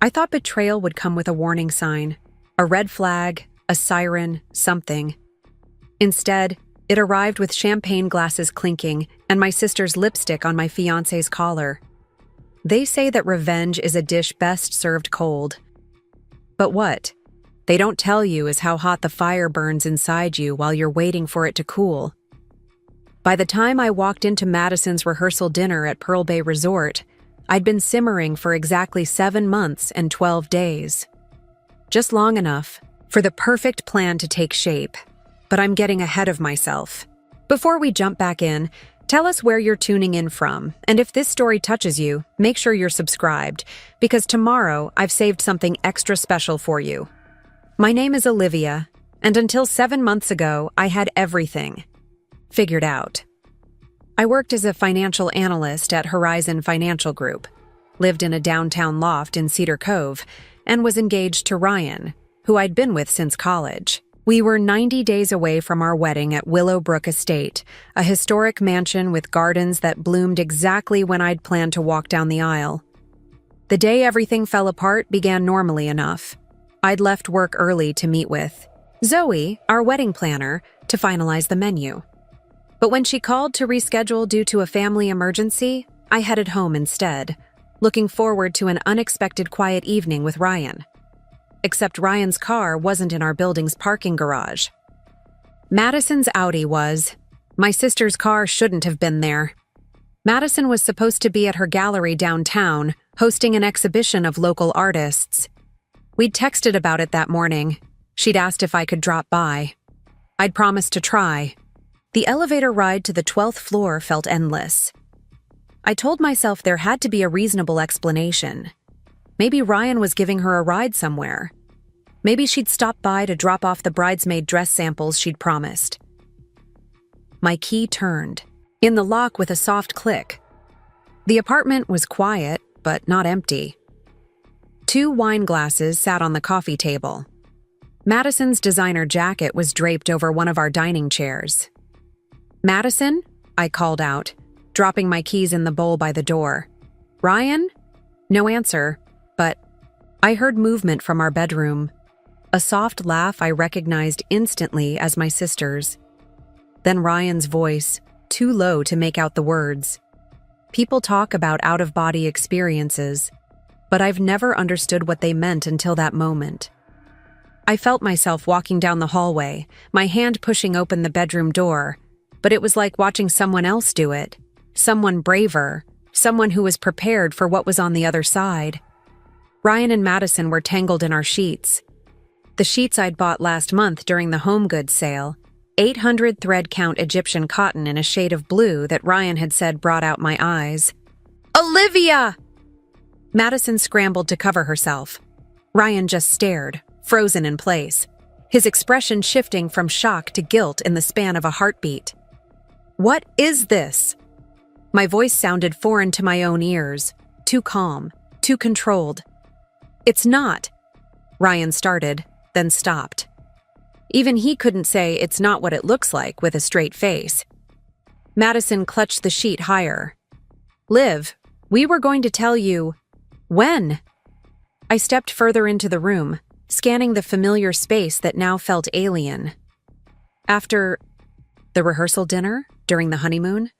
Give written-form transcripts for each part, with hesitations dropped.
I thought betrayal would come with a warning sign, a red flag, a siren, something. Instead, it arrived with champagne glasses clinking and my sister's lipstick on my fiancé's collar. They say that revenge is a dish best served cold. But what they don't tell you is how hot the fire burns inside you while you're waiting for it to cool. By the time I walked into Madison's rehearsal dinner at Pearl Bay Resort, I'd been simmering for exactly 7 months and 12 days. Just long enough for the perfect plan to take shape. But I'm getting ahead of myself. Before we jump back in, tell us where you're tuning in from, and if this story touches you, make sure you're subscribed, because tomorrow I've saved something extra special for you. My name is Olivia, and until 7 months ago, I had everything figured out. I worked as a financial analyst at Horizon Financial Group, lived in a downtown loft in Cedar Cove, and was engaged to Ryan, who I'd been with since college. We were 90 days away from our wedding at Willowbrook Estate, a historic mansion with gardens that bloomed exactly when I'd planned to walk down the aisle. The day everything fell apart began normally enough. I'd left work early to meet with Zoe, our wedding planner, to finalize the menu. But when she called to reschedule due to a family emergency, I headed home instead, looking forward to an unexpected quiet evening with Ryan. Except Ryan's car wasn't in our building's parking garage. Madison's Audi was. My sister's car shouldn't have been there. Madison was supposed to be at her gallery downtown, hosting an exhibition of local artists. We'd texted about it that morning. She'd asked if I could drop by. I'd promised to try. The elevator ride to the 12th floor felt endless. I told myself there had to be a reasonable explanation. Maybe Ryan was giving her a ride somewhere. Maybe she'd stop by to drop off the bridesmaid dress samples she'd promised. My key turned, in the lock with a soft click. The apartment was quiet, but not empty. 2 wine glasses sat on the coffee table. Madison's designer jacket was draped over one of our dining chairs. "Madison?" I called out, dropping my keys in the bowl by the door. "Ryan?" No answer, but I heard movement from our bedroom. A soft laugh I recognized instantly as my sister's. Then Ryan's voice, too low to make out the words. People talk about out-of-body experiences, but I've never understood what they meant until that moment. I felt myself walking down the hallway, my hand pushing open the bedroom door, but it was like watching someone else do it. Someone braver, someone who was prepared for what was on the other side. Ryan and Madison were tangled in our sheets. The sheets I'd bought last month during the home goods sale, 800 thread count Egyptian cotton in a shade of blue that Ryan had said brought out my eyes. "Olivia!" Madison scrambled to cover herself. Ryan just stared, frozen in place, his expression shifting from shock to guilt in the span of a heartbeat. "What is this?" My voice sounded foreign to my own ears, too calm, too controlled. "It's not," Ryan started, then stopped. Even he couldn't say it's not what it looks like with a straight face. Madison clutched the sheet higher. "Liv, we were going to tell you." "When?" I stepped further into the room, scanning the familiar space that now felt alien. "After the rehearsal dinner, during the honeymoon?"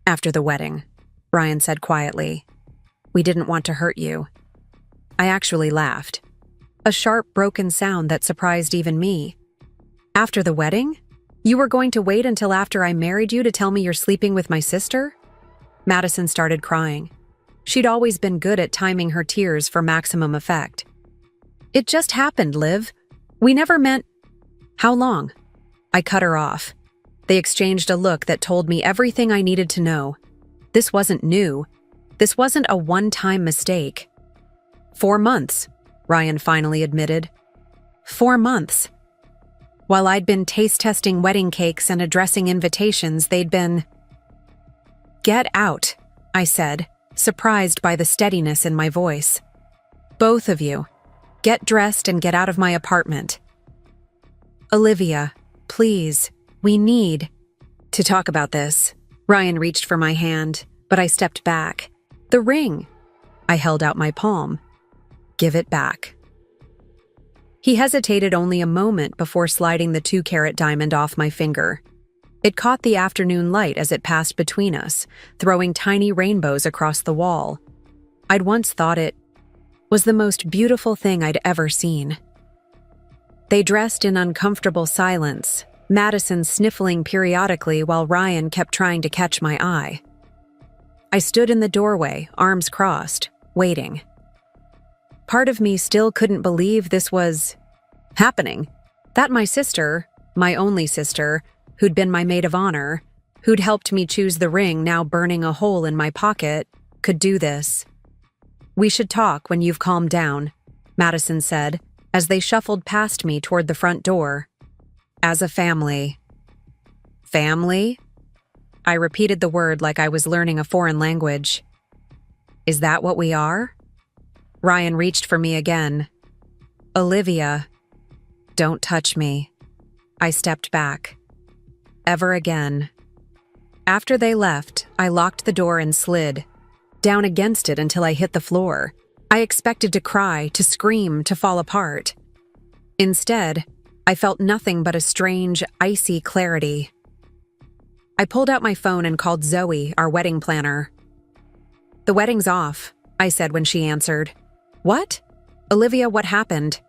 "After the wedding," Ryan said quietly. "We didn't want to hurt you." I actually laughed. A sharp, broken sound that surprised even me. "After the wedding? You were going to wait until after I married you to tell me you're sleeping with my sister?" Madison started crying. She'd always been good at timing her tears for maximum effect. "It just happened, Liv. We never meant—" "How long?" I cut her off. They exchanged a look that told me everything I needed to know. This wasn't new. This wasn't a one-time mistake. 4 months, Ryan finally admitted. 4 months. While I'd been taste-testing wedding cakes and addressing invitations, they'd been— "Get out," I said, surprised by the steadiness in my voice. "Both of you. Get dressed and get out of my apartment." "Olivia, please, we need to talk about this." Ryan reached for my hand, but I stepped back. "The ring." I held out my palm. Give it back." He hesitated only a moment before sliding the 2-carat diamond off my finger. It caught the afternoon light as it passed between us, throwing tiny rainbows across the wall. I'd once thought it was the most beautiful thing I'd ever seen. They dressed in uncomfortable silence, Madison sniffling periodically while Ryan kept trying to catch my eye. I stood in the doorway, arms crossed, waiting. Part of me still couldn't believe this was happening. That my sister, my only sister, who'd been my maid of honor, who'd helped me choose the ring now burning a hole in my pocket, could do this. "We should talk when you've calmed down," Madison said, as they shuffled past me toward the front door. "As a family." "Family?" I repeated the word like I was learning a foreign language. "Is that what we are?" Ryan reached for me again. "Olivia, don't touch me." I stepped back. Ever again. After they left, I locked the door and slid down against it until I hit the floor. I expected to cry, to scream, to fall apart. Instead, I felt nothing but a strange, icy clarity. I pulled out my phone and called Zoe, our wedding planner. "The wedding's off," I said when she answered. "What? Olivia, what happened?"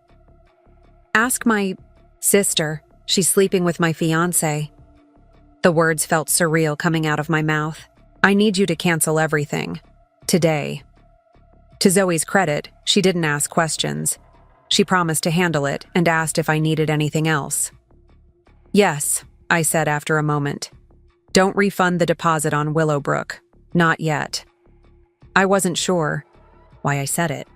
"Ask my sister. She's sleeping with my fiancé." The words felt surreal coming out of my mouth. "I need you to cancel everything. Today." To Zoe's credit, she didn't ask questions. She promised to handle it and asked if I needed anything else. "Yes," I said after a moment. "Don't refund the deposit on Willowbrook. Not yet." I wasn't sure why I said it.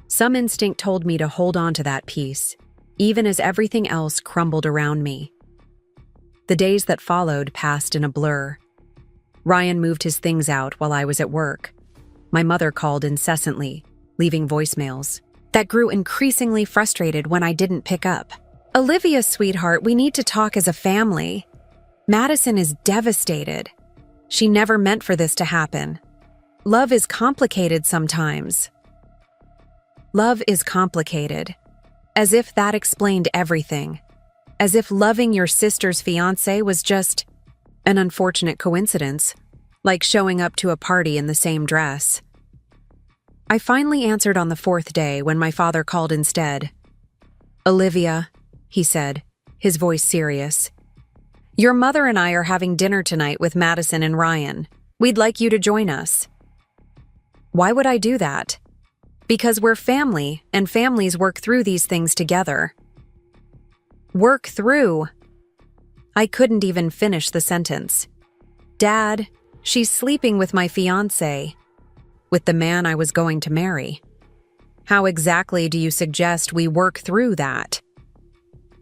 Some instinct told me to hold on to that piece, even as everything else crumbled around me. The days that followed passed in a blur. Ryan moved his things out while I was at work. My mother called incessantly, leaving voicemails that grew increasingly frustrated when I didn't pick up. "Olivia, sweetheart, we need to talk as a family. Madison is devastated. She never meant for this to happen. Love is complicated sometimes." Love is complicated. As if that explained everything. As if loving your sister's fiancé was just an unfortunate coincidence, like showing up to a party in the same dress. I finally answered on the 4th day when my father called instead. "Olivia," he said, his voice serious. "Your mother and I are having dinner tonight with Madison and Ryan. We'd like you to join us." Why would I do that? Because we're family, and families work through these things together. Work through? I couldn't even finish the sentence. "Dad, she's sleeping with my fiancé, with the man I was going to marry. How exactly do you suggest we work through that?"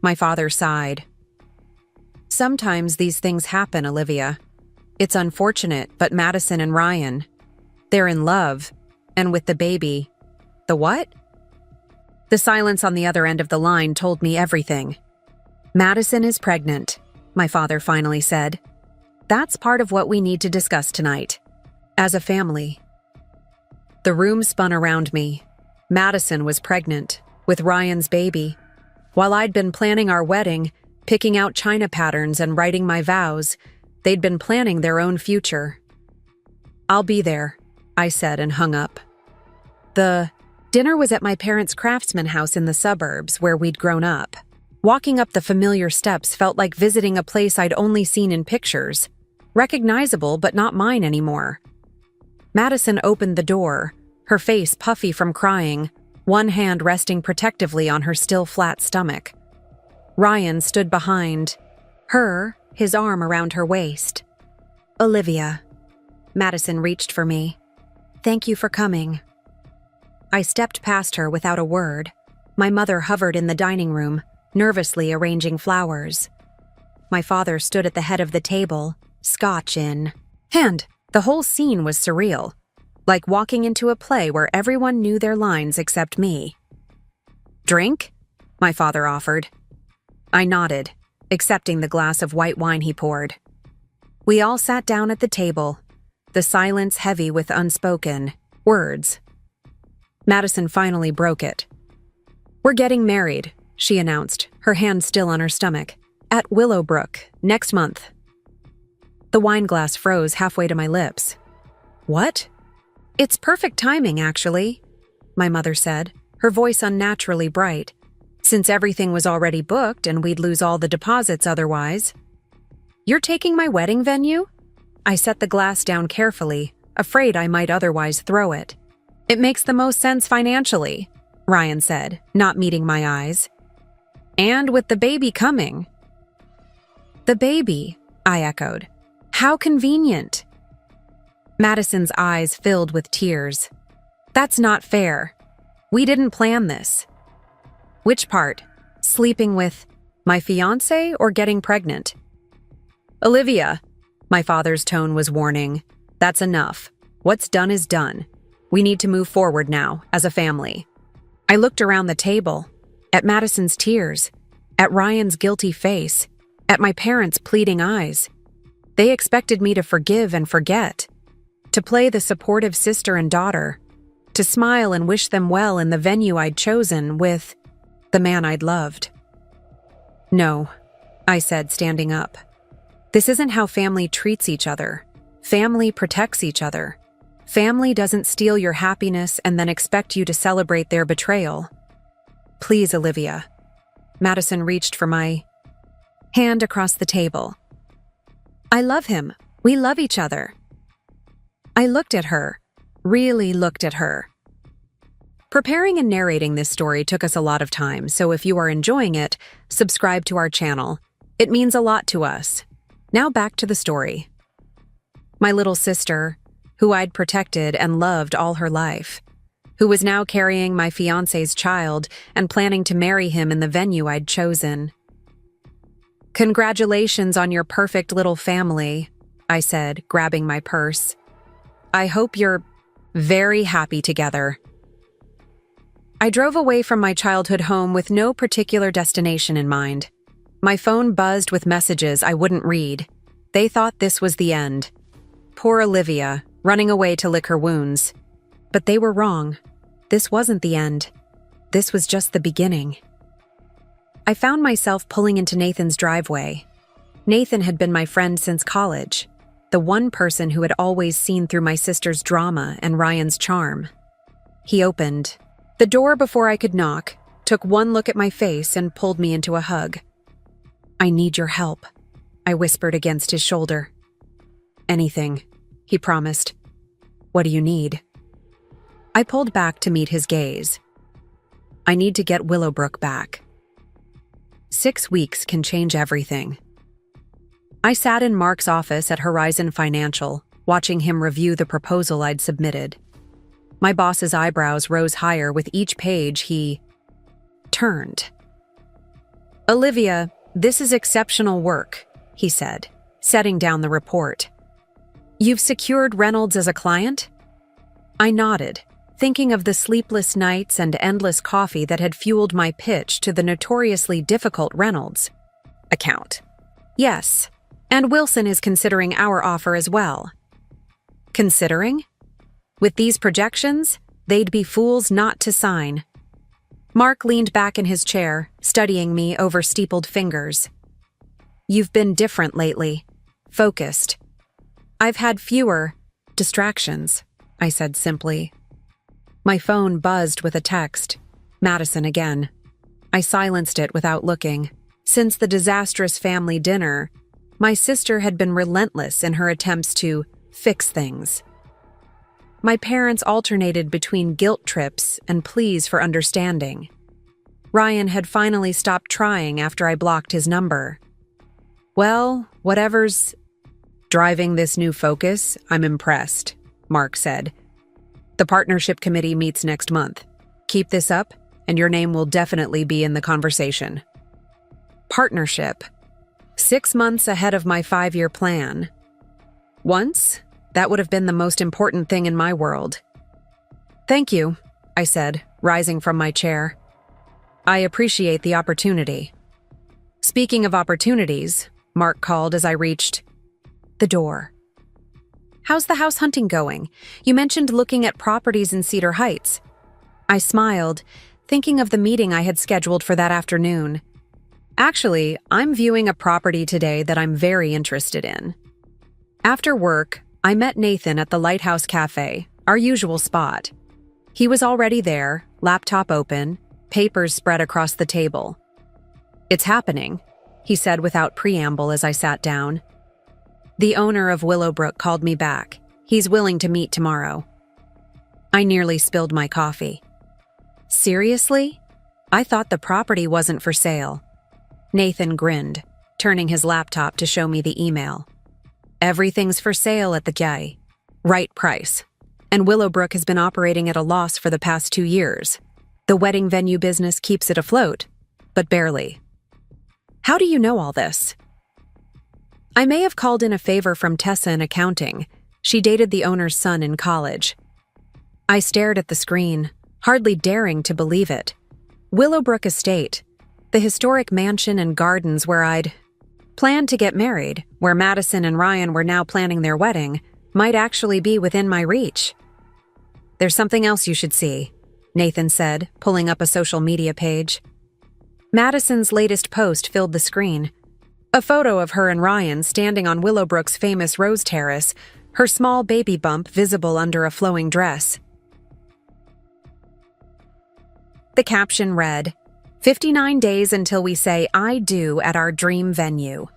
My father sighed. "Sometimes these things happen, Olivia. It's unfortunate, but Madison and Ryan, they're in love, and with the baby." "The what?" The silence on the other end of the line told me everything. "Madison is pregnant," my father finally said. "That's part of what we need to discuss tonight. As a family." The room spun around me. Madison was pregnant, with Ryan's baby. While I'd been planning our wedding, picking out china patterns and writing my vows, they'd been planning their own future. "I'll be there," I said and hung up. The dinner was at my parents' craftsman house in the suburbs where we'd grown up. Walking up the familiar steps felt like visiting a place I'd only seen in pictures, recognizable but not mine anymore. Madison opened the door, her face puffy from crying, one hand resting protectively on her still flat stomach. Ryan stood behind her, his arm around her waist. "Olivia." Madison reached for me. "Thank you for coming." I stepped past her without a word. My mother hovered in the dining room, nervously arranging flowers. My father stood at the head of the table, scotch in hand. The whole scene was surreal, like walking into a play where everyone knew their lines except me. "Drink?" my father offered. I nodded, accepting the glass of white wine he poured. We all sat down at the table, the silence heavy with unspoken words. Madison finally broke it. "We're getting married," she announced, her hand still on her stomach. "At Willowbrook, next month." The wine glass froze halfway to my lips. "What?" "It's perfect timing, actually," my mother said, her voice unnaturally bright, "since everything was already booked and we'd lose all the deposits otherwise." "You're taking my wedding venue?" I set the glass down carefully, afraid I might otherwise throw it. "It makes the most sense financially," Ryan said, not meeting my eyes. "And with the baby coming." "The baby," I echoed. "How convenient." Madison's eyes filled with tears. "That's not fair. We didn't plan this." "Which part? Sleeping with my fiancé or getting pregnant?" "Olivia," my father's tone was warning, "that's enough. What's done is done. We need to move forward now, as a family." I looked around the table, at Madison's tears, at Ryan's guilty face, at my parents' pleading eyes. They expected me to forgive and forget, to play the supportive sister and daughter, to smile and wish them well in the venue I'd chosen with the man I'd loved. "No," I said, standing up. "This isn't how family treats each other. Family protects each other. Family doesn't steal your happiness and then expect you to celebrate their betrayal. Please, Olivia." Madison reached for my hand across the table. "I love him. We love each other." I looked at her, really looked at her. Preparing and narrating this story took us a lot of time, so if you are enjoying it, subscribe to our channel. It means a lot to us. Now back to the story. My little sister, who I'd protected and loved all her life, who was now carrying my fiancé's child and planning to marry him in the venue I'd chosen. "Congratulations on your perfect little family," I said, grabbing my purse. "I hope you're very happy together." I drove away from my childhood home with no particular destination in mind. My phone buzzed with messages I wouldn't read. They thought this was the end. Poor Olivia, running away to lick her wounds. But they were wrong. This wasn't the end. This was just the beginning. I found myself pulling into Nathan's driveway. Nathan had been my friend since college, the one person who had always seen through my sister's drama and Ryan's charm. He opened the door before I could knock, took one look at my face, and pulled me into a hug. "I need your help," I whispered against his shoulder. "Anything," he promised. "What do you need?" I pulled back to meet his gaze. "I need to get Willowbrook back. 6 weeks can change everything." I sat in Mark's office at Horizon Financial, watching him review the proposal I'd submitted. My boss's eyebrows rose higher with each page he turned. "Olivia, this is exceptional work," he said, setting down the report. "You've secured Reynolds as a client?" I nodded, thinking of the sleepless nights and endless coffee that had fueled my pitch to the notoriously difficult Reynolds account. "Yes, and Wilson is considering our offer as well." "Considering?" "With these projections, they'd be fools not to sign." Mark leaned back in his chair, studying me over steepled fingers. "You've been different lately. Focused." "I've had fewer distractions," I said simply. My phone buzzed with a text. Madison again. I silenced it without looking. Since the disastrous family dinner, my sister had been relentless in her attempts to fix things. My parents alternated between guilt trips and pleas for understanding. Ryan had finally stopped trying after I blocked his number. "Well, whatever's driving this new focus, I'm impressed," Mark said. "The partnership committee meets next month. Keep this up, and your name will definitely be in the conversation." Partnership. 6 months ahead of my 5-year plan. Once, that would have been the most important thing in my world. "Thank you," I said, rising from my chair. "I appreciate the opportunity." "Speaking of opportunities," Mark called as I reached the door. "How's the house hunting going? You mentioned looking at properties in Cedar Heights." I smiled, thinking of the meeting I had scheduled for that afternoon. Actually, I'm viewing a property today that I'm very interested in. After work, I met Nathan at the Lighthouse Cafe, our usual spot. He was already there, laptop open, papers spread across the table. "It's happening," he said without preamble as I sat down. "The owner of Willowbrook called me back. He's willing to meet tomorrow." I nearly spilled my coffee. "Seriously? I thought the property wasn't for sale." Nathan grinned, turning his laptop to show me the email. "Everything's for sale at the Gay. Right price. And Willowbrook has been operating at a loss for the past 2 years. The wedding venue business keeps it afloat, but barely." "How do you know all this?" "I may have called in a favor from Tessa in accounting. She dated the owner's son in college." I stared at the screen, hardly daring to believe it. Willowbrook Estate, the historic mansion and gardens where I'd planned to get married, where Madison and Ryan were now planning their wedding, might actually be within my reach. "There's something else you should see," Nathan said, pulling up a social media page. Madison's latest post filled the screen. A photo of her and Ryan standing on Willowbrook's famous rose terrace, her small baby bump visible under a flowing dress. The caption read, "59 days until we say I do at our dream venue.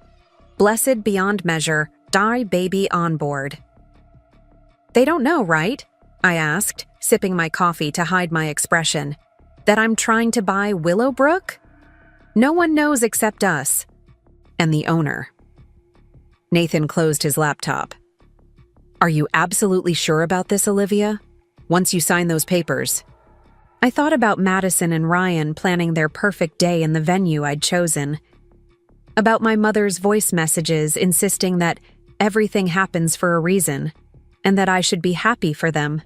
Blessed beyond measure, die baby on board." "They don't know, right?" I asked, sipping my coffee to hide my expression. "That I'm trying to buy Willowbrook? No one knows except us. And the owner." Nathan closed his laptop. "Are you absolutely sure about this, Olivia? Once you sign those papers." I thought about Madison and Ryan planning their perfect day in the venue I'd chosen. About my mother's voice messages insisting that everything happens for a reason, and that I should be happy for them.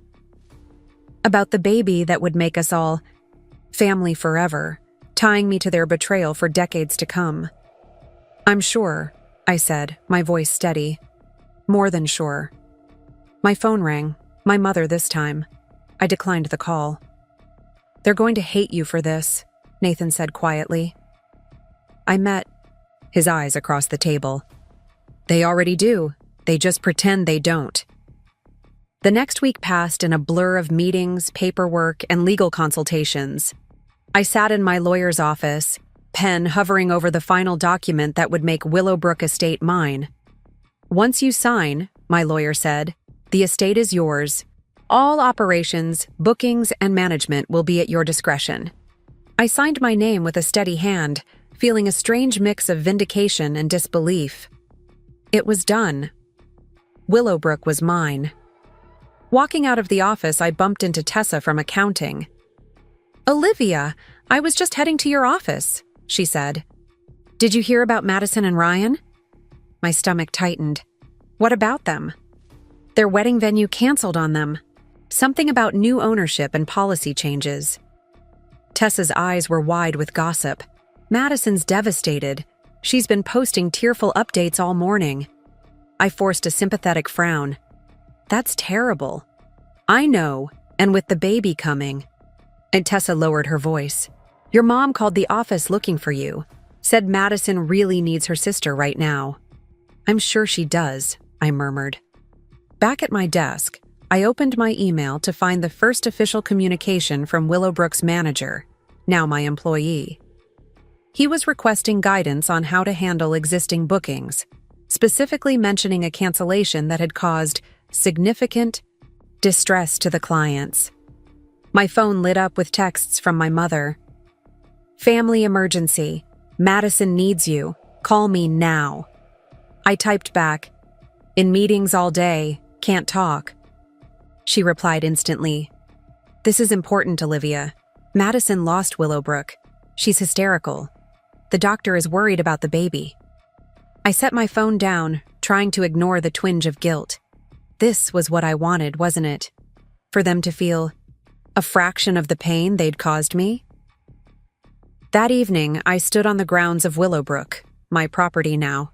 About the baby that would make us all family forever, tying me to their betrayal for decades to come. "I'm sure," I said, my voice steady. "More than sure." My phone rang, my mother this time. I declined the call. "They're going to hate you for this," Nathan said quietly. I met his eyes across the table. "They already do. They just pretend they don't." The next week passed in a blur of meetings, paperwork, and legal consultations. I sat in my lawyer's office, pen hovering over the final document that would make Willowbrook Estate mine. "Once you sign," my lawyer said, "the estate is yours. All operations, bookings, and management will be at your discretion." I signed my name with a steady hand, feeling a strange mix of vindication and disbelief. It was done. Willowbrook was mine. Walking out of the office, I bumped into Tessa from accounting. "Olivia, I was just heading to your office," she said. "Did you hear about Madison and Ryan?" My stomach tightened. "What about them?" "Their wedding venue canceled on them. Something about new ownership and policy changes." Tessa's eyes were wide with gossip. "Madison's devastated. She's been posting tearful updates all morning." I forced a sympathetic frown. "That's terrible." "I know, and with the baby coming." And Tessa lowered her voice. "Your mom called the office looking for you. Said Madison really needs her sister right now." "I'm sure she does," I murmured. Back at my desk, I opened my email to find the first official communication from Willowbrook's manager, now my employee. He was requesting guidance on how to handle existing bookings, specifically mentioning a cancellation that had caused significant distress to the clients. My phone lit up with texts from my mother. "Family emergency. Madison needs you. Call me now." I typed back, "In meetings all day. Can't talk." She replied instantly, "This is important, Olivia. Madison lost Willowbrook. She's hysterical. The doctor is worried about the baby." I set my phone down, trying to ignore the twinge of guilt. This was what I wanted, wasn't it? For them to feel a fraction of the pain they'd caused me? That evening, I stood on the grounds of Willowbrook, my property now.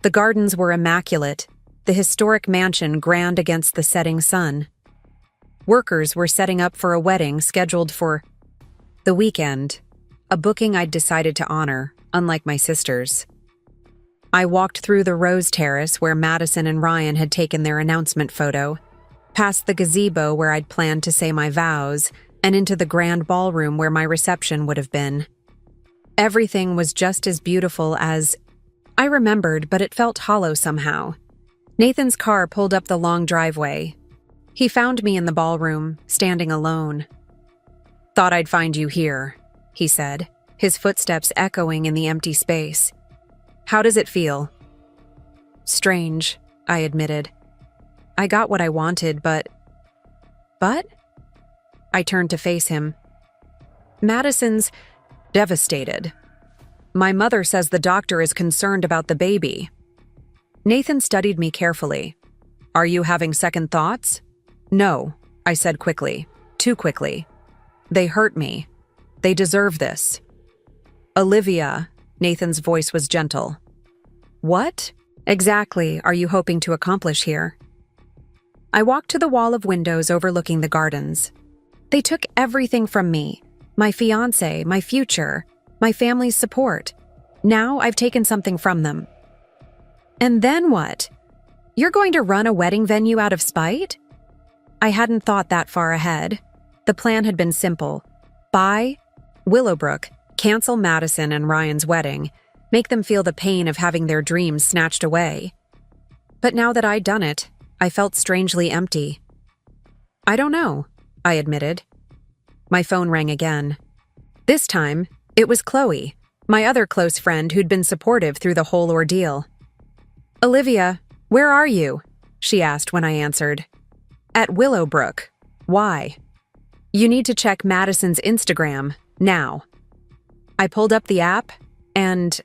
The gardens were immaculate, the historic mansion grand against the setting sun. Workers were setting up for a wedding scheduled for the weekend, a booking I'd decided to honor, unlike my sisters. I walked through the rose terrace where Madison and Ryan had taken their announcement photo, past the gazebo where I'd planned to say my vows, and into the grand ballroom where my reception would have been. Everything was just as beautiful as I remembered, but it felt hollow somehow. Nathan's car pulled up the long driveway. He found me in the ballroom, standing alone. "Thought I'd find you here," he said, his footsteps echoing in the empty space. "How does it feel?" "Strange," I admitted. "I got what I wanted, but..." "But?" I turned to face him. "Madison's devastated. My mother says the doctor is concerned about the baby." Nathan studied me carefully. "Are you having second thoughts?" "No," I said quickly. Too quickly. "They hurt me. They deserve this." "Olivia," Nathan's voice was gentle. "What exactly are you hoping to accomplish here?" I walked to the wall of windows overlooking the gardens. They took everything from me. My fiancé, my future, my family's support. Now I've taken something from them. "And then what? You're going to run a wedding venue out of spite?" I hadn't thought that far ahead. The plan had been simple. Buy Willowbrook, cancel Madison and Ryan's wedding, make them feel the pain of having their dreams snatched away. But now that I'd done it, I felt strangely empty. "I don't know," I admitted. My phone rang again. This time, it was Chloe, my other close friend who'd been supportive through the whole ordeal. "Olivia, where are you?" she asked when I answered. "At Willowbrook. Why?" "You need to check Madison's Instagram, now." I pulled up the app and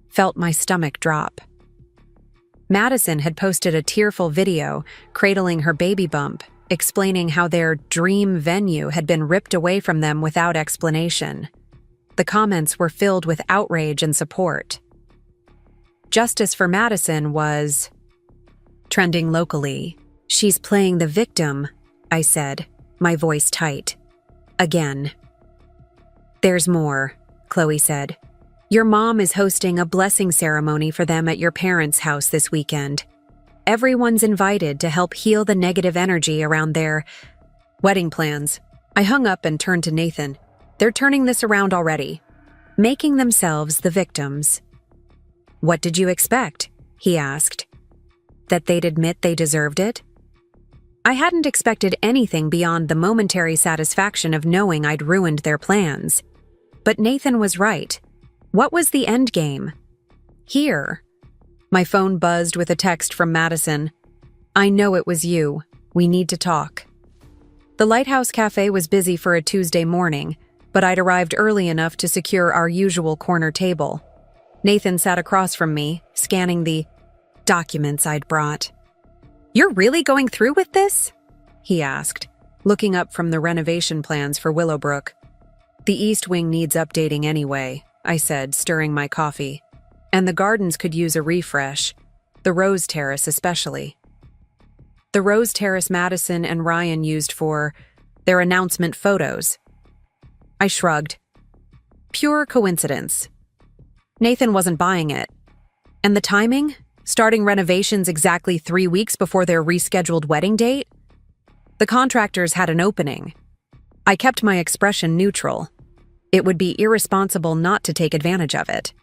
felt my stomach drop. Madison had posted a tearful video cradling her baby bump, explaining how their dream venue had been ripped away from them without explanation. The comments were filled with outrage and support. Justice for Madison was trending locally. "She's playing the victim," I said, my voice tight. Again. "There's more," Chloe said. "Your mom is hosting a blessing ceremony for them at your parents' house this weekend. Everyone's invited to help heal the negative energy around their wedding plans." I hung up and turned to Nathan. "They're turning this around already, making themselves the victims." "What did you expect?" he asked. "That they'd admit they deserved it?" I hadn't expected anything beyond the momentary satisfaction of knowing I'd ruined their plans. But Nathan was right. What was the end game? Here. My phone buzzed with a text from Madison. "I know it was you. We need to talk." The Lighthouse Cafe was busy for a Tuesday morning, but I'd arrived early enough to secure our usual corner table. Nathan sat across from me, scanning the documents I'd brought. "You're really going through with this?" he asked, looking up from the renovation plans for Willowbrook. "The East Wing needs updating anyway," I said, stirring my coffee. "And the gardens could use a refresh, the Rose Terrace especially." The Rose Terrace Madison and Ryan used for their announcement photos. I shrugged. Pure coincidence. Nathan wasn't buying it. And the timing? Starting renovations exactly 3 weeks before their rescheduled wedding date? The contractors had an opening. I kept my expression neutral. It would be irresponsible not to take advantage of it.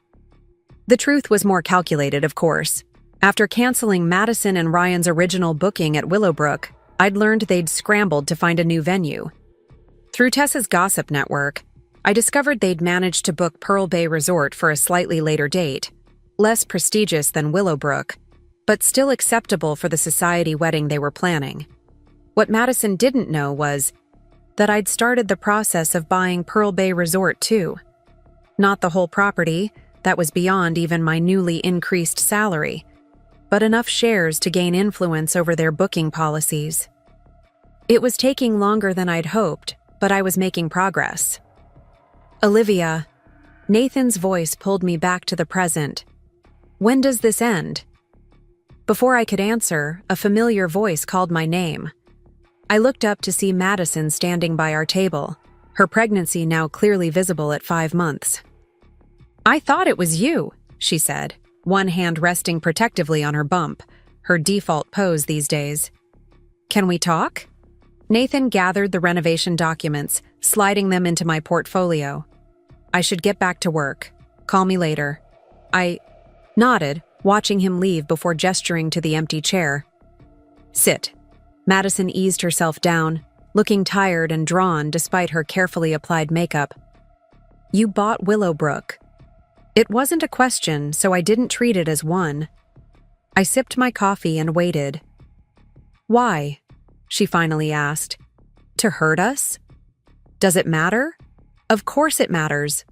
The truth was more calculated, of course. After canceling Madison and Ryan's original booking at Willowbrook, I'd learned they'd scrambled to find a new venue. Through Tessa's gossip network, I discovered they'd managed to book Pearl Bay Resort for a slightly later date, less prestigious than Willowbrook, but still acceptable for the society wedding they were planning. What Madison didn't know was that I'd started the process of buying Pearl Bay Resort too. Not the whole property, that was beyond even my newly increased salary, but enough shares to gain influence over their booking policies. It was taking longer than I'd hoped, but I was making progress. "Olivia," Nathan's voice pulled me back to the present. "When does this end?" Before I could answer, a familiar voice called my name. I looked up to see Madison standing by our table, her pregnancy now clearly visible at 5 months. "I thought it was you," she said, one hand resting protectively on her bump, her default pose these days. "Can we talk?" Nathan gathered the renovation documents, sliding them into my portfolio. "I should get back to work. Call me later." I nodded, watching him leave before gesturing to the empty chair. "Sit." Madison eased herself down, looking tired and drawn despite her carefully applied makeup. "You bought Willowbrook." It wasn't a question, so I didn't treat it as one. I sipped my coffee and waited. "Why?" she finally asked. "To hurt us? Does it matter?" "Of course it matters."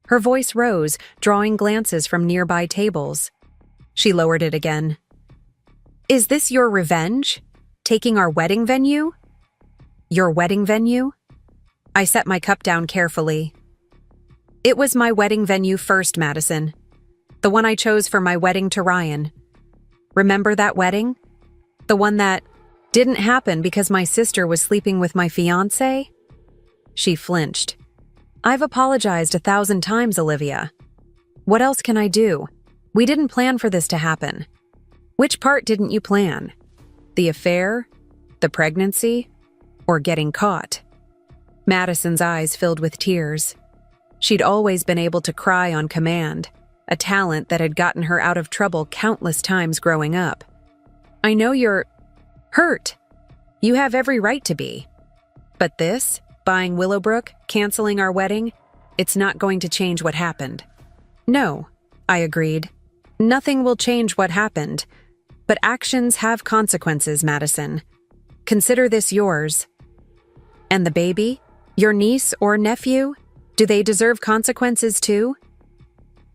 Her voice rose, drawing glances from nearby tables. She lowered it again. "Is this your revenge? Taking our wedding venue?" "Your wedding venue?" I set my cup down carefully. "It was my wedding venue first, Madison. The one I chose for my wedding to Ryan. Remember that wedding? The one that didn't happen because my sister was sleeping with my fiancé?" She flinched. "I've apologized 1,000 times, Olivia. What else can I do? We didn't plan for this to happen." "Which part didn't you plan? The affair? The pregnancy? Or getting caught?" Madison's eyes filled with tears. She'd always been able to cry on command, a talent that had gotten her out of trouble countless times growing up. "I know you're hurt. You have every right to be. But this, buying Willowbrook, canceling our wedding, it's not going to change what happened." "No," I agreed. "Nothing will change what happened. But actions have consequences, Madison. Consider this yours. And the baby? Your niece or nephew? Do they deserve consequences too?"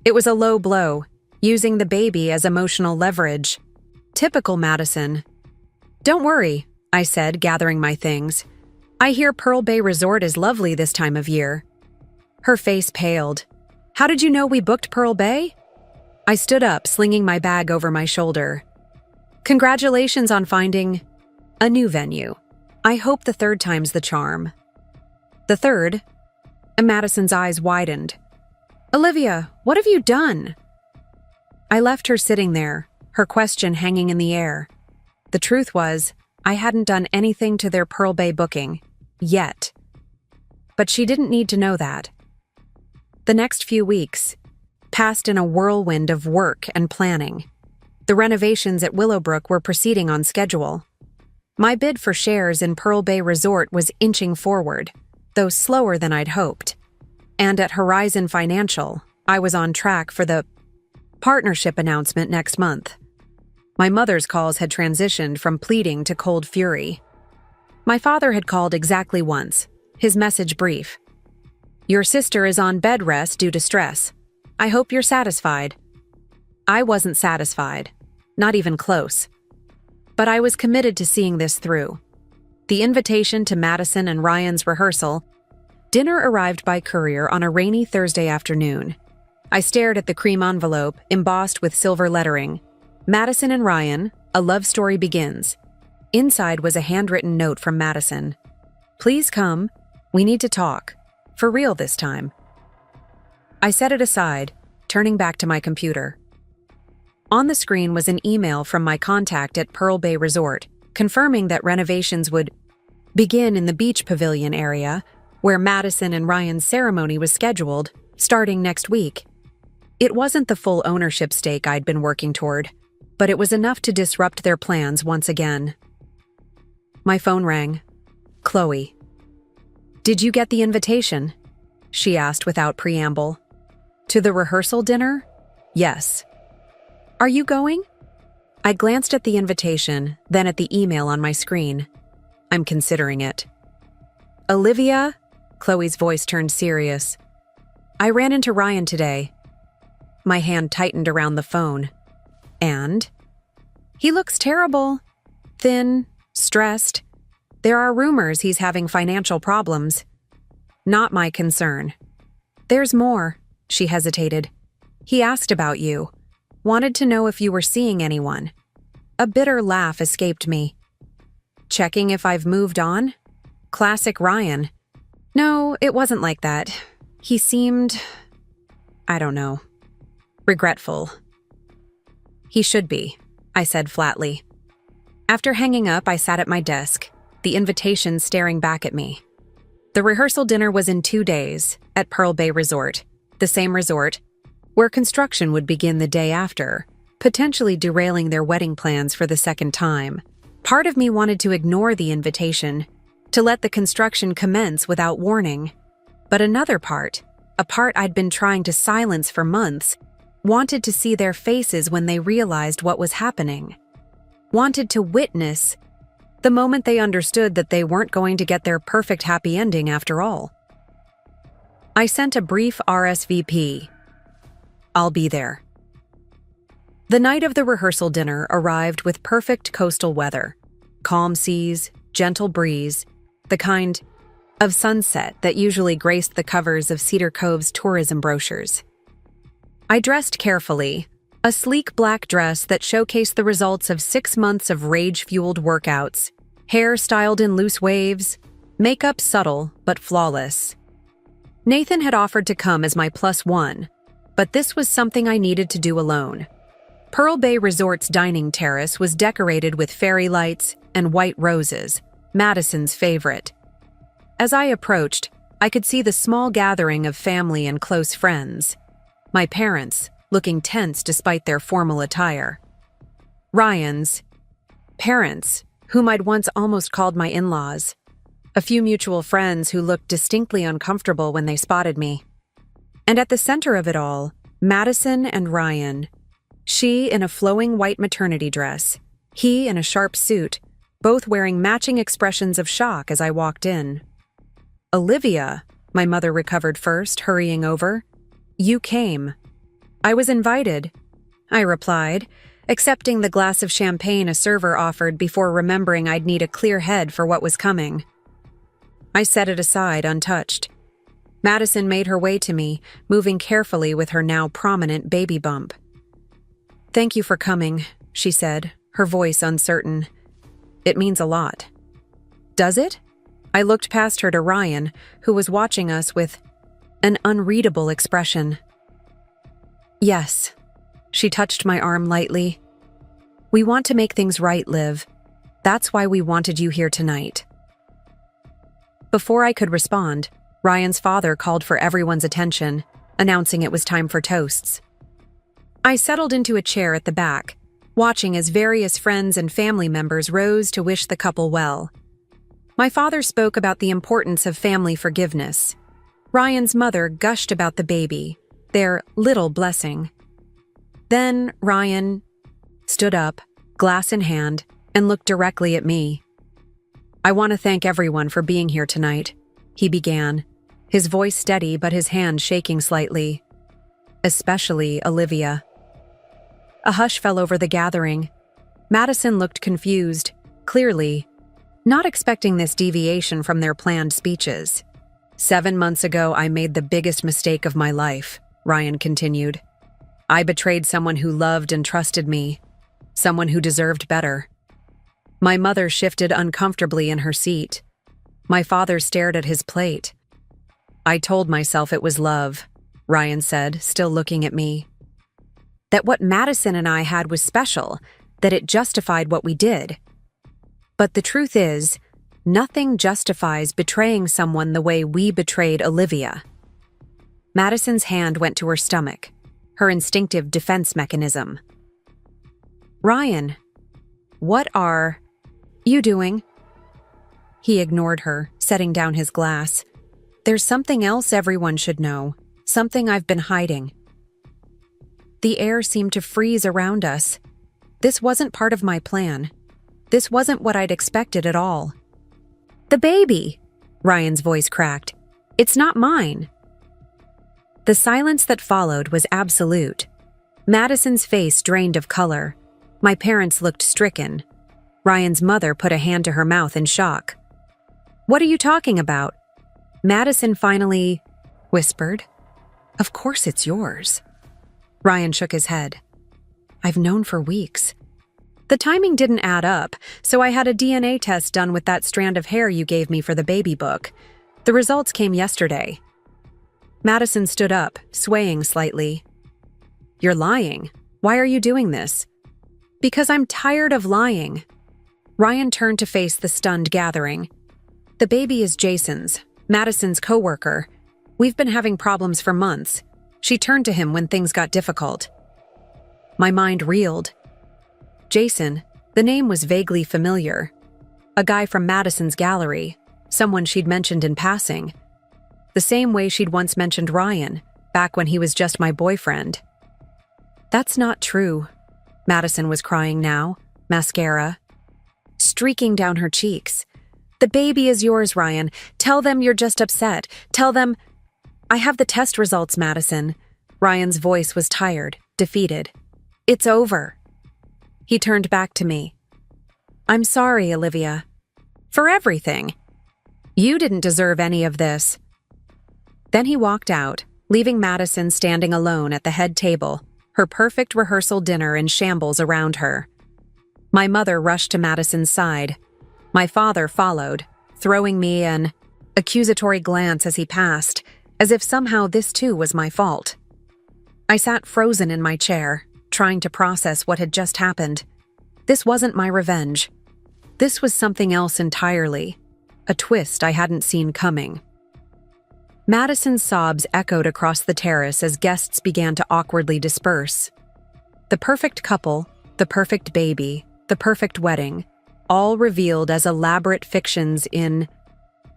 It was a low blow, using the baby as emotional leverage. Typical Madison. "Don't worry," I said, gathering my things. "I hear Pearl Bay Resort is lovely this time of year." Her face paled. "How did you know we booked Pearl Bay?" I stood up, slinging my bag over my shoulder. "Congratulations on finding a new venue. I hope the third time's the charm." "The third?" Madison's eyes widened. "Olivia, what have you done?" I left her sitting there, her question hanging in the air. The truth was, I hadn't done anything to their Pearl Bay booking. Yet. But she didn't need to know that. The next few weeks passed in a whirlwind of work and planning. The renovations at Willowbrook were proceeding on schedule. My bid for shares in Pearl Bay Resort was inching forward, though slower than I'd hoped. And at Horizon Financial, I was on track for the partnership announcement next month. My mother's calls had transitioned from pleading to cold fury. My father had called exactly once, his message brief. "Your sister is on bed rest due to stress. I hope you're satisfied." I wasn't satisfied, not even close. But I was committed to seeing this through. The invitation to Madison and Ryan's rehearsal, dinner arrived by courier on a rainy Thursday afternoon. I stared at the cream envelope, embossed with silver lettering. "Madison and Ryan, a love story begins." Inside was a handwritten note from Madison. "Please come. We need to talk. For real this time." I set it aside, turning back to my computer. On the screen was an email from my contact at Pearl Bay Resort, confirming that renovations would begin in the beach pavilion area, where Madison and Ryan's ceremony was scheduled, starting next week. It wasn't the full ownership stake I'd been working toward, but it was enough to disrupt their plans once again. My phone rang. Chloe. "Did you get the invitation?" she asked without preamble. "To the rehearsal dinner?" "Yes." "Are you going?" I glanced at the invitation, then at the email on my screen. "I'm considering it." "Olivia?" Chloe's voice turned serious. "I ran into Ryan today." My hand tightened around the phone. "And?" "He looks terrible. Thin, stressed. There are rumors he's having financial problems." "Not my concern." "There's more," she hesitated. "He asked about you. Wanted to know if you were seeing anyone." A bitter laugh escaped me. Checking if I've moved on? Classic Ryan. No, it wasn't like that. He seemed, I don't know, regretful. He should be, I said flatly. After hanging up, I sat at my desk, the invitation staring back at me. The rehearsal dinner was in 2 days, at Pearl Bay Resort, the same resort where construction would begin the day after, potentially derailing their wedding plans for the second time. Part of me wanted to ignore the invitation, to let the construction commence without warning. But another part, a part I'd been trying to silence for months, wanted to see their faces when they realized what was happening. Wanted to witness the moment they understood that they weren't going to get their perfect happy ending after all. I sent a brief RSVP. I'll be there. The night of the rehearsal dinner arrived with perfect coastal weather. Calm seas, gentle breeze, the kind of sunset that usually graced the covers of Cedar Cove's tourism brochures. I dressed carefully, a sleek black dress that showcased the results of 6 months of rage-fueled workouts, hair styled in loose waves, makeup subtle but flawless. Nathan had offered to come as my +1, but this was something I needed to do alone. Pearl Bay Resort's dining terrace was decorated with fairy lights and white roses, Madison's favorite. As I approached, I could see the small gathering of family and close friends. My parents, looking tense despite their formal attire. Ryan's parents, whom I'd once almost called my in-laws. A few mutual friends who looked distinctly uncomfortable when they spotted me. And at the center of it all, Madison and Ryan. She in a flowing white maternity dress, he in a sharp suit, both wearing matching expressions of shock as I walked in. "Olivia," my mother recovered first, hurrying over. "You came." "I was invited," I replied, accepting the glass of champagne a server offered before remembering I'd need a clear head for what was coming. I set it aside, untouched. Madison made her way to me, moving carefully with her now prominent baby bump. "Thank you for coming," she said, her voice uncertain. "It means a lot." "Does it?" I looked past her to Ryan, who was watching us with an unreadable expression. "Yes." She touched my arm lightly. "We want to make things right, Liv. That's why we wanted you here tonight." Before I could respond, Ryan's father called for everyone's attention, announcing it was time for toasts. I settled into a chair at the back, watching as various friends and family members rose to wish the couple well. My father spoke about the importance of family forgiveness. Ryan's mother gushed about the baby, their little blessing. Then Ryan stood up, glass in hand, and looked directly at me. "I want to thank everyone for being here tonight," he began, his voice steady but his hand shaking slightly. "Especially Olivia." A hush fell over the gathering. Madison looked confused, clearly not expecting this deviation from their planned speeches. "7 months ago, I made the biggest mistake of my life," Ryan continued. "I betrayed someone who loved and trusted me, someone who deserved better." My mother shifted uncomfortably in her seat. My father stared at his plate. "I told myself it was love," Ryan said, still looking at me. "That what Madison and I had was special, that it justified what we did. But the truth is, nothing justifies betraying someone the way we betrayed Olivia." Madison's hand went to her stomach, her instinctive defense mechanism. "Ryan, what are you doing?" He ignored her, setting down his glass. "There's something else everyone should know, something I've been hiding." The air seemed to freeze around us. This wasn't part of my plan. This wasn't what I'd expected at all. "The baby!" Ryan's voice cracked. "It's not mine." The silence that followed was absolute. Madison's face drained of color. My parents looked stricken. Ryan's mother put a hand to her mouth in shock. "What are you talking about?" Madison finally whispered. "Of course it's yours." Ryan shook his head. "I've known for weeks. The timing didn't add up, so I had a DNA test done with that strand of hair you gave me for the baby book. The results came yesterday. Madison stood up, swaying slightly. You're lying. Why are you doing this? Because I'm tired of lying. Ryan turned to face the stunned gathering. The baby is Jason's, Madison's coworker. We've been having problems for months. She turned to him when things got difficult. My mind reeled. Jason, the name was vaguely familiar. A guy from Madison's gallery, someone she'd mentioned in passing. The same way she'd once mentioned Ryan, back when he was just my boyfriend. That's not true. Madison was crying now, mascara streaking down her cheeks. The baby is yours, Ryan. Tell them you're just upset. Tell them... I have the test results, Madison. Ryan's voice was tired, defeated. It's over. He turned back to me. I'm sorry, Olivia. For everything. You didn't deserve any of this. Then he walked out, leaving Madison standing alone at the head table, her perfect rehearsal dinner in shambles around her. My mother rushed to Madison's side. My father followed, throwing me an accusatory glance as he passed, as if somehow this too was my fault. I sat frozen in my chair, trying to process what had just happened. This wasn't my revenge. This was something else entirely, a twist I hadn't seen coming. Madison's sobs echoed across the terrace as guests began to awkwardly disperse. The perfect couple, the perfect baby, the perfect wedding, all revealed as elaborate fictions in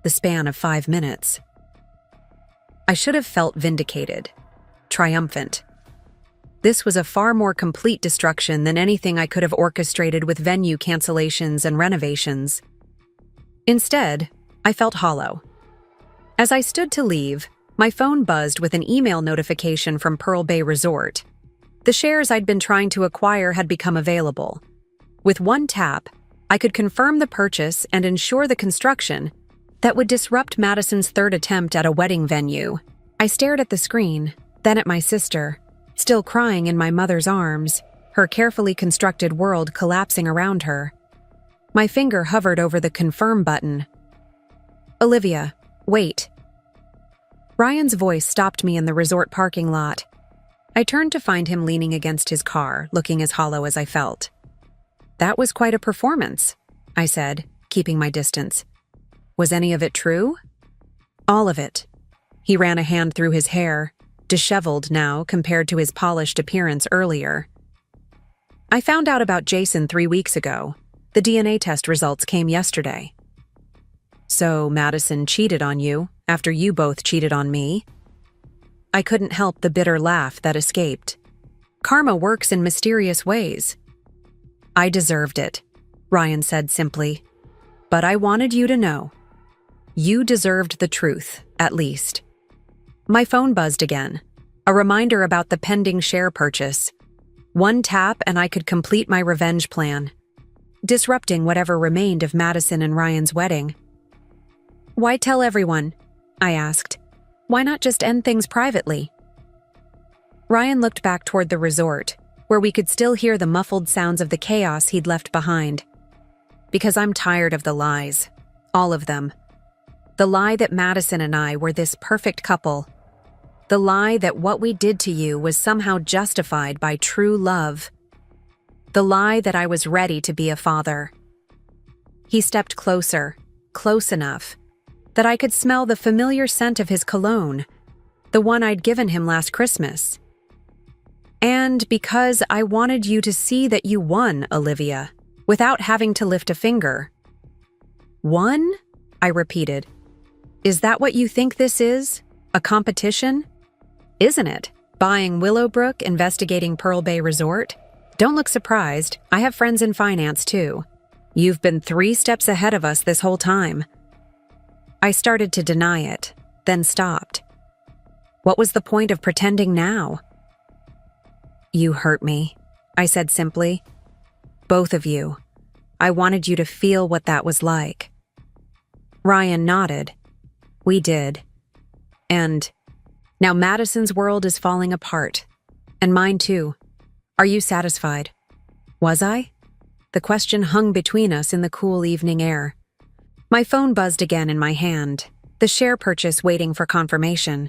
the span of 5 minutes. I should have felt vindicated, triumphant. This was a far more complete destruction than anything I could have orchestrated with venue cancellations and renovations. Instead, I felt hollow. As I stood to leave, my phone buzzed with an email notification from Pearl Bay Resort. The shares I'd been trying to acquire had become available. With one tap, I could confirm the purchase and ensure the construction that would disrupt Madison's third attempt at a wedding venue. I stared at the screen, then at my sister, still crying in my mother's arms, her carefully constructed world collapsing around her. My finger hovered over the confirm button. Olivia, wait. Ryan's voice stopped me in the resort parking lot. I turned to find him leaning against his car, looking as hollow as I felt. That was quite a performance, I said, keeping my distance. Was any of it true? All of it. He ran a hand through his hair, disheveled now compared to his polished appearance earlier. I found out about Jason 3 weeks ago. The DNA test results came yesterday. So Madison cheated on you after you both cheated on me? I couldn't help the bitter laugh that escaped. Karma works in mysterious ways. I deserved it, Ryan said simply. But I wanted you to know. You deserved the truth, at least. My phone buzzed again, a reminder about the pending share purchase. One tap and I could complete my revenge plan, disrupting whatever remained of Madison and Ryan's wedding. Why tell everyone? I asked. Why not just end things privately? Ryan looked back toward the resort, where we could still hear the muffled sounds of the chaos he'd left behind. Because I'm tired of the lies. All of them. The lie that Madison and I were this perfect couple. The lie that what we did to you was somehow justified by true love. The lie that I was ready to be a father. He stepped closer, close enough, that I could smell the familiar scent of his cologne, the one I'd given him last Christmas. And because I wanted you to see that you won, Olivia, without having to lift a finger. Won? I repeated. Is that what you think this is? A competition? Isn't it? Buying Willowbrook, investigating Pearl Bay Resort? Don't look surprised. I have friends in finance, too. You've been 3 steps ahead of us this whole time. I started to deny it, then stopped. What was the point of pretending now? You hurt me, I said simply. Both of you. I wanted you to feel what that was like. Ryan nodded. We did. And now Madison's world is falling apart. And mine too. Are you satisfied? Was I? The question hung between us in the cool evening air. My phone buzzed again in my hand, the share purchase waiting for confirmation.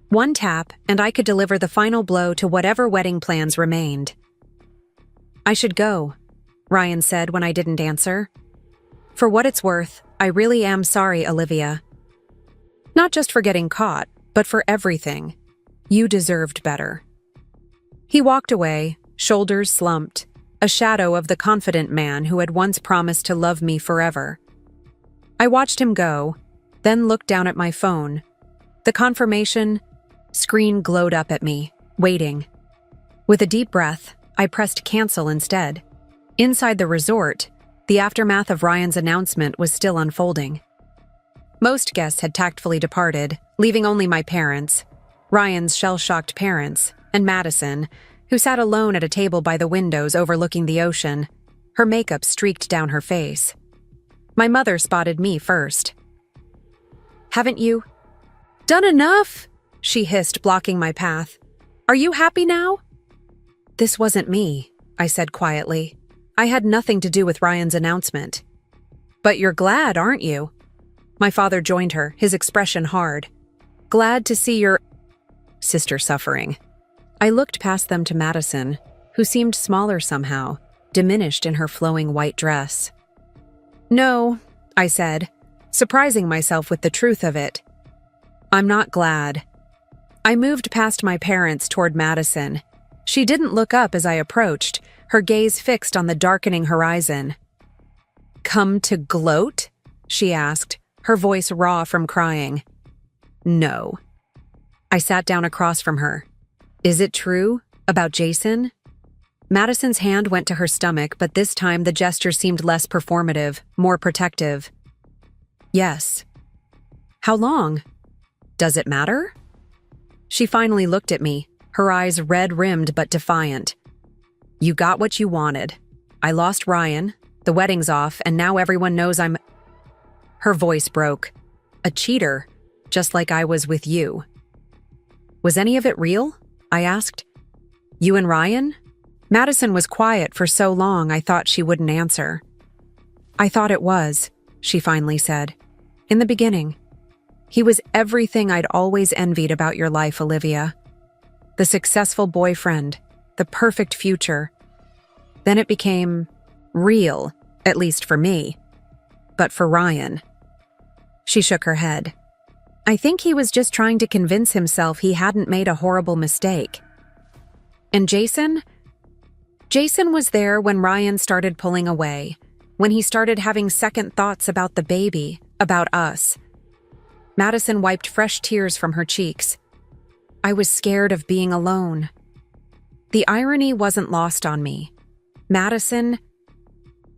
One tap, and I could deliver the final blow to whatever wedding plans remained. "I should go," Ryan said when I didn't answer. "For what it's worth, I really am sorry, Olivia. Not just for getting caught, but for everything. You deserved better." He walked away, shoulders slumped, a shadow of the confident man who had once promised to love me forever. I watched him go, then looked down at my phone. The confirmation screen glowed up at me, waiting. With a deep breath, I pressed cancel instead. Inside the resort, the aftermath of Ryan's announcement was still unfolding. Most guests had tactfully departed, leaving only my parents, Ryan's shell-shocked parents, and Madison, who sat alone at a table by the windows overlooking the ocean, her makeup streaked down her face. My mother spotted me first. "Haven't you done enough?" she hissed, blocking my path. "Are you happy now?" "This wasn't me," I said quietly. "I had nothing to do with Ryan's announcement." "But you're glad, aren't you?" My father joined her, his expression hard. "Glad to see your sister suffering." I looked past them to Madison, who seemed smaller somehow, diminished in her flowing white dress. "No," I said, surprising myself with the truth of it. "I'm not glad." I moved past my parents toward Madison. She didn't look up as I approached, her gaze fixed on the darkening horizon. "Come to gloat?" she asked, her voice raw from crying. "No." I sat down across from her. "Is it true? About Jason?" Madison's hand went to her stomach, but this time the gesture seemed less performative, more protective. "Yes." "How long? Does it matter?" She finally looked at me, her eyes red-rimmed but defiant. "You got what you wanted. I lost Ryan, the wedding's off, and now everyone knows I'm—" Her voice broke. "A cheater, just like I was with you." "Was any of it real?" I asked. "You and Ryan?" Madison was quiet for so long I thought she wouldn't answer. "I thought it was," she finally said. "In the beginning. He was everything I'd always envied about your life, Olivia. The successful boyfriend, the perfect future. Then it became real, at least for me. But for Ryan..." She shook her head. "I think he was just trying to convince himself he hadn't made a horrible mistake." "And Jason?" "Jason was there when Ryan started pulling away, when he started having second thoughts about the baby, about us." Madison wiped fresh tears from her cheeks. "I was scared of being alone." The irony wasn't lost on me. Madison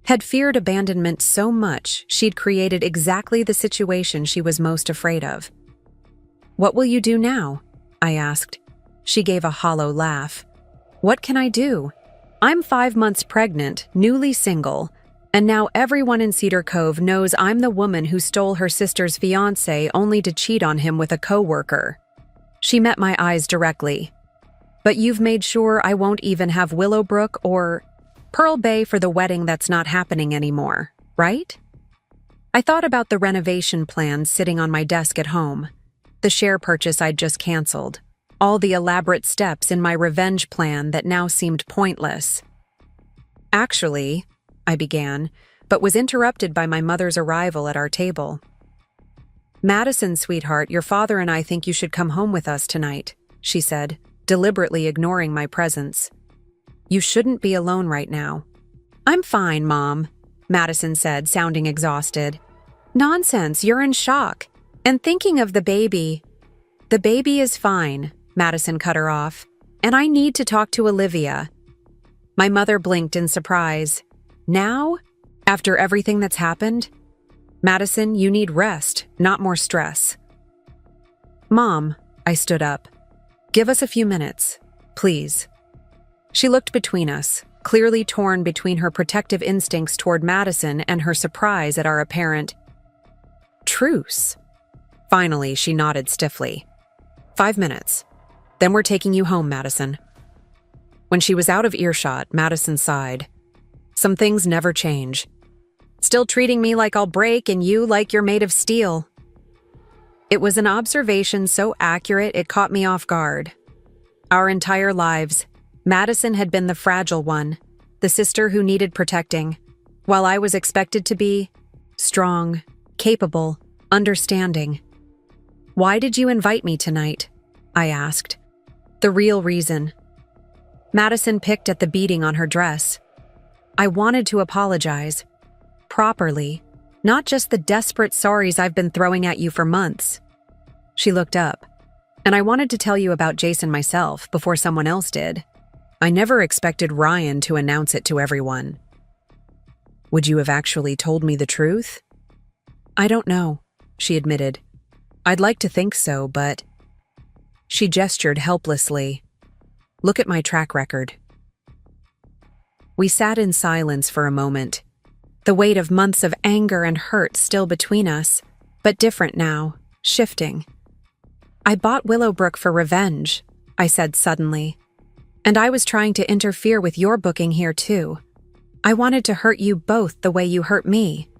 had feared abandonment so much she'd created exactly the situation she was most afraid of. "What will you do now?" I asked. She gave a hollow laugh. "What can I do? I'm 5 months pregnant, newly single, and now everyone in Cedar Cove knows I'm the woman who stole her sister's fiancé only to cheat on him with a coworker." She met my eyes directly. "But you've made sure I won't even have Willowbrook or Pearl Bay for the wedding that's not happening anymore, right?" I thought about the renovation plans sitting on my desk at home, the share purchase I'd just canceled, all the elaborate steps in my revenge plan that now seemed pointless. "Actually," I began, but was interrupted by my mother's arrival at our table. "Madison, sweetheart, your father and I think you should come home with us tonight," she said, deliberately ignoring my presence. "You shouldn't be alone right now." "I'm fine, Mom," Madison said, sounding exhausted. "Nonsense, you're in shock. And thinking of the baby." "The baby is fine," Madison cut her off. "And I need to talk to Olivia." My mother blinked in surprise. "Now? After everything that's happened? Madison, you need rest, not more stress." "Mom," I stood up. "Give us a few minutes, please." She looked between us, clearly torn between her protective instincts toward Madison and her surprise at our apparent truce. Finally, she nodded stiffly. 5 minutes. Then we're taking you home, Madison." When she was out of earshot, Madison sighed. Some things never change. Still treating me like I'll break and you like you're made of steel. It was an observation so accurate it caught me off guard. Our entire lives, Madison had been the fragile one, the sister who needed protecting, while I was expected to be strong, capable, understanding. "Why did you invite me tonight?" I asked. The real reason. Madison picked at the beading on her dress. I wanted to apologize. Properly. Not just the desperate sorries I've been throwing at you for months. She looked up. And I wanted to tell you about Jason myself before someone else did. I never expected Ryan to announce it to everyone. Would you have actually told me the truth? I don't know, she admitted. I'd like to think so, but... She gestured helplessly. Look at my track record. We sat in silence for a moment. The weight of months of anger and hurt still between us, but different now, shifting. I bought Willowbrook for revenge, I said suddenly. And I was trying to interfere with your booking here too. I wanted to hurt you both the way you hurt me.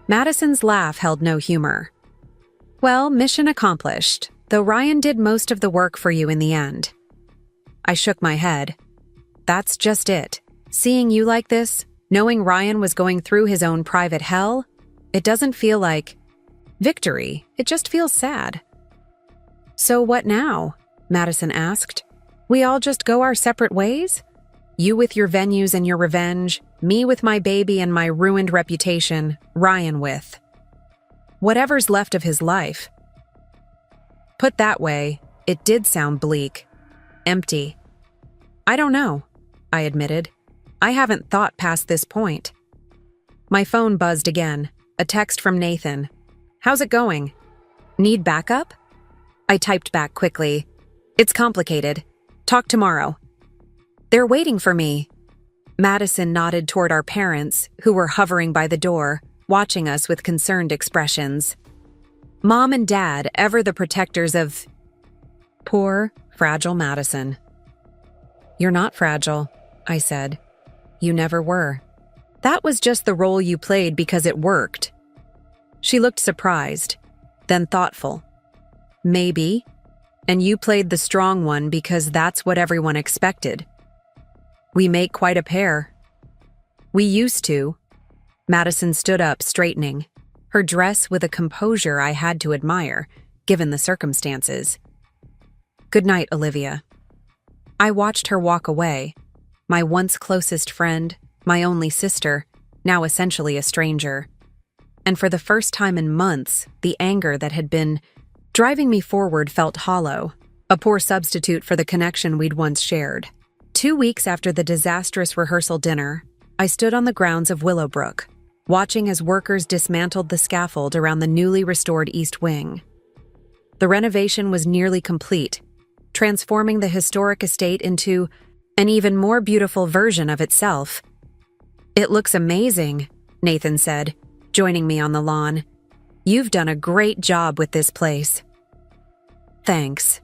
Madison's laugh held no humor. Well, mission accomplished, though Ryan did most of the work for you in the end. I shook my head. That's just it. Seeing you like this, knowing Ryan was going through his own private hell, it doesn't feel like victory. It just feels sad. So what now? Madison asked. We all just go our separate ways? You with your venues and your revenge, me with my baby and my ruined reputation, Ryan with whatever's left of his life. Put that way, it did sound bleak. Empty. I don't know, I admitted. I haven't thought past this point. My phone buzzed again, a text from Nathan. How's it going? Need backup? I typed back quickly. It's complicated. Talk tomorrow. They're waiting for me. Madison nodded toward our parents, who were hovering by the door, watching us with concerned expressions. Mom and Dad, ever the protectors of... Poor, fragile Madison. You're not fragile, I said. You never were. That was just the role you played because it worked. She looked surprised, then thoughtful. Maybe. And you played the strong one because that's what everyone expected. We make quite a pair. We used to. Madison stood up, straightening, her dress with a composure I had to admire, given the circumstances. Good night, Olivia. I watched her walk away, my once closest friend, my only sister, now essentially a stranger. And for the first time in months, the anger that had been driving me forward felt hollow, a poor substitute for the connection we'd once shared. 2 weeks after the disastrous rehearsal dinner, I stood on the grounds of Willowbrook, watching as workers dismantled the scaffold around the newly restored East Wing. The renovation was nearly complete, transforming the historic estate into an even more beautiful version of itself. It looks amazing, Nathan said, joining me on the lawn. You've done a great job with this place. Thanks.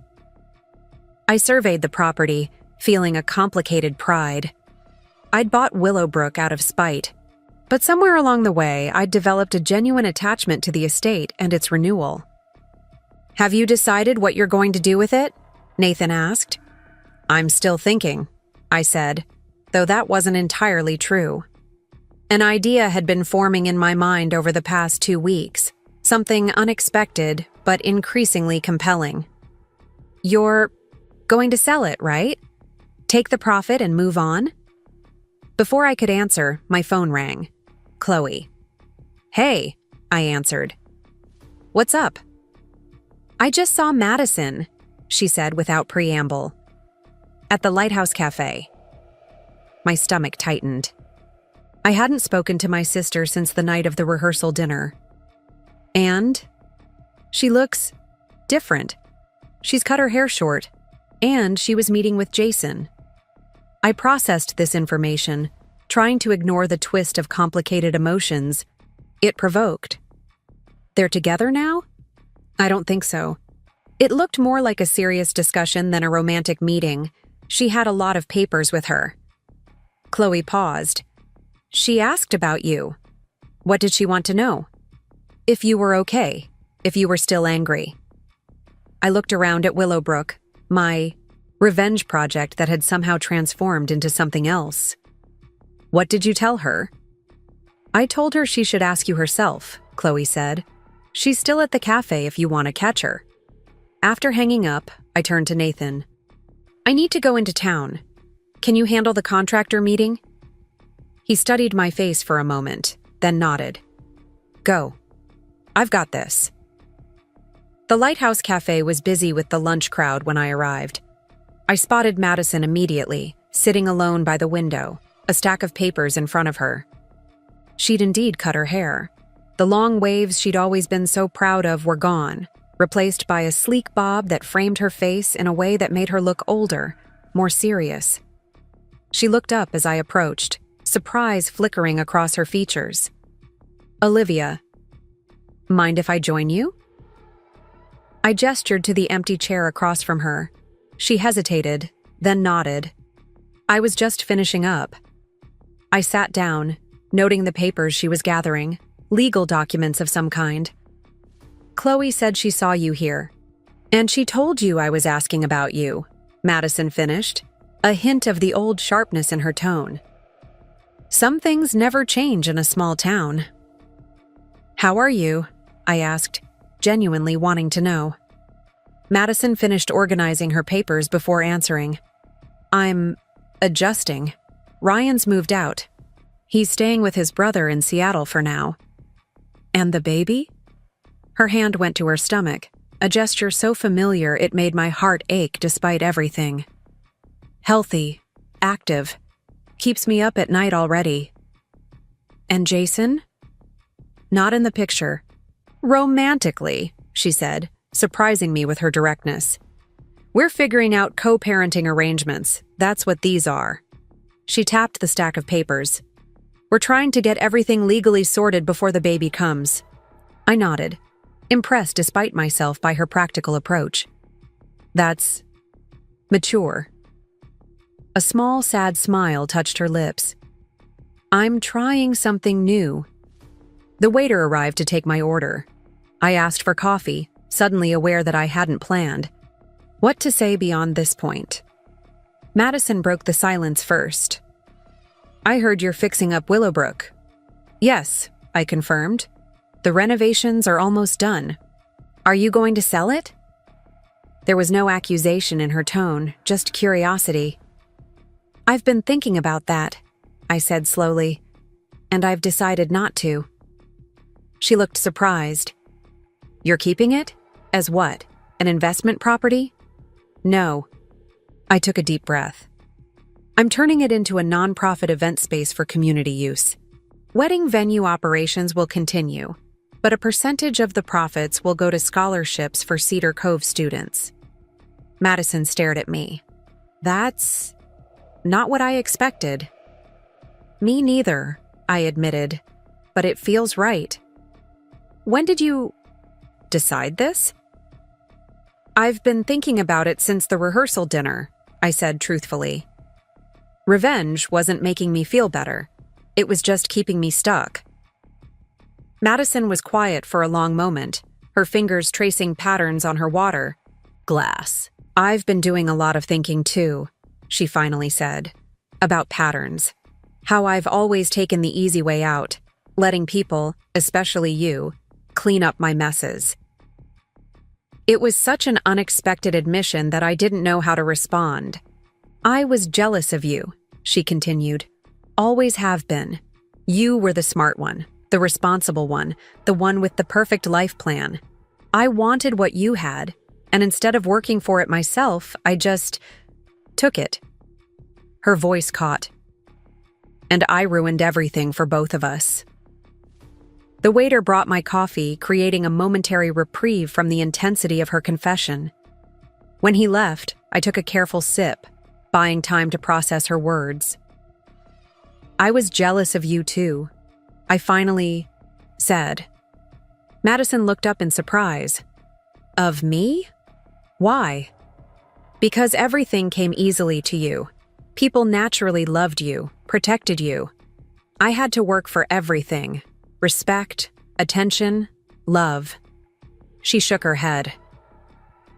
I surveyed the property, feeling a complicated pride. I'd bought Willowbrook out of spite, but somewhere along the way, I'd developed a genuine attachment to the estate and its renewal. Have you decided what you're going to do with it? Nathan asked. I'm still thinking, I said, though that wasn't entirely true. An idea had been forming in my mind over the past 2 weeks, something unexpected but increasingly compelling. You're going to sell it, right? Take the profit and move on? Before I could answer, my phone rang. Chloe. Hey, I answered. What's up? I just saw Madison, she said without preamble. At the Lighthouse Cafe. My stomach tightened. I hadn't spoken to my sister since the night of the rehearsal dinner. And? She looks different. She's cut her hair short, and she was meeting with Jason. I processed this information, trying to ignore the twist of complicated emotions it provoked. They're together now? I don't think so. It looked more like a serious discussion than a romantic meeting. She had a lot of papers with her. Chloe paused, She asked about you. What did she want to know? If you were okay, if you were still angry. I looked around at Willowbrook, my revenge project that had somehow transformed into something else. What did you tell her? I told her she should ask you herself, Chloe said. She's still at the cafe if you want to catch her. After hanging up, I turned to Nathan. I need to go into town. Can you handle the contractor meeting? He studied my face for a moment, then nodded. Go. I've got this. The Lighthouse Cafe was busy with the lunch crowd when I arrived. I spotted Madison immediately, sitting alone by the window, a stack of papers in front of her. She'd indeed cut her hair. The long waves she'd always been so proud of were gone, replaced by a sleek bob that framed her face in a way that made her look older, more serious. She looked up as I approached, surprise flickering across her features. Olivia, mind if I join you? I gestured to the empty chair across from her. She hesitated, then nodded. I was just finishing up. I sat down, noting the papers she was gathering, legal documents of some kind. Chloe said she saw you here. And she told you I was asking about you, Madison finished, a hint of the old sharpness in her tone. Some things never change in a small town. How are you? I asked, genuinely wanting to know. Madison finished organizing her papers before answering. I'm adjusting. Ryan's moved out. He's staying with his brother in Seattle for now. And the baby? Her hand went to her stomach, a gesture so familiar it made my heart ache despite everything. Healthy, active, keeps me up at night already. And Jason? Not in the picture. Romantically, she said, surprising me with her directness. We're figuring out co-parenting arrangements. That's what these are. She tapped the stack of papers. We're trying to get everything legally sorted before the baby comes. I nodded, impressed despite myself by her practical approach. That's mature. A small, sad smile touched her lips. I'm trying something new. The waiter arrived to take my order. I asked for coffee, suddenly aware that I hadn't planned. What to say beyond this point? Madison broke the silence first. I heard you're fixing up Willowbrook. Yes, I confirmed. The renovations are almost done. Are you going to sell it? There was no accusation in her tone, just curiosity. I've been thinking about that, I said slowly, and I've decided not to. She looked surprised. You're keeping it? As what? An investment property? No. I took a deep breath. I'm turning it into a nonprofit event space for community use. Wedding venue operations will continue, but a percentage of the profits will go to scholarships for Cedar Cove students. Madison stared at me. That's not what I expected. Me neither, I admitted, but it feels right. When did you decide this? I've been thinking about it since the rehearsal dinner, I said truthfully. Revenge wasn't making me feel better. It was just keeping me stuck. Madison was quiet for a long moment, her fingers tracing patterns on her water glass. I've been doing a lot of thinking too, she finally said, about patterns. How I've always taken the easy way out, letting people, especially you, clean up my messes. It was such an unexpected admission that I didn't know how to respond. I was jealous of you, she continued. Always have been. You were the smart one, the responsible one, the one with the perfect life plan. I wanted what you had, and instead of working for it myself, I just took it. Her voice caught. And I ruined everything for both of us. The waiter brought my coffee, creating a momentary reprieve from the intensity of her confession. When he left, I took a careful sip, buying time to process her words. I was jealous of you too, I finally said. Madison looked up in surprise. Of me? Why? Because everything came easily to you. People naturally loved you, protected you. I had to work for everything: respect, attention, love. She shook her head.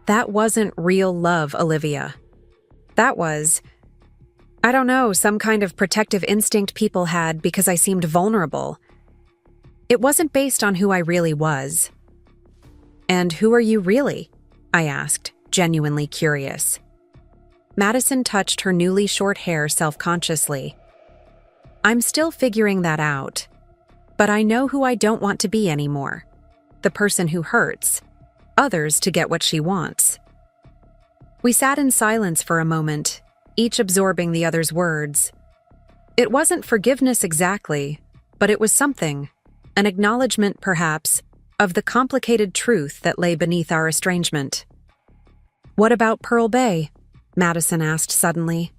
That wasn't real love, Olivia. That was, I don't know, some kind of protective instinct people had because I seemed vulnerable. It wasn't based on who I really was. And who are you really? I asked, genuinely curious. Madison touched her newly short hair self-consciously. I'm still figuring that out, but I know who I don't want to be anymore. The person who hurts others to get what she wants. We sat in silence for a moment, each absorbing the other's words. It wasn't forgiveness exactly, but it was something, an acknowledgement, perhaps, of the complicated truth that lay beneath our estrangement. What about Pearl Bay? Madison asked suddenly.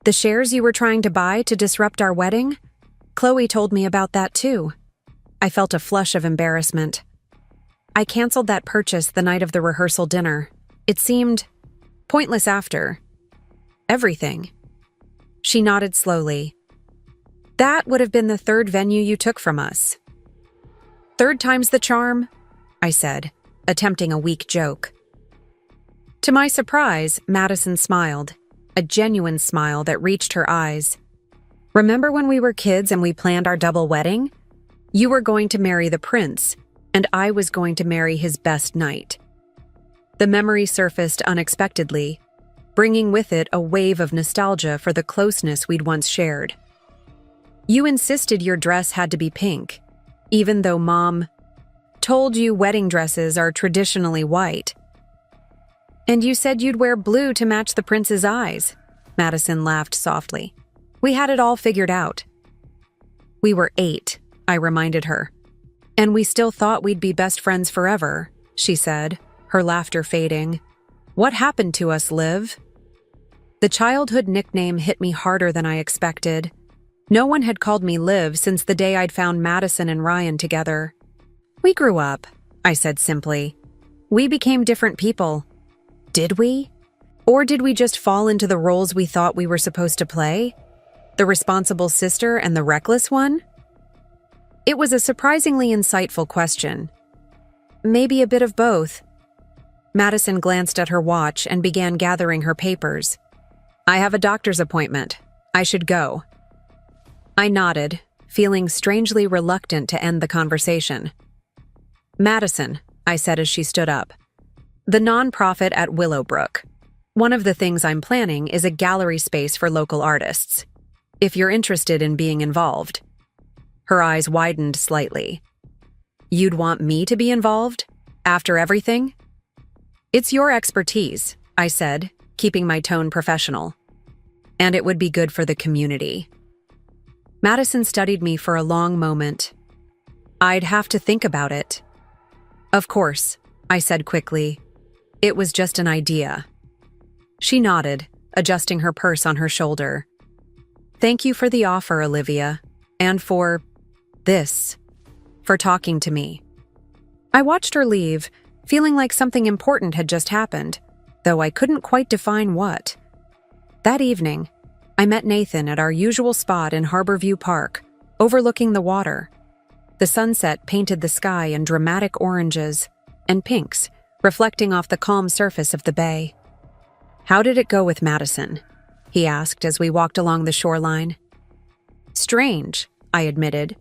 The shares you were trying to buy to disrupt our wedding? Chloe told me about that too. I felt a flush of embarrassment. I canceled that purchase the night of the rehearsal dinner. It seemed pointless after everything. She nodded slowly. That would have been the third venue you took from us. Third time's the charm, I said, attempting a weak joke. To my surprise, Madison smiled, a genuine smile that reached her eyes. Remember when we were kids and we planned our double wedding? You were going to marry the prince, and I was going to marry his best knight. The memory surfaced unexpectedly, bringing with it a wave of nostalgia for the closeness we'd once shared. You insisted your dress had to be pink, even though Mom told you wedding dresses are traditionally white. And you said you'd wear blue to match the prince's eyes. Madison laughed softly. We had it all figured out. We were 8, I reminded her. And we still thought we'd be best friends forever, she said, her laughter fading. What happened to us, Liv? The childhood nickname hit me harder than I expected. No one had called me Liv since the day I'd found Madison and Ryan together. We grew up, I said simply. We became different people. Did we? Or did we just fall into the roles we thought we were supposed to play? The responsible sister and the reckless one? It was a surprisingly insightful question. Maybe a bit of both. Madison glanced at her watch and began gathering her papers. I have a doctor's appointment. I should go. I nodded, feeling strangely reluctant to end the conversation. Madison, I said as she stood up. The nonprofit at Willowbrook. One of the things I'm planning is a gallery space for local artists. If you're interested in being involved. Her eyes widened slightly. You'd want me to be involved? After everything? It's your expertise, I said, keeping my tone professional. And it would be good for the community. Madison studied me for a long moment. I'd have to think about it. Of course, I said quickly. It was just an idea. She nodded, adjusting her purse on her shoulder. Thank you for the offer, Olivia, and for talking to me. I watched her leave, feeling like something important had just happened, though I couldn't quite define what. That evening, I met Nathan at our usual spot in Harborview Park, overlooking the water. The sunset painted the sky in dramatic oranges and pinks, reflecting off the calm surface of the bay. How did it go with Madison? He asked as we walked along the shoreline. Strange, I admitted,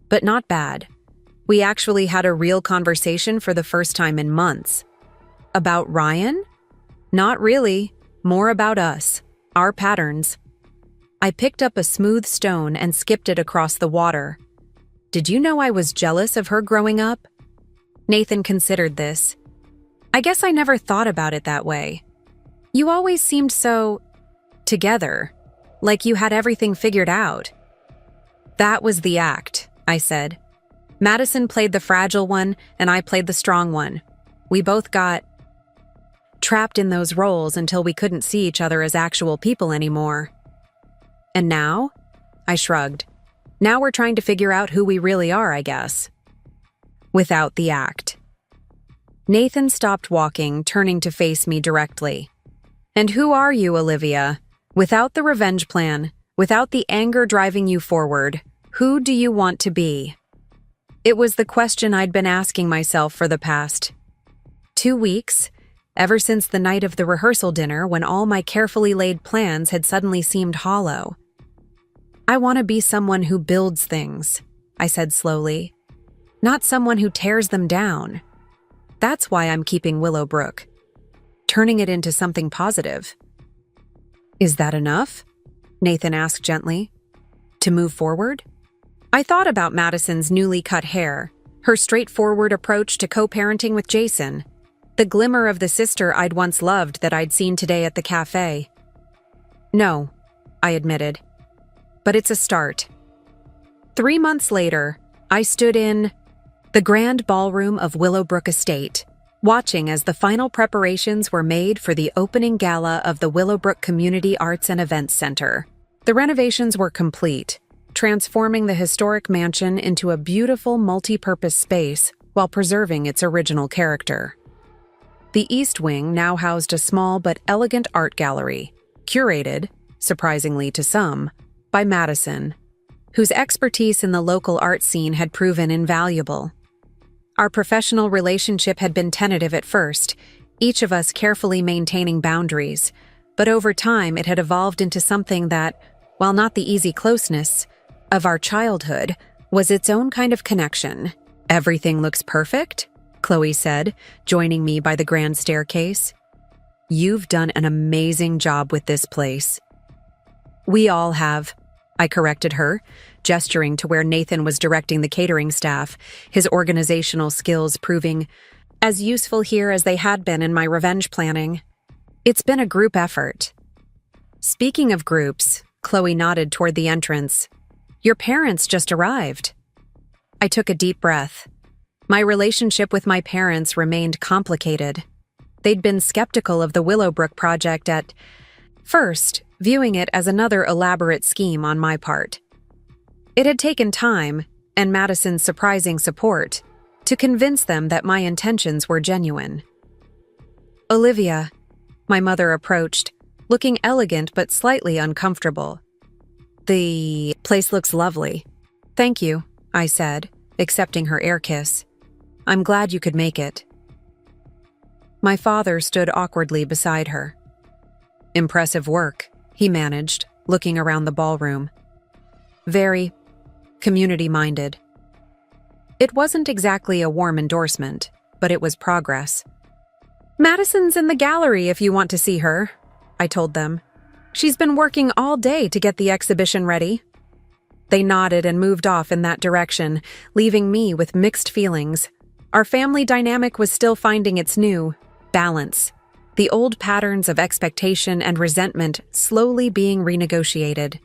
but not bad. We actually had a real conversation for the first time in months. About Ryan? Not really. More about us, our patterns. I picked up a smooth stone and skipped it across the water. Did you know I was jealous of her growing up? Nathan considered this. I guess I never thought about it that way. You always seemed so together, like you had everything figured out. That was the act, I said. Madison played the fragile one, and I played the strong one. We both got trapped in those roles until we couldn't see each other as actual people anymore. And now? I shrugged. Now we're trying to figure out who we really are, I guess. Without the act. Nathan stopped walking, turning to face me directly. And who are you, Olivia? Without the revenge plan, without the anger driving you forward, Who do you want to be? It was the question I'd been asking myself for the past 2 weeks, ever since the night of the rehearsal dinner when all my carefully laid plans had suddenly seemed hollow. I want to be someone who builds things, I said slowly, not someone who tears them down. That's why I'm keeping Willowbrook, turning it into something positive. Is that enough? Nathan asked gently. To move forward? I thought about Madison's newly cut hair, her straightforward approach to co-parenting with Jason, the glimmer of the sister I'd once loved that I'd seen today at the cafe. No, I admitted. But it's a start. 3 months later, I stood in the grand ballroom of Willowbrook Estate, watching as the final preparations were made for the opening gala of the Willowbrook Community Arts and Events Center. The renovations were complete, transforming the historic mansion into a beautiful multi-purpose space while preserving its original character. The East Wing now housed a small but elegant art gallery, curated, surprisingly to some, by Madison, whose expertise in the local art scene had proven invaluable. Our professional relationship had been tentative at first, each of us carefully maintaining boundaries, but over time it had evolved into something that, while not the easy closeness of our childhood, was its own kind of connection. Everything looks perfect, Chloe said, joining me by the grand staircase. You've done an amazing job with this place. We all have, I corrected her, gesturing to where Nathan was directing the catering staff, his organizational skills proving as useful here as they had been in my revenge planning. It's been a group effort. Speaking of groups, Chloe nodded toward the entrance. Your parents just arrived. I took a deep breath. My relationship with my parents remained complicated. They'd been skeptical of the Willowbrook project at first, viewing it as another elaborate scheme on my part. It had taken time, and Madison's surprising support, to convince them that my intentions were genuine. Olivia, my mother approached, looking elegant but slightly uncomfortable. The place looks lovely. Thank you, I said, accepting her air kiss. I'm glad you could make it. My father stood awkwardly beside her. Impressive work, he managed, looking around the ballroom. Very community-minded. It wasn't exactly a warm endorsement, but it was progress. Madison's in the gallery if you want to see her, I told them. She's been working all day to get the exhibition ready. They nodded and moved off in that direction, leaving me with mixed feelings. Our family dynamic was still finding its new balance, the old patterns of expectation and resentment slowly being renegotiated.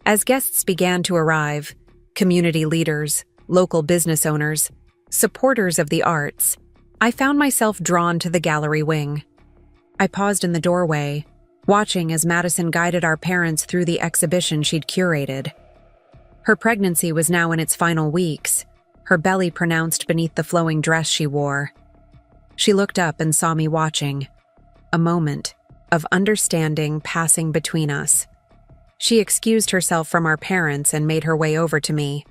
As guests began to arrive, community leaders, local business owners, supporters of the arts, I found myself drawn to the gallery wing. I paused in the doorway, watching as Madison guided our parents through the exhibition she'd curated. Her pregnancy was now in its final weeks, her belly pronounced beneath the flowing dress she wore. She looked up and saw me watching, a moment of understanding passing between us. She excused herself from our parents and made her way over to me.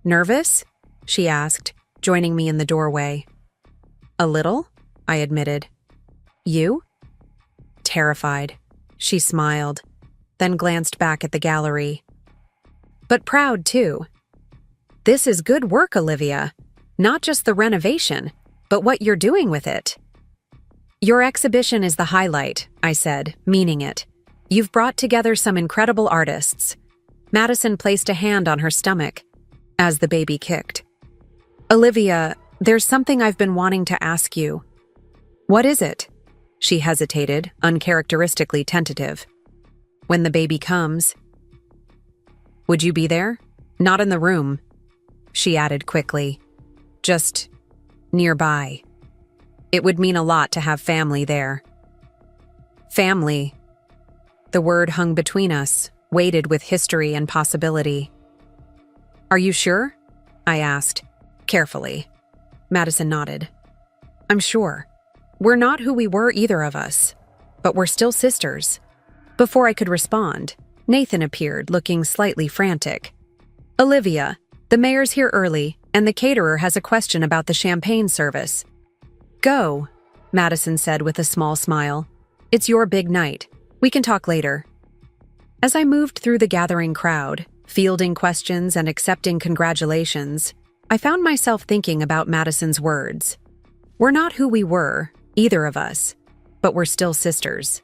Nervous? She asked, joining me in the doorway. A little, I admitted. You? Terrified. She smiled, then glanced back at the gallery. But proud, too. This is good work, Olivia. Not just the renovation, but what you're doing with it. Your exhibition is the highlight, I said, meaning it. You've brought together some incredible artists. Madison placed a hand on her stomach as the baby kicked. Olivia, there's something I've been wanting to ask you. What is it? She hesitated, uncharacteristically tentative. When the baby comes. Would you be there? Not in the room, she added quickly. Just nearby. It would mean a lot to have family there. Family. The word hung between us, weighted with history and possibility. Are you sure? I asked, carefully. Madison nodded. I'm sure. We're not who we were, either of us, but we're still sisters. Before I could respond, Nathan appeared, looking slightly frantic. Olivia, the mayor's here early, and the caterer has a question about the champagne service. Go, Madison said with a small smile. It's your big night. We can talk later. As I moved through the gathering crowd, fielding questions and accepting congratulations, I found myself thinking about Madison's words. We're not who we were, either of us, but we're still sisters.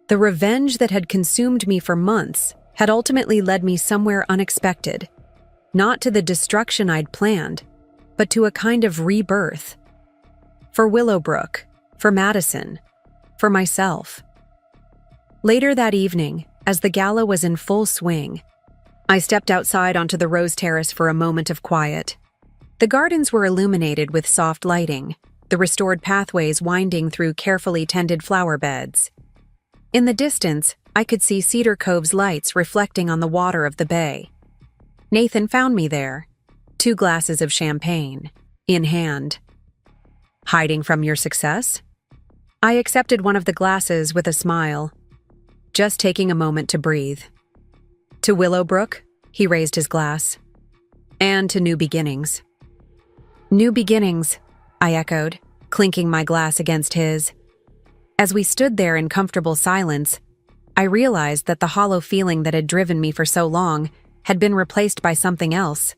The revenge that had consumed me for months had ultimately led me somewhere unexpected, not to the destruction I'd planned, but to a kind of rebirth. For Willowbrook, for Madison, for myself. Later that evening, as the gala was in full swing, I stepped outside onto the rose terrace for a moment of quiet. The gardens were illuminated with soft lighting, the restored pathways winding through carefully tended flower beds. In the distance, I could see Cedar Cove's lights reflecting on the water of the bay. Nathan found me there, 2 glasses of champagne, in hand. Hiding from your success? I accepted one of the glasses with a smile, just taking a moment to breathe. To Willowbrook, he raised his glass. And to new beginnings. New beginnings, I echoed, clinking my glass against his. As we stood there in comfortable silence, I realized that the hollow feeling that had driven me for so long had been replaced by something else.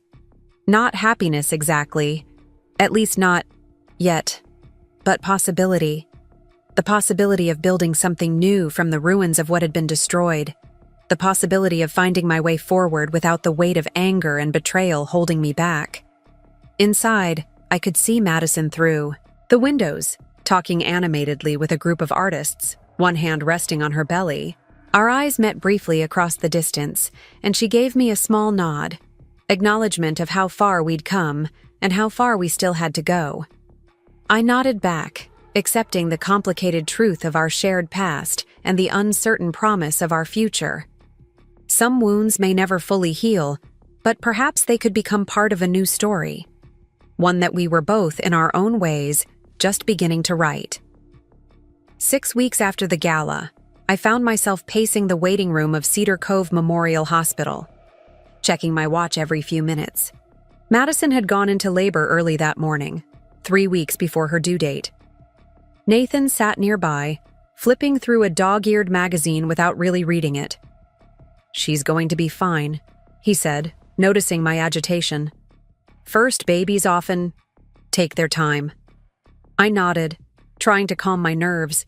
Not happiness exactly, at least not yet, but possibility. The possibility of building something new from the ruins of what had been destroyed. The possibility of finding my way forward without the weight of anger and betrayal holding me back. Inside, I could see Madison through the windows, talking animatedly with a group of artists, one hand resting on her belly. Our eyes met briefly across the distance, and she gave me a small nod, acknowledgement of how far we'd come and how far we still had to go. I nodded back, accepting the complicated truth of our shared past and the uncertain promise of our future. Some wounds may never fully heal, but perhaps they could become part of a new story, one that we were both, in our own ways, just beginning to write. 6 weeks after the gala, I found myself pacing the waiting room of Cedar Cove Memorial Hospital, checking my watch every few minutes. Madison had gone into labor early that morning, 3 weeks before her due date. Nathan sat nearby, flipping through a dog-eared magazine without really reading it. She's going to be fine, he said, noticing my agitation. First babies often take their time. I nodded, trying to calm my nerves.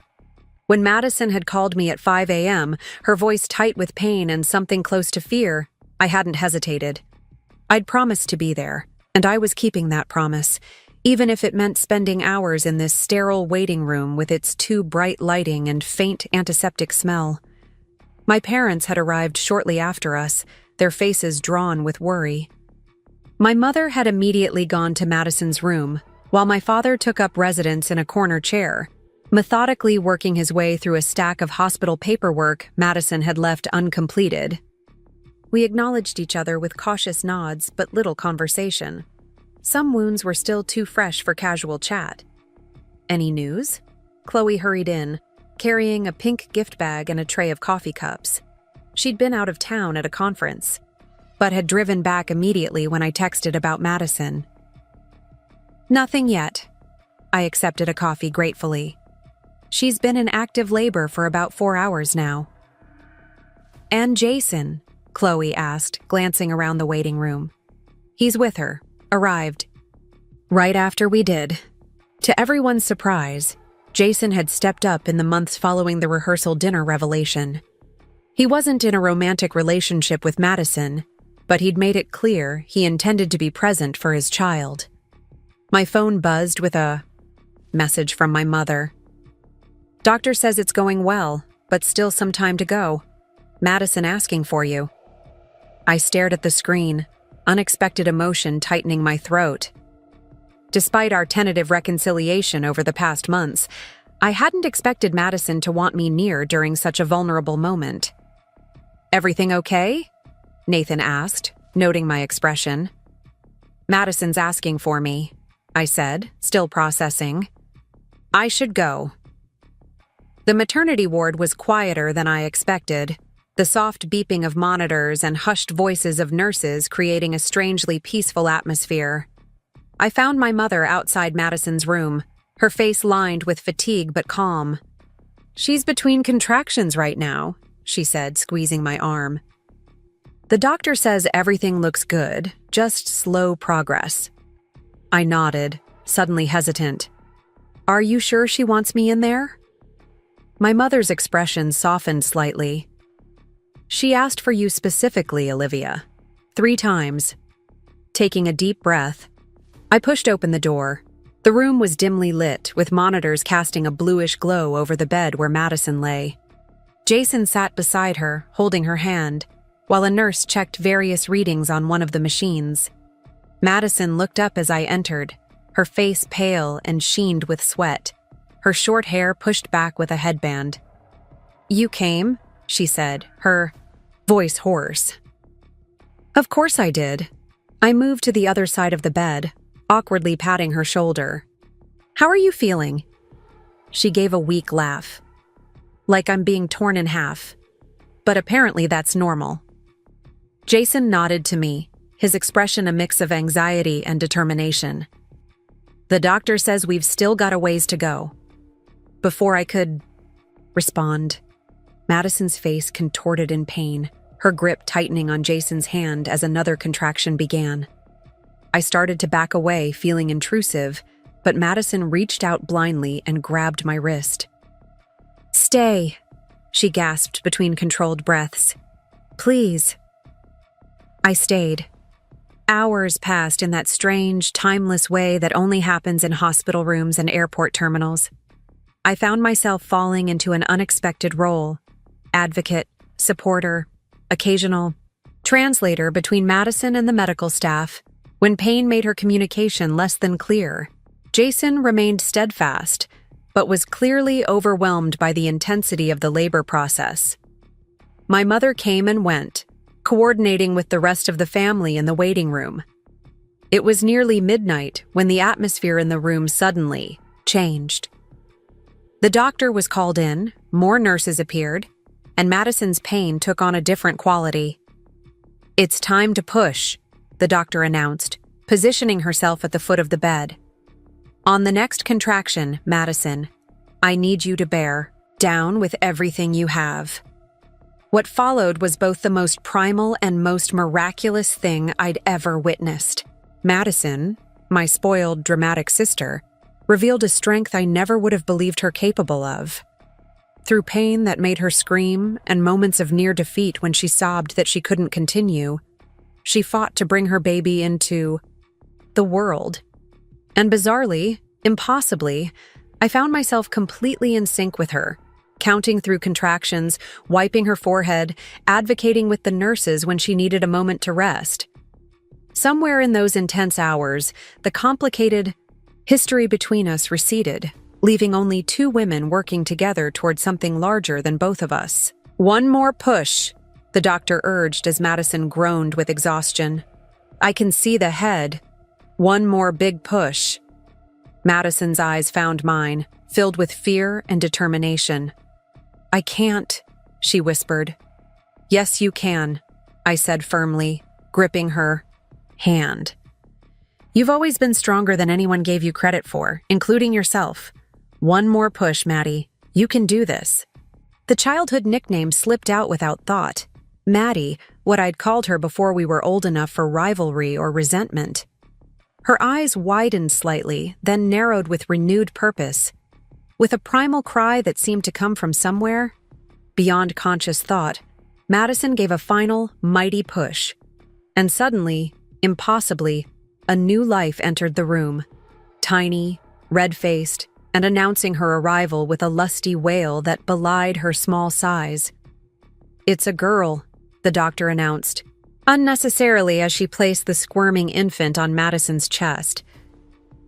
When Madison had called me at 5 a.m., her voice tight with pain and something close to fear, I hadn't hesitated. I'd promised to be there, and I was keeping that promise, even if it meant spending hours in this sterile waiting room with its too bright lighting and faint antiseptic smell. My parents had arrived shortly after us, their faces drawn with worry. My mother had immediately gone to Madison's room, while my father took up residence in a corner chair, methodically working his way through a stack of hospital paperwork Madison had left uncompleted. We acknowledged each other with cautious nods but little conversation. Some wounds were still too fresh for casual chat. Any news? Chloe hurried in, carrying a pink gift bag and a tray of coffee cups. She'd been out of town at a conference, but had driven back immediately when I texted about Madison. Nothing yet. I accepted a coffee gratefully. She's been in active labor for about 4 hours now. And Jason? Chloe asked, glancing around the waiting room. He's with her. Arrived. Right after we did. To everyone's surprise, Jason had stepped up in the months following the rehearsal dinner revelation. He wasn't in a romantic relationship with Madison, but he'd made it clear he intended to be present for his child. My phone buzzed with a message from my mother. Doctor says it's going well, but still some time to go. Madison asking for you. I stared at the screen, unexpected emotion tightening my throat. Despite our tentative reconciliation over the past months, I hadn't expected Madison to want me near during such a vulnerable moment. Everything okay? Nathan asked, noting my expression. Madison's asking for me, I said, still processing. I should go. The maternity ward was quieter than I expected, the soft beeping of monitors and hushed voices of nurses creating a strangely peaceful atmosphere. I found my mother outside Madison's room, her face lined with fatigue but calm. "She's between contractions right now," she said, squeezing my arm. "The doctor says everything looks good, just slow progress." I nodded, suddenly hesitant. "Are you sure she wants me in there?" My mother's expression softened slightly. "She asked for you specifically, Olivia. 3 times. Taking a deep breath, I pushed open the door. The room was dimly lit, with monitors casting a bluish glow over the bed where Madison lay. Jason sat beside her, holding her hand, while a nurse checked various readings on one of the machines. Madison looked up as I entered, her face pale and sheened with sweat, her short hair pushed back with a headband. "You came?" she said, her voice hoarse. "Of course I did." I moved to the other side of the bed, awkwardly patting her shoulder. "How are you feeling?" She gave a weak laugh. "Like I'm being torn in half. But apparently that's normal." Jason nodded to me, his expression a mix of anxiety and determination. "The doctor says we've still got a ways to go." Before I could respond, Madison's face contorted in pain, her grip tightening on Jason's hand as another contraction began. I started to back away, feeling intrusive, but Madison reached out blindly and grabbed my wrist. "Stay," she gasped between controlled breaths. "Please." I stayed. Hours passed in that strange, timeless way that only happens in hospital rooms and airport terminals. I found myself falling into an unexpected role: advocate, supporter, occasional translator between Madison and the medical staff. When pain made her communication less than clear, Jason remained steadfast, but was clearly overwhelmed by the intensity of the labor process. My mother came and went, coordinating with the rest of the family in the waiting room. It was nearly midnight when the atmosphere in the room suddenly changed. The doctor was called in, more nurses appeared, and Madison's pain took on a different quality. "It's time to push," the doctor announced, positioning herself at the foot of the bed. "On the next contraction, Madison, I need you to bear down with everything you have." What followed was both the most primal and most miraculous thing I'd ever witnessed. Madison, my spoiled, dramatic sister, revealed a strength I never would have believed her capable of. Through pain that made her scream and moments of near defeat when she sobbed that she couldn't continue, she fought to bring her baby into the world. And bizarrely, impossibly, I found myself completely in sync with her, counting through contractions, wiping her forehead, advocating with the nurses when she needed a moment to rest. Somewhere in those intense hours, the complicated history between us receded, leaving only 2 women working together toward something larger than both of us. "One more push," the doctor urged as Madison groaned with exhaustion. "I can see the head. One more big push." Madison's eyes found mine, filled with fear and determination. "I can't," she whispered. "Yes, you can," I said firmly, gripping her hand. "You've always been stronger than anyone gave you credit for, including yourself. One more push, Maddie. You can do this." The childhood nickname slipped out without thought. Maddie, what I'd called her before we were old enough for rivalry or resentment. Her eyes widened slightly, then narrowed with renewed purpose. With a primal cry that seemed to come from somewhere, beyond conscious thought, Madison gave a final, mighty push. And suddenly, impossibly, a new life entered the room. Tiny, red-faced, and announcing her arrival with a lusty wail that belied her small size. "It's a girl," the doctor announced, unnecessarily as she placed the squirming infant on Madison's chest.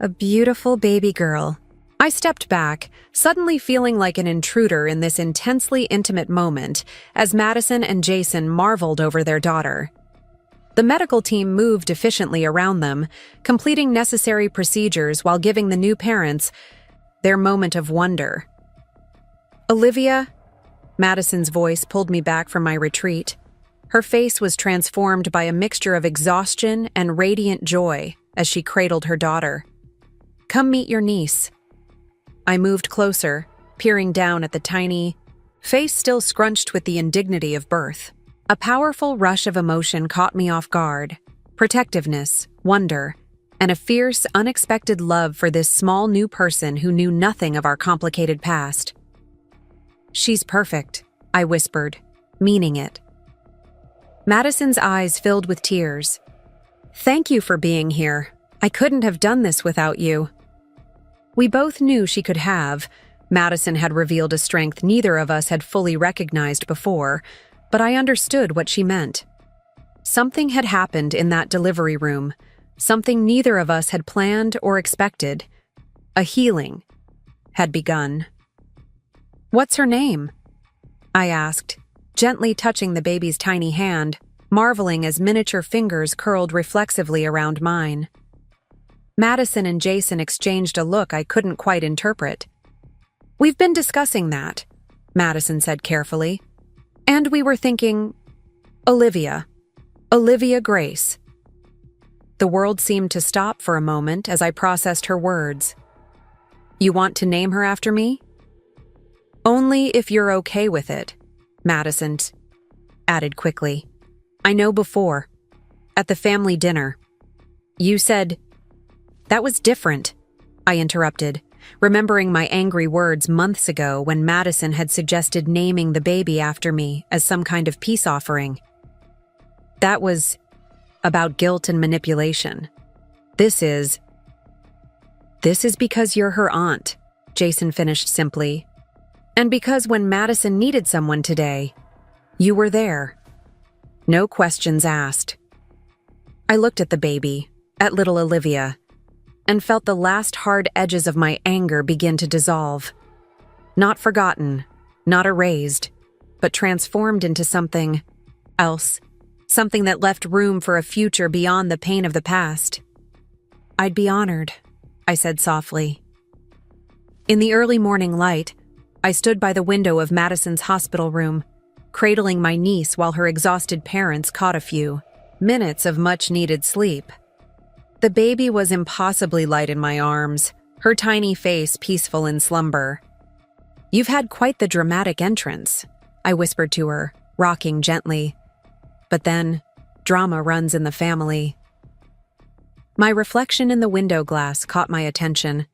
"A beautiful baby girl." I stepped back, suddenly feeling like an intruder in this intensely intimate moment as Madison and Jason marveled over their daughter. The medical team moved efficiently around them, completing necessary procedures while giving the new parents their moment of wonder. "Olivia," Madison's voice pulled me back from my retreat. Her face was transformed by a mixture of exhaustion and radiant joy as she cradled her daughter. "Come meet your niece." I moved closer, peering down at the tiny face still scrunched with the indignity of birth. A powerful rush of emotion caught me off guard. Protectiveness, wonder, and a fierce, unexpected love for this small new person who knew nothing of our complicated past. "She's perfect," I whispered, meaning it. Madison's eyes filled with tears. "Thank you for being here. I couldn't have done this without you." We both knew she could have. Madison had revealed a strength neither of us had fully recognized before, but I understood what she meant. Something had happened in that delivery room, something neither of us had planned or expected. A healing had begun. "What's her name?" I asked, gently touching the baby's tiny hand, marveling as miniature fingers curled reflexively around mine. Madison and Jason exchanged a look I couldn't quite interpret. "We've been discussing that," Madison said carefully. "And we were thinking, Olivia Grace." The world seemed to stop for a moment as I processed her words. "You want to name her after me?" "Only if you're okay with it," Madison added quickly. "I know before, at the family dinner, you said—" "That was different," I interrupted, remembering my angry words months ago when Madison had suggested naming the baby after me as some kind of peace offering. "That was about guilt and manipulation. This is because you're her aunt," Jason finished simply. "And because when Madison needed someone today, you were there. No questions asked." I looked at the baby, at little Olivia, and felt the last hard edges of my anger begin to dissolve. Not forgotten, not erased, but transformed into something else, something that left room for a future beyond the pain of the past. "I'd be honored," I said softly. In the early morning light, I stood by the window of Madison's hospital room, cradling my niece while her exhausted parents caught a few minutes of much-needed sleep. The baby was impossibly light in my arms, her tiny face peaceful in slumber. "You've had quite the dramatic entrance," I whispered to her, rocking gently. "But then, drama runs in the family." My reflection in the window glass caught my attention.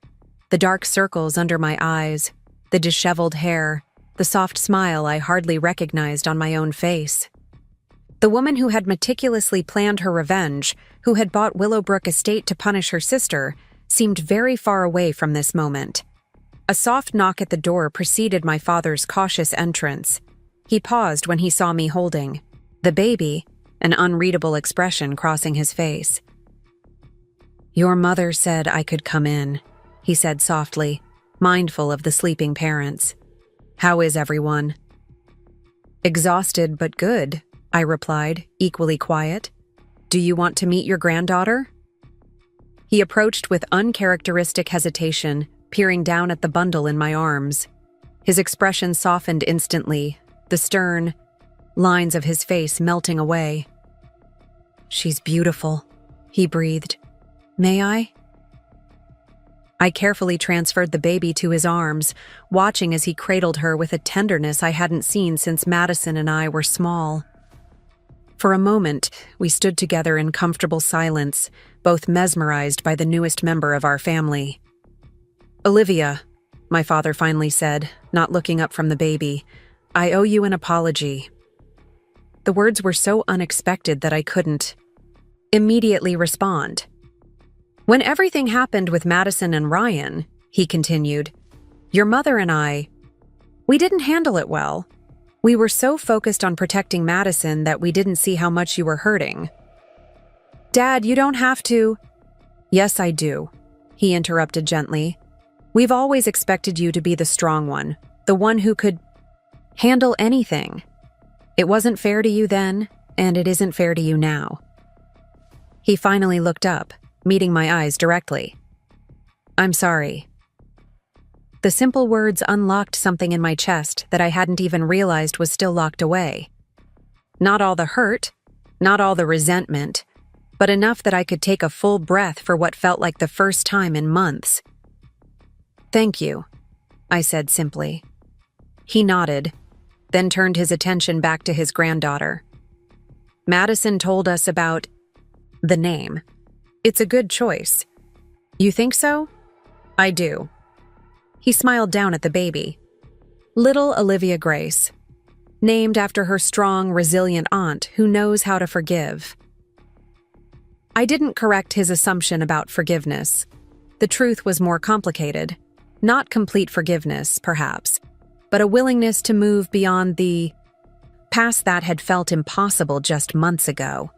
The dark circles under my eyes, the disheveled hair, the soft smile I hardly recognized on my own face. The woman who had meticulously planned her revenge, who had bought Willowbrook Estate to punish her sister, seemed very far away from this moment. A soft knock at the door preceded my father's cautious entrance. He paused when he saw me holding the baby, an unreadable expression crossing his face. "Your mother said I could come in," he said softly, mindful of the sleeping parents. "How is everyone?" "Exhausted but good," I replied, equally quiet. "Do you want to meet your granddaughter?" He approached with uncharacteristic hesitation, peering down at the bundle in my arms. His expression softened instantly, the stern lines of his face melting away. "She's beautiful," he breathed. "May I?" I carefully transferred the baby to his arms, watching as he cradled her with a tenderness I hadn't seen since Madison and I were small. For a moment, we stood together in comfortable silence, both mesmerized by the newest member of our family. "Olivia," my father finally said, not looking up from the baby, "I owe you an apology." The words were so unexpected that I couldn't immediately respond. "When everything happened with Madison and Ryan," he continued, "your mother and we didn't handle it well. We were so focused on protecting Madison that we didn't see how much you were hurting." "Dad, you don't have to—" "Yes, I do," he interrupted gently. "We've always expected you to be the strong one, the one who could handle anything. It wasn't fair to you then, and it isn't fair to you now." He finally looked up, meeting my eyes directly. "I'm sorry." The simple words unlocked something in my chest that I hadn't even realized was still locked away. Not all the hurt, not all the resentment, but enough that I could take a full breath for what felt like the first time in months. "Thank you," I said simply. He nodded, then turned his attention back to his granddaughter. "Madison told us about the name. It's a good choice." "You think so?" "I do." He smiled down at the baby. Little Olivia Grace, named after her strong, resilient aunt who knows how to forgive. I didn't correct his assumption about forgiveness. The truth was more complicated. Not complete forgiveness, perhaps, but a willingness to move beyond the past that had felt impossible just months ago.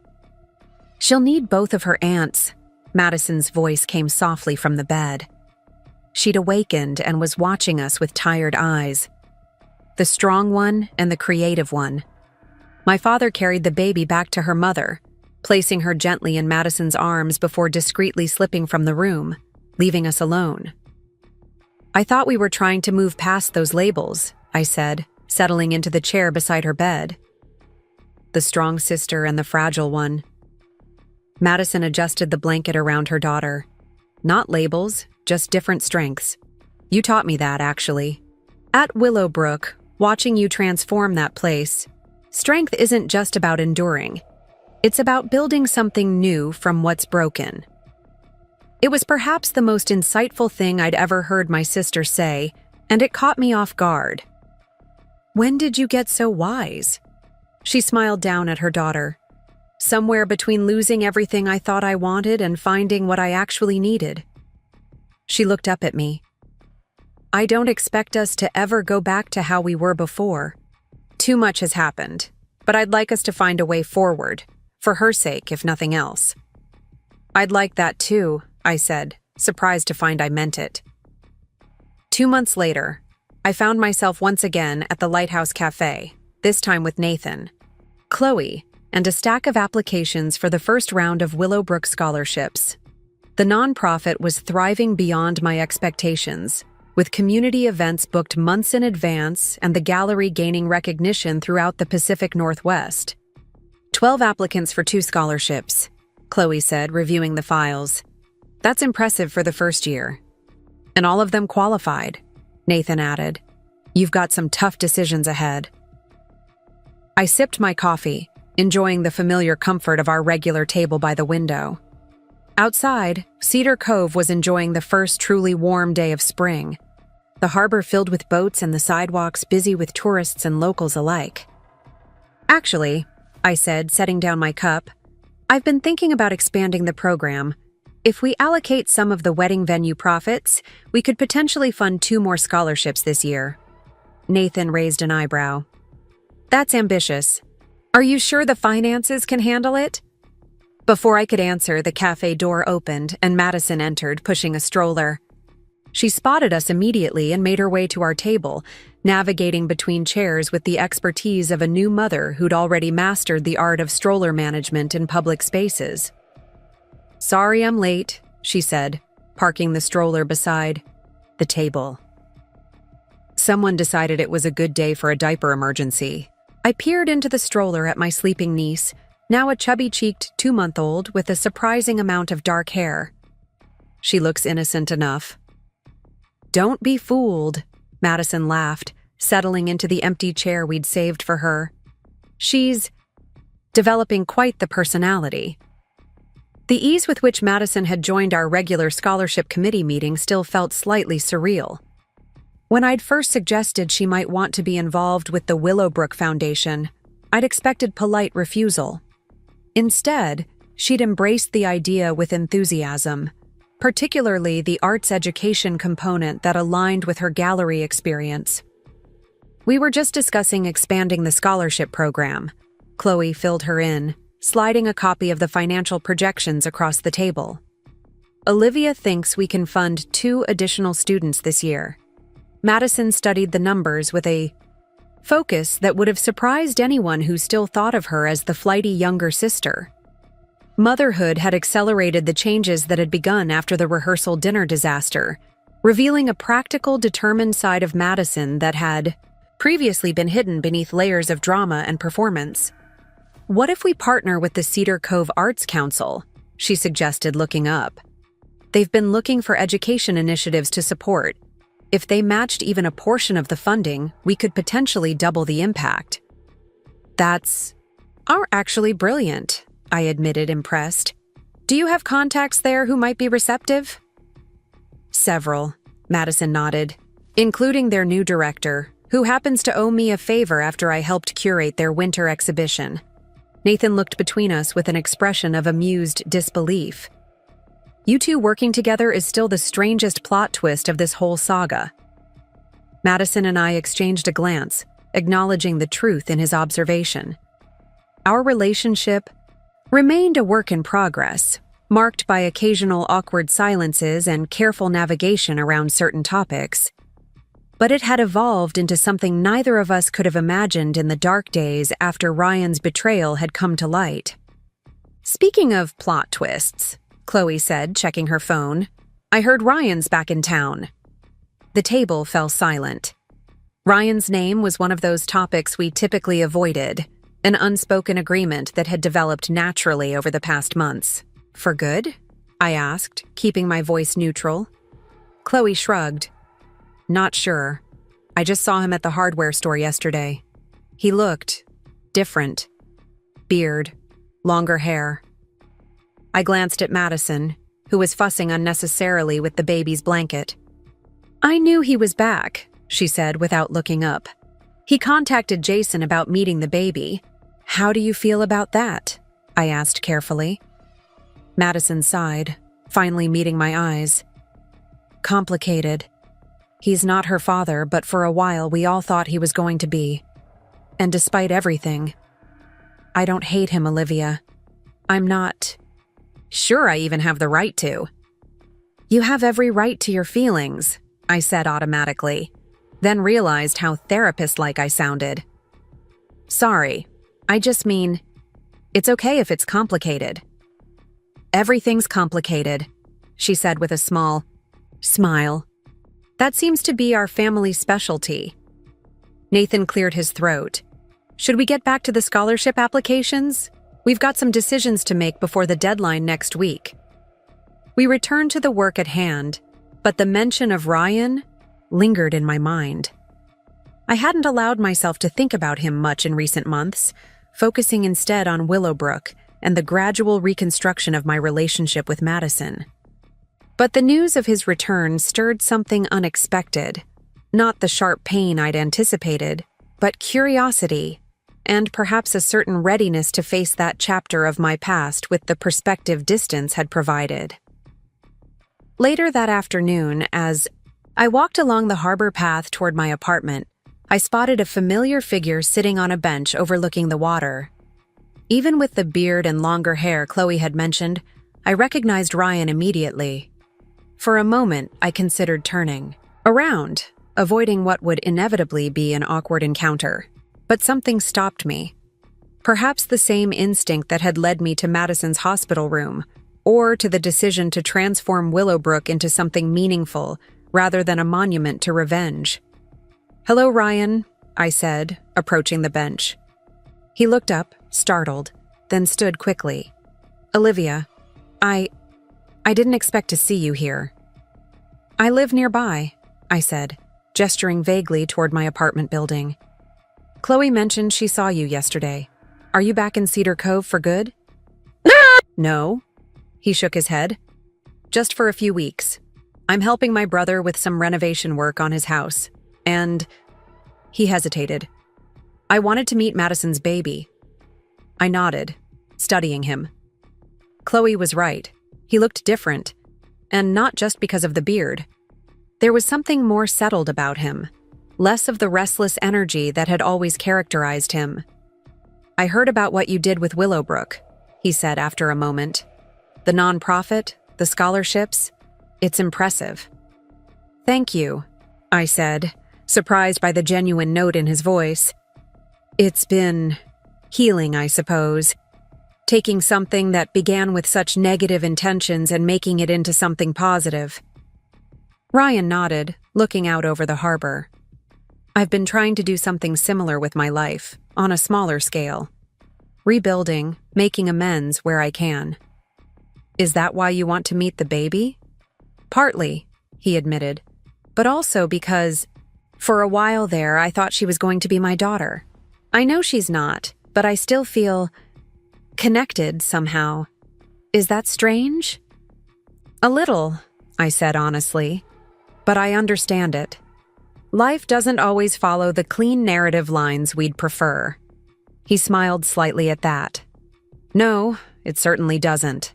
"She'll need both of her aunts," Madison's voice came softly from the bed. She'd awakened and was watching us with tired eyes. The strong one and the creative one. My father carried the baby back to her mother, placing her gently in Madison's arms before discreetly slipping from the room, leaving us alone. "I thought we were trying to move past those labels," I said, settling into the chair beside her bed. "The strong sister and the fragile one." Madison adjusted the blanket around her daughter. "Not labels, just different strengths. You taught me that, actually. At Willowbrook, watching you transform that place, strength isn't just about enduring. It's about building something new from what's broken." It was perhaps the most insightful thing I'd ever heard my sister say, and it caught me off guard. "When did you get so wise?" She smiled down at her daughter. "Somewhere between losing everything I thought I wanted and finding what I actually needed." She looked up at me. "I don't expect us to ever go back to how we were before. Too much has happened, but I'd like us to find a way forward, for her sake, if nothing else." "I'd like that too," I said, surprised to find I meant it. 2 months later, I found myself once again at the Lighthouse Cafe, this time with Nathan, Chloe, and a stack of applications for the first round of Willowbrook scholarships. The nonprofit was thriving beyond my expectations, with community events booked months in advance and the gallery gaining recognition throughout the Pacific Northwest. 12 applicants for 2 scholarships, Chloe said, reviewing the files. "That's impressive for the first year." "And all of them qualified," Nathan added. "You've got some tough decisions ahead." I sipped my coffee, enjoying the familiar comfort of our regular table by the window. Outside, Cedar Cove was enjoying the first truly warm day of spring, the harbor filled with boats and the sidewalks busy with tourists and locals alike. "Actually," I said, setting down my cup, "I've been thinking about expanding the program. If we allocate some of the wedding venue profits, we could potentially fund 2 more scholarships this year." Nathan raised an eyebrow. "That's ambitious. Are you sure the finances can handle it?" Before I could answer, the cafe door opened and Madison entered, pushing a stroller. She spotted us immediately and made her way to our table, navigating between chairs with the expertise of a new mother who'd already mastered the art of stroller management in public spaces. "Sorry I'm late," she said, parking the stroller beside the table. Someone decided it was a good day for a diaper emergency. I peered into the stroller at my sleeping niece, now a chubby-cheeked 2-month-old with a surprising amount of dark hair. "She looks innocent enough." "Don't be fooled," Madison laughed, settling into the empty chair we'd saved for her. "She's developing quite the personality." The ease with which Madison had joined our regular scholarship committee meeting still felt slightly surreal. When I'd first suggested she might want to be involved with the Willowbrook Foundation, I'd expected polite refusal. Instead, she'd embraced the idea with enthusiasm, particularly the arts education component that aligned with her gallery experience. "We were just discussing expanding the scholarship program," Chloe filled her in, sliding a copy of the financial projections across the table. "Olivia thinks we can fund 2 additional students this year." Madison studied the numbers with a focus that would have surprised anyone who still thought of her as the flighty younger sister. Motherhood had accelerated the changes that had begun after the rehearsal dinner disaster, revealing a practical, determined side of Madison that had previously been hidden beneath layers of drama and performance. "What if we partner with the Cedar Cove Arts Council?" she suggested, looking up. "They've been looking for education initiatives to support. If they matched even a portion of the funding, we could potentially double the impact." "That's actually brilliant," I admitted, impressed. "Do you have contacts there who might be receptive?" "Several," Madison nodded, "including their new director, who happens to owe me a favor after I helped curate their winter exhibition." Nathan looked between us with an expression of amused disbelief. "You two working together is still the strangest plot twist of this whole saga." Madison and I exchanged a glance, acknowledging the truth in his observation. Our relationship remained a work in progress, marked by occasional awkward silences and careful navigation around certain topics. But it had evolved into something neither of us could have imagined in the dark days after Ryan's betrayal had come to light. "Speaking of plot twists," Chloe said, checking her phone, "I heard Ryan's back in town." The table fell silent. Ryan's name was one of those topics we typically avoided, an unspoken agreement that had developed naturally over the past months. "For good?" I asked, keeping my voice neutral. Chloe shrugged. "Not sure. I just saw him at the hardware store yesterday. He looked different. Beard, longer hair." I glanced at Madison, who was fussing unnecessarily with the baby's blanket. "I knew he was back," she said without looking up. "He contacted Jason about meeting the baby. How do you feel about that?" I asked carefully. Madison sighed, finally meeting my eyes. "Complicated. He's not her father, but for a while we all thought he was going to be. And despite everything, I don't hate him, Olivia. I'm not sure I even have the right to." "You have every right to your feelings," I said automatically, then realized how therapist-like I sounded. "Sorry, I just mean, it's okay if it's complicated." "Everything's complicated," she said with a small smile. "That seems to be our family specialty." Nathan cleared his throat. "Should we get back to the scholarship applications? We've got some decisions to make before the deadline next week." We returned to the work at hand, but the mention of Ryan lingered in my mind. I hadn't allowed myself to think about him much in recent months, focusing instead on Willowbrook and the gradual reconstruction of my relationship with Madison. But the news of his return stirred something unexpected. Not the sharp pain I'd anticipated, but curiosity, and perhaps a certain readiness to face that chapter of my past with the perspective distance had provided. Later that afternoon, as I walked along the harbor path toward my apartment, I spotted a familiar figure sitting on a bench overlooking the water. Even with the beard and longer hair Chloe had mentioned, I recognized Ryan immediately. For a moment, I considered turning around, avoiding what would inevitably be an awkward encounter. But something stopped me. Perhaps the same instinct that had led me to Madison's hospital room, or to the decision to transform Willowbrook into something meaningful rather than a monument to revenge. "Hello, Ryan," I said, approaching the bench. He looked up, startled, then stood quickly. "Olivia, I didn't expect to see you here." "I live nearby," I said, gesturing vaguely toward my apartment building. "Chloe mentioned she saw you yesterday. Are you back in Cedar Cove for good?" "No." He shook his head. "Just for a few weeks. I'm helping my brother with some renovation work on his house, and..." He hesitated. "I wanted to meet Madison's baby." I nodded, studying him. Chloe was right. He looked different, and not just because of the beard. There was something more settled about him, less of the restless energy that had always characterized him. "I heard about what you did with Willowbrook," he said after a moment. "The nonprofit, the scholarships, it's impressive." "Thank you," I said, surprised by the genuine note in his voice. "It's been healing, I suppose. Taking something that began with such negative intentions and making it into something positive." Ryan nodded, looking out over the harbor. I've been trying to do something similar with my life, on a smaller scale. Rebuilding, making amends where I can. Is that why you want to meet the baby? Partly, he admitted, but also because, for a while there, I thought she was going to be my daughter. I know she's not, but I still feel connected somehow. Is that strange? A little, I said honestly, but I understand it. Life doesn't always follow the clean narrative lines we'd prefer. He smiled slightly at that. No, it certainly doesn't.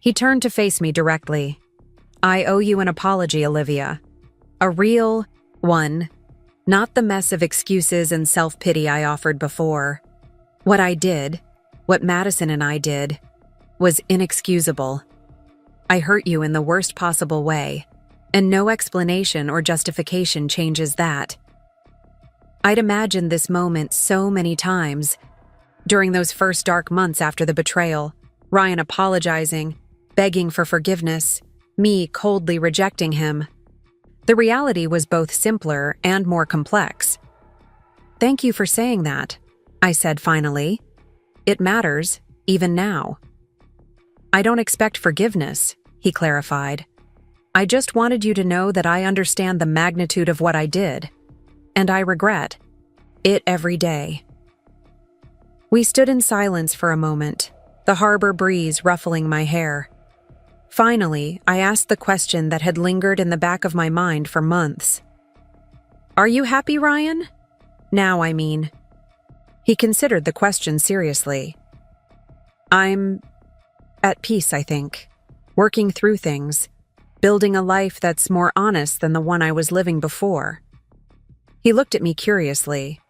He turned to face me directly. I owe you an apology, Olivia. A real one, not the mess of excuses and self-pity I offered before. What I did, what Madison and I did, was inexcusable. I hurt you in the worst possible way, and no explanation or justification changes that. I'd imagined this moment so many times. During those first dark months after the betrayal, Ryan apologizing, begging for forgiveness, me coldly rejecting him. The reality was both simpler and more complex. Thank you for saying that, I said finally. It matters, even now. I don't expect forgiveness, he clarified. I just wanted you to know that I understand the magnitude of what I did, and I regret it every day. We stood in silence for a moment, the harbor breeze ruffling my hair. Finally, I asked the question that had lingered in the back of my mind for months. Are you happy, Ryan? Now, I mean. He considered the question seriously. I'm at peace, I think, working through things, building a life that's more honest than the one I was living before. He looked at me curiously.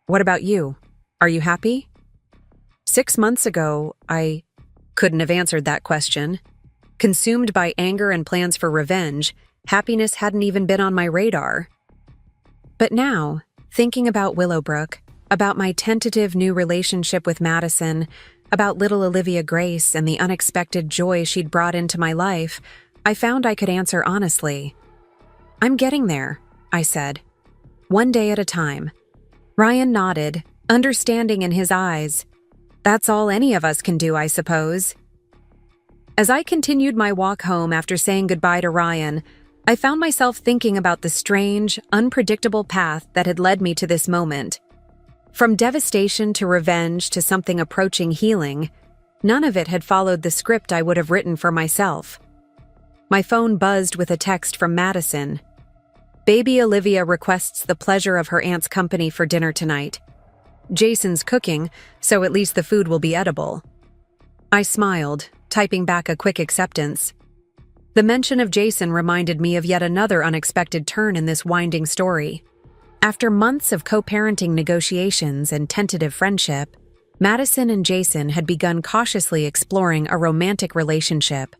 What about you? Are you happy? 6 months ago, I couldn't have answered that question. Consumed by anger and plans for revenge, happiness hadn't even been on my radar. But now, thinking about Willowbrook, about my tentative new relationship with Madison, about little Olivia Grace and the unexpected joy she'd brought into my life, I found I could answer honestly. I'm getting there, I said. One day at a time. Ryan nodded, understanding in his eyes. That's all any of us can do, I suppose. As I continued my walk home after saying goodbye to Ryan, I found myself thinking about the strange, unpredictable path that had led me to this moment. From devastation to revenge to something approaching healing, none of it had followed the script I would have written for myself. My phone buzzed with a text from Madison. Baby Olivia requests the pleasure of her aunt's company for dinner tonight. Jason's cooking, so at least the food will be edible. I smiled, typing back a quick acceptance. The mention of Jason reminded me of yet another unexpected turn in this winding story. After months of co-parenting negotiations and tentative friendship, Madison and Jason had begun cautiously exploring a romantic relationship,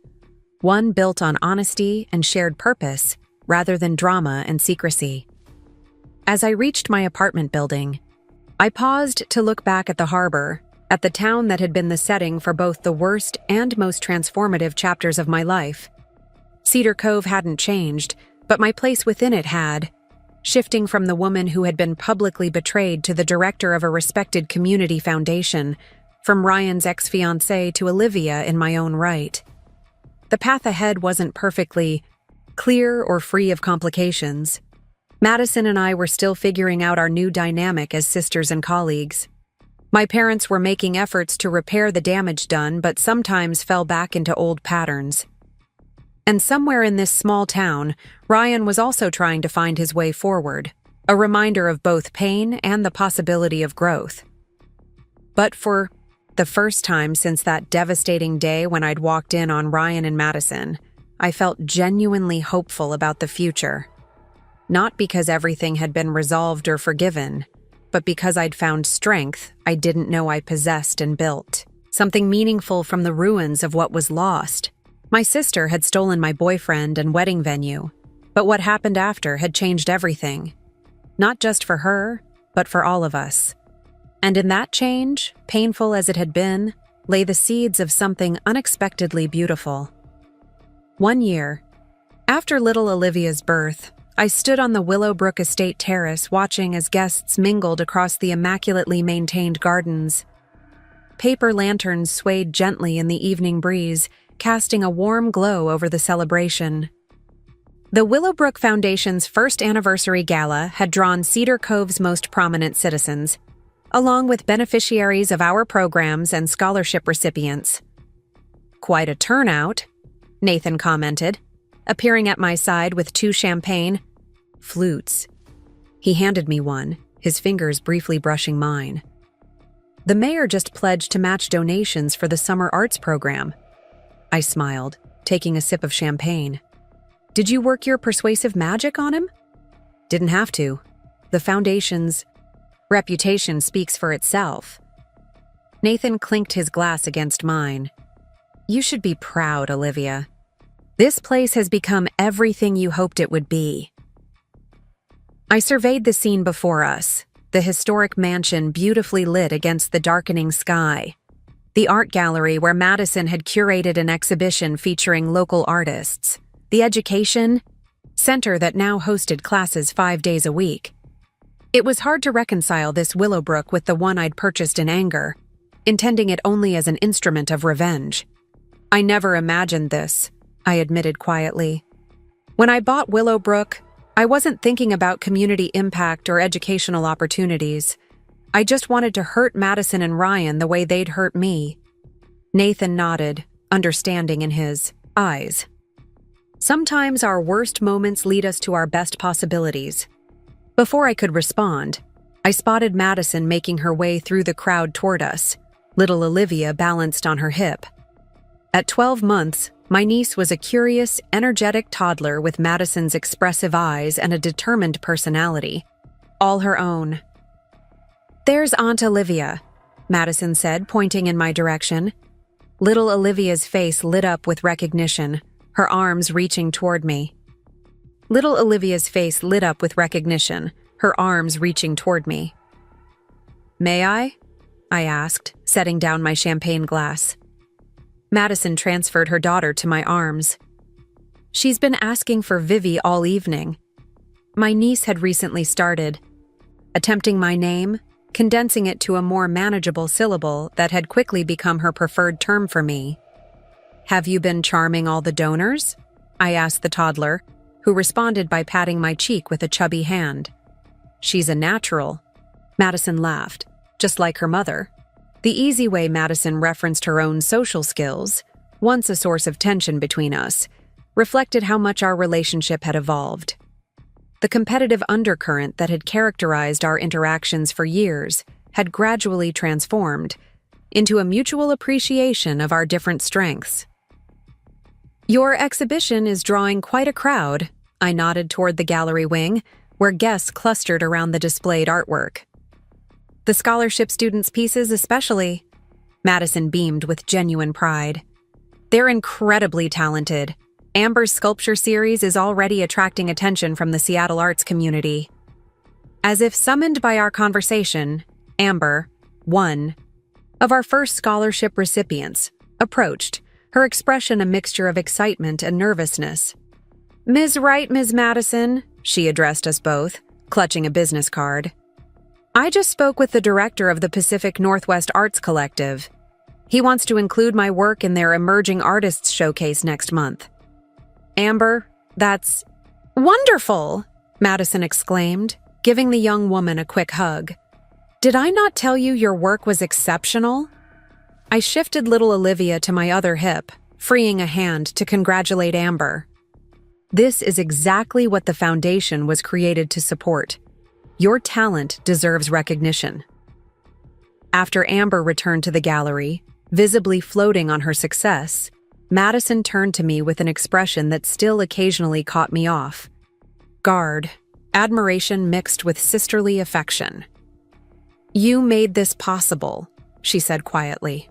one built on honesty and shared purpose rather than drama and secrecy. As I reached my apartment building, I paused to look back at the harbor, at the town that had been the setting for both the worst and most transformative chapters of my life. Cedar Cove hadn't changed, but my place within it had, shifting from the woman who had been publicly betrayed to the director of a respected community foundation, from Ryan's ex-fiancée to Olivia in my own right. The path ahead wasn't perfectly clear or free of complications. Madison and I were still figuring out our new dynamic as sisters and colleagues. My parents were making efforts to repair the damage done, but sometimes fell back into old patterns. And somewhere in this small town, Ryan was also trying to find his way forward, a reminder of both pain and the possibility of growth. But for the first time since that devastating day when I'd walked in on Ryan and Madison, I felt genuinely hopeful about the future. Not because everything had been resolved or forgiven, but because I'd found strength I didn't know I possessed and built, something meaningful from the ruins of what was lost. My sister had stolen my boyfriend and wedding venue, but what happened after had changed everything. Not just for her, but for all of us. And in that change, painful as it had been, lay the seeds of something unexpectedly beautiful. One year, After little Olivia's birth, I stood on the Willowbrook Estate terrace watching as guests mingled across the immaculately maintained gardens. Paper lanterns swayed gently in the evening breeze, casting a warm glow over the celebration. The Willowbrook Foundation's first anniversary gala had drawn Cedar Cove's most prominent citizens, along with beneficiaries of our programs and scholarship recipients. "Quite a turnout," Nathan commented, appearing at my side with 2 champagne flutes. He handed me one, his fingers briefly brushing mine. "The mayor just pledged to match donations for the summer arts program." I smiled, taking a sip of champagne. "Did you work your persuasive magic on him?" "Didn't have to. The foundation's reputation speaks for itself." Nathan clinked his glass against mine. "You should be proud, Olivia. This place has become everything you hoped it would be." I surveyed the scene before us, the historic mansion beautifully lit against the darkening sky, the art gallery where Madison had curated an exhibition featuring local artists, the education center that now hosted classes 5 days a week. It was hard to reconcile this Willowbrook with the one I'd purchased in anger, intending it only as an instrument of revenge. "I never imagined this," I admitted quietly. "When I bought Willowbrook, I wasn't thinking about community impact or educational opportunities. I just wanted to hurt Madison and Ryan the way they'd hurt me." Nathan nodded, understanding in his eyes. "Sometimes our worst moments lead us to our best possibilities." Before I could respond, I spotted Madison making her way through the crowd toward us, little Olivia balanced on her hip. At 12 months, my niece was a curious, energetic toddler with Madison's expressive eyes and a determined personality, all her own. "There's Aunt Olivia," Madison said, pointing in my direction. Little Olivia's face lit up with recognition, her arms reaching toward me. Little Olivia's face lit up with recognition, her arms reaching toward me. "May I?" I asked, setting down my champagne glass. Madison transferred her daughter to my arms. "She's been asking for Vivi all evening." My niece had recently started, attempting my name, condensing it to a more manageable syllable that had quickly become her preferred term for me. "Have you been charming all the donors?" I asked the toddler, who responded by patting my cheek with a chubby hand. "She's a natural." Madison laughed, just like her mother. The easy way Madison referenced her own social skills, once a source of tension between us, reflected how much our relationship had evolved. The competitive undercurrent that had characterized our interactions for years had gradually transformed into a mutual appreciation of our different strengths. "Your exhibition is drawing quite a crowd," I nodded toward the gallery wing, where guests clustered around the displayed artwork. "The scholarship students' pieces especially," Madison beamed with genuine pride. "They're incredibly talented. Amber's sculpture series is already attracting attention from the Seattle arts community." As if summoned by our conversation, Amber, one of our first scholarship recipients, approached, her expression a mixture of excitement and nervousness. "Ms. Wright, Ms. Madison," she addressed us both, clutching a business card. "I just spoke with the director of the Pacific Northwest Arts Collective. He wants to include my work in their Emerging Artists Showcase next month." "Amber, that's wonderful!" Madison exclaimed, giving the young woman a quick hug. "Did I not tell you your work was exceptional?" I shifted little Olivia to my other hip, freeing a hand to congratulate Amber. "This is exactly what the foundation was created to support. Your talent deserves recognition." After Amber returned to the gallery, visibly floating on her success, Madison turned to me with an expression that still occasionally caught me off. Guard, admiration mixed with sisterly affection. "You made this possible," she said quietly.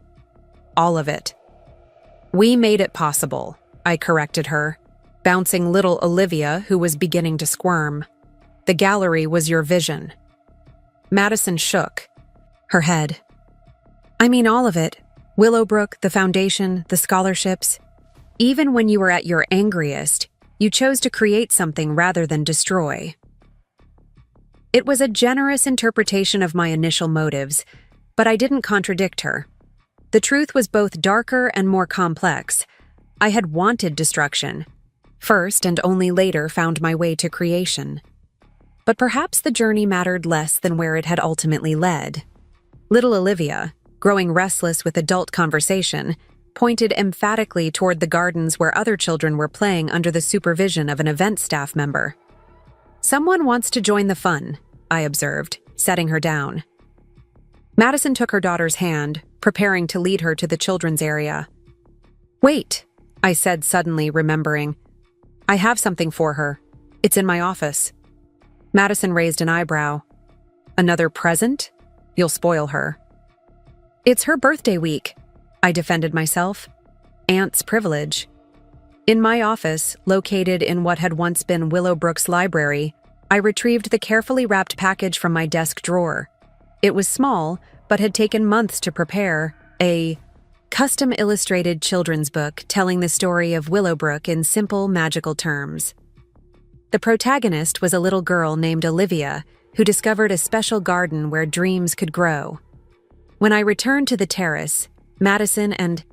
"All of it." "We made it possible," I corrected her, bouncing little Olivia, who was beginning to squirm. "The gallery was your vision." Madison shook her head. "I mean all of it. Willowbrook, the foundation, the scholarships. Even when you were at your angriest, You chose to create something rather than destroy. It was a generous interpretation of my initial motives, but I didn't contradict her. The truth was both darker and more complex. I had wanted destruction. First and only later found my way to creation. But perhaps the journey mattered less than where it had ultimately led. Little Olivia, growing restless with adult conversation, pointed emphatically toward the gardens where other children were playing under the supervision of an event staff member. "Someone wants to join the fun," I observed, setting her down. Madison took her daughter's hand, preparing to lead her to the children's area. "Wait," I said, suddenly remembering. "I have something for her. It's in my office." Madison raised an eyebrow. "Another present? You'll spoil her." "It's her birthday week," I defended myself. Aunt's privilege. In my office, located in what had once been Willowbrook's library, I retrieved the carefully wrapped package from my desk drawer. It was small, but had taken months to prepare, a custom-illustrated children's book telling the story of Willowbrook in simple, magical terms. The protagonist was a little girl named Olivia, who discovered a special garden where dreams could grow. When I returned to the terrace, Madison and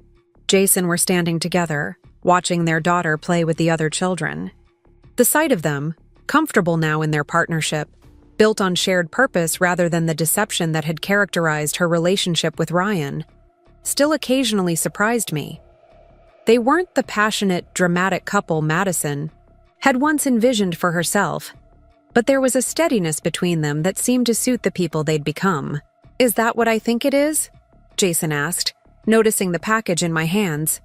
Jason were standing together, watching their daughter play with the other children. The sight of them, comfortable now in their partnership, built on shared purpose rather than the deception that had characterized her relationship with Ryan, still occasionally surprised me. They weren't the passionate, dramatic couple Madison had once envisioned for herself, but there was a steadiness between them that seemed to suit the people they'd become. "Is that what I think it is?" Jason asked, noticing the package in my hands.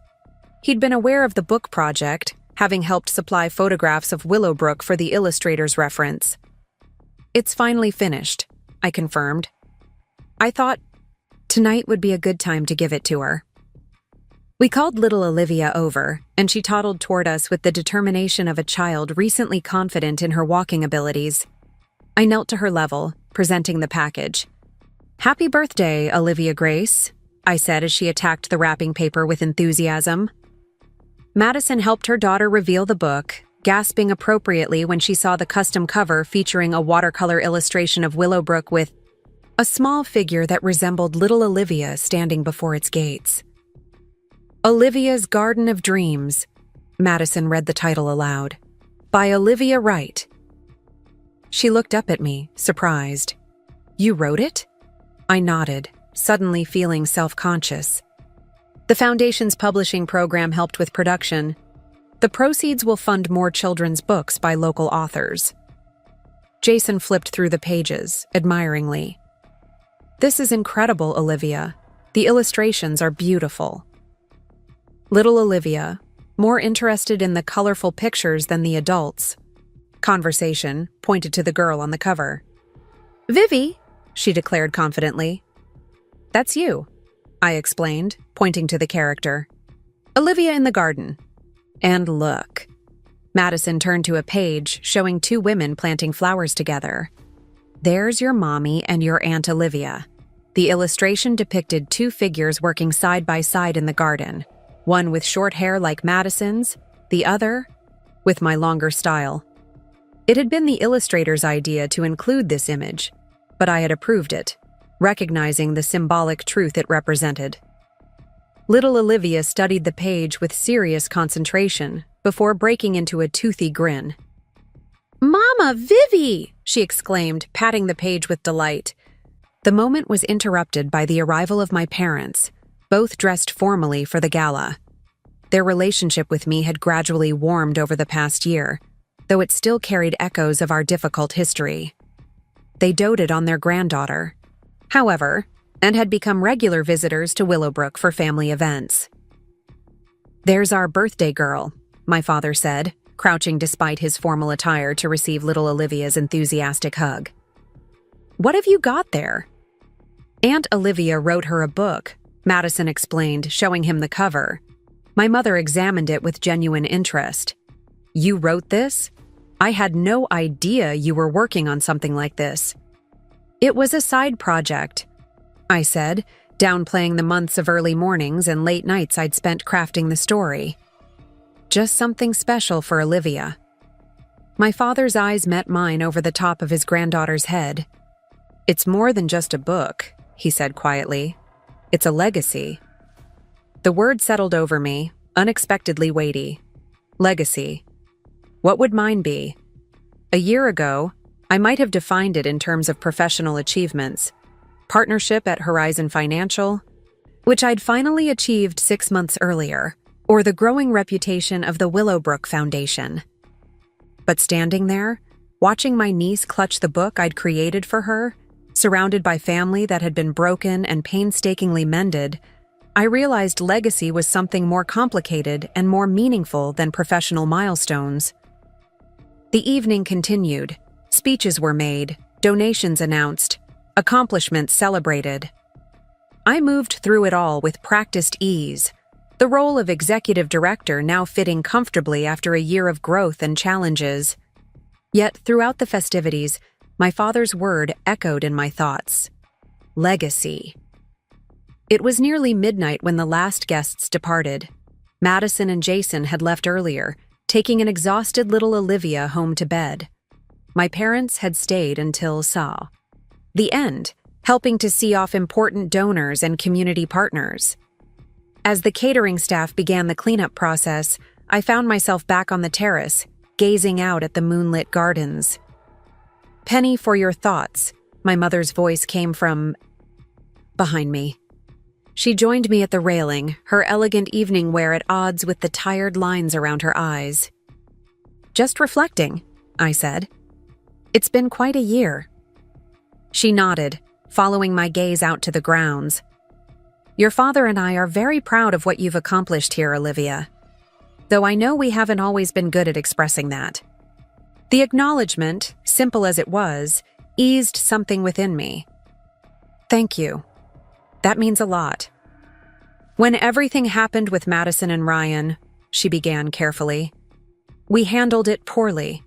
He'd been aware of the book project, having helped supply photographs of Willowbrook for the illustrator's reference. "It's finally finished," I confirmed. "I thought tonight would be a good time to give it to her." We called little Olivia over, and she toddled toward us with the determination of a child recently confident in her walking abilities. I knelt to her level, presenting the package. "Happy birthday, Olivia Grace," I said as she attacked the wrapping paper with enthusiasm. Madison helped her daughter reveal the book, gasping appropriately when she saw the custom cover featuring a watercolor illustration of Willowbrook with a small figure that resembled little Olivia standing before its gates. "Olivia's Garden of Dreams," Madison read the title aloud. "By Olivia Wright." She looked up at me, surprised. "You wrote it?" I nodded, suddenly feeling self-conscious. "The Foundation's publishing program helped with production. The proceeds will fund more children's books by local authors." Jason flipped through the pages, admiringly. "This is incredible, Olivia. The illustrations are beautiful." Little Olivia, more interested in the colorful pictures than the adults. Conversation pointed to the girl on the cover. "Vivi," she declared confidently. "That's you," I explained, pointing to the character. "Olivia in the garden." And look. Madison turned to a page showing two women planting flowers together. "There's your mommy and your Aunt Olivia." The illustration depicted two figures working side by side in the garden, one with short hair like Madison's, the other with my longer style. It had been the illustrator's idea to include this image, but I had approved it, recognizing the symbolic truth it represented. Little Olivia studied the page with serious concentration before breaking into a toothy grin. "Mama, Vivi!" she exclaimed, patting the page with delight. The moment was interrupted by the arrival of my parents, both dressed formally for the gala. Their relationship with me had gradually warmed over the past year, though it still carried echoes of our difficult history. They doted on their granddaughter, however, and had become regular visitors to Willowbrook for family events. "There's our birthday girl," my father said, crouching despite his formal attire to receive little Olivia's enthusiastic hug. "What have you got there?" "Aunt Olivia wrote her a book," Madison explained, showing him the cover. My mother examined it with genuine interest. "You wrote this? I had no idea you were working on something like this." "It was a side project," I said, downplaying the months of early mornings and late nights I'd spent crafting the story. Just something special for Olivia. My father's eyes met mine over the top of his granddaughter's head. "It's more than just a book," he said quietly. "It's a legacy." The word settled over me, unexpectedly weighty. Legacy. What would mine be? A year ago, I might have defined it in terms of professional achievements. Partnership at Horizon Financial, which I'd finally achieved 6 months earlier, or the growing reputation of the Willowbrook Foundation. But standing there, watching my niece clutch the book I'd created for her, surrounded by family that had been broken and painstakingly mended, I realized legacy was something more complicated and more meaningful than professional milestones. The evening continued. Speeches were made, donations announced, accomplishments celebrated. I moved through it all with practiced ease, the role of executive director now fitting comfortably after a year of growth and challenges. Yet throughout the festivities, my father's word echoed in my thoughts. Legacy. It was nearly midnight when the last guests departed. Madison and Jason had left earlier, taking an exhausted little Olivia home to bed. My parents had stayed until the end, helping to see off important donors and community partners. As the catering staff began the cleanup process, I found myself back on the terrace, gazing out at the moonlit gardens. "Penny, for your thoughts," my mother's voice came from behind me. She joined me at the railing, her elegant evening wear at odds with the tired lines around her eyes. "Just reflecting," I said. "It's been quite a year." She nodded, following my gaze out to the grounds. "Your father and I are very proud of what you've accomplished here, Olivia. Though I know we haven't always been good at expressing that." The acknowledgement, simple as it was, eased something within me. "Thank you. That means a lot." "When everything happened with Madison and Ryan," she began carefully, "we handled it poorly.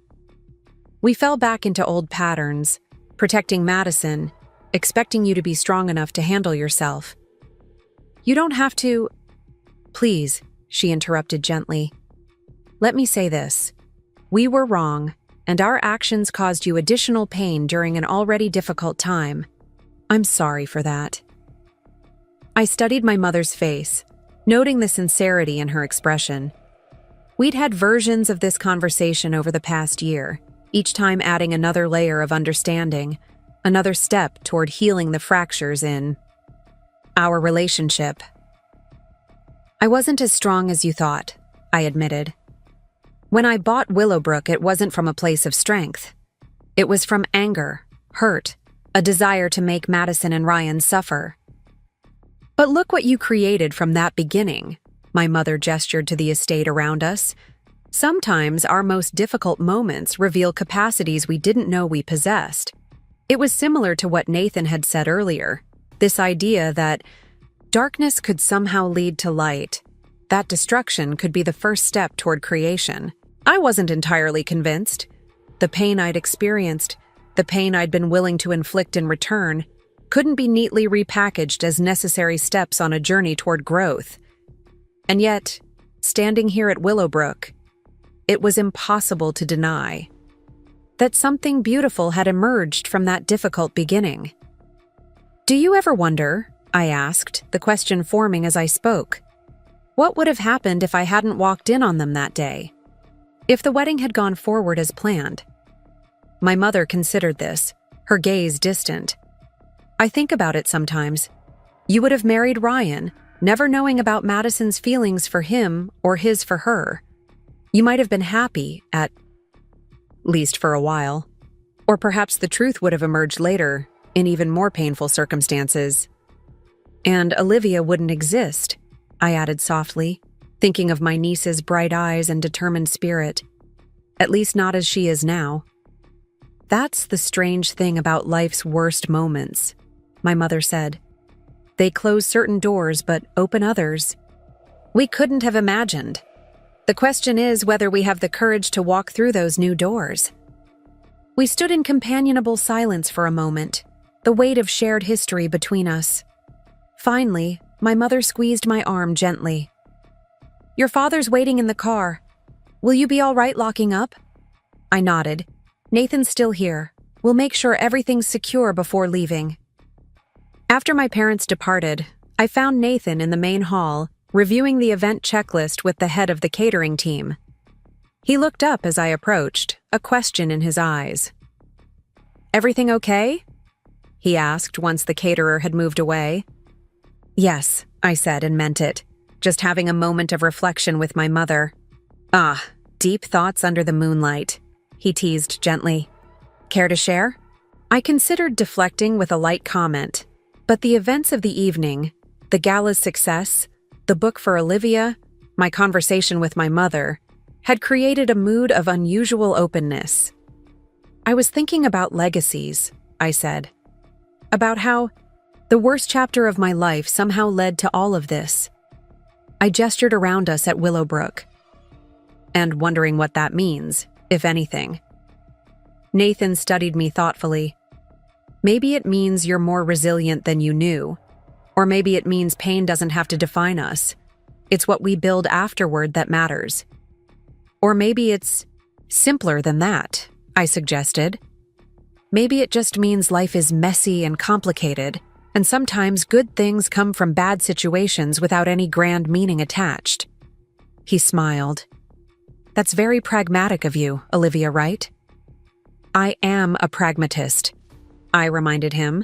We fell back into old patterns, protecting Madison, expecting you to be strong enough to handle yourself. You don't have to—" "Please," she interrupted gently. "Let me say this. We were wrong, and our actions caused you additional pain during an already difficult time. I'm sorry for that." I studied my mother's face, noting the sincerity in her expression. We'd had versions of this conversation over the past year, each time adding another layer of understanding, another step toward healing the fractures in our relationship. "I wasn't as strong as you thought," I admitted. "When I bought Willowbrook, it wasn't from a place of strength. It was from anger, hurt, a desire to make Madison and Ryan suffer. But look what you created from that beginning," my mother gestured to the estate around us. "Sometimes our most difficult moments reveal capacities we didn't know we possessed." It was similar to what Nathan had said earlier, this idea that darkness could somehow lead to light, that destruction could be the first step toward creation. I wasn't entirely convinced. The pain I'd experienced, the pain I'd been willing to inflict in return, couldn't be neatly repackaged as necessary steps on a journey toward growth. And yet, standing here at Willowbrook, it was impossible to deny that something beautiful had emerged from that difficult beginning. "Do you ever wonder," I asked, the question forming as I spoke, "what would have happened if I hadn't walked in on them that day? If the wedding had gone forward as planned?" My mother considered this, her gaze distant. "I think about it sometimes. You would have married Ryan, never knowing about Madison's feelings for him or his for her. You might have been happy, at least for a while. Or perhaps the truth would have emerged later, in even more painful circumstances. And Olivia wouldn't exist," I added softly, thinking of my niece's bright eyes and determined spirit. "At least not as she is now." "That's the strange thing about life's worst moments," my mother said. "They close certain doors but open others. We couldn't have imagined. The question is whether we have the courage to walk through those new doors." We stood in companionable silence for a moment, the weight of shared history between us. Finally, my mother squeezed my arm gently. "Your father's waiting in the car. Will you be all right locking up? I nodded. Nathan's still here. We'll make sure everything's secure before leaving. After my parents departed, I found Nathan in the main hall, reviewing the event checklist with the head of the catering team. He looked up as I approached, a question in his eyes. "Everything okay?" he asked once the caterer had moved away. "Yes," I said and meant it, just having a moment of reflection with my mother. "Ah, deep thoughts under the moonlight," he teased gently. "Care to share?" I considered deflecting with a light comment, but the events of the evening, the gala's success, the book for Olivia, my conversation with my mother, had created a mood of unusual openness. "I was thinking about legacies," I said. "About how the worst chapter of my life somehow led to all of this." I gestured around us at Willowbrook, and wondering what that means, if anything. Nathan studied me thoughtfully. "Maybe it means you're more resilient than you knew. Or maybe it means pain doesn't have to define us. It's what we build afterward that matters. Or maybe it's simpler than that," I suggested. "Maybe it just means life is messy and complicated, and sometimes good things come from bad situations without any grand meaning attached." He smiled. "That's very pragmatic of you, Olivia, right?" "I am a pragmatist," I reminded him.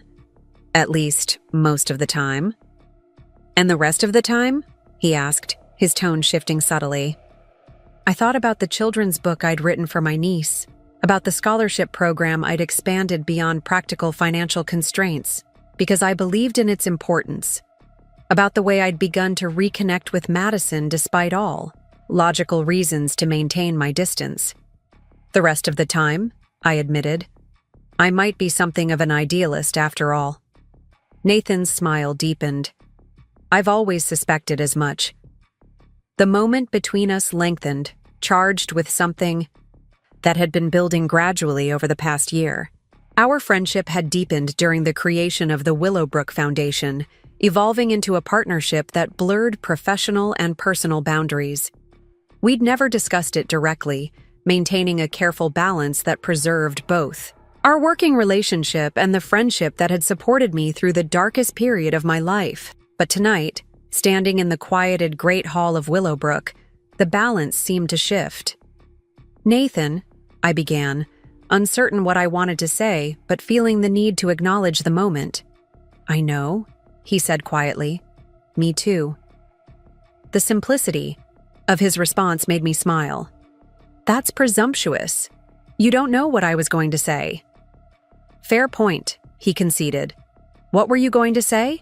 "At least, most of the time." "And the rest of the time?" he asked, his tone shifting subtly. I thought about the children's book I'd written for my niece, about the scholarship program I'd expanded beyond practical financial constraints, because I believed in its importance, about the way I'd begun to reconnect with Madison despite all logical reasons to maintain my distance. "The rest of the time," I admitted. "I might be something of an idealist after all." Nathan's smile deepened. "I've always suspected as much." The moment between us lengthened, charged with something that had been building gradually over the past year. Our friendship had deepened during the creation of the Willowbrook Foundation, evolving into a partnership that blurred professional and personal boundaries. We'd never discussed it directly, maintaining a careful balance that preserved both our working relationship and the friendship that had supported me through the darkest period of my life. But tonight, standing in the quieted great hall of Willowbrook, the balance seemed to shift. "Nathan," I began, uncertain what I wanted to say, but feeling the need to acknowledge the moment. "I know," he said quietly. "Me too." The simplicity of his response made me smile. "That's presumptuous. You don't know what I was going to say." "Fair point," he conceded. "What were you going to say?"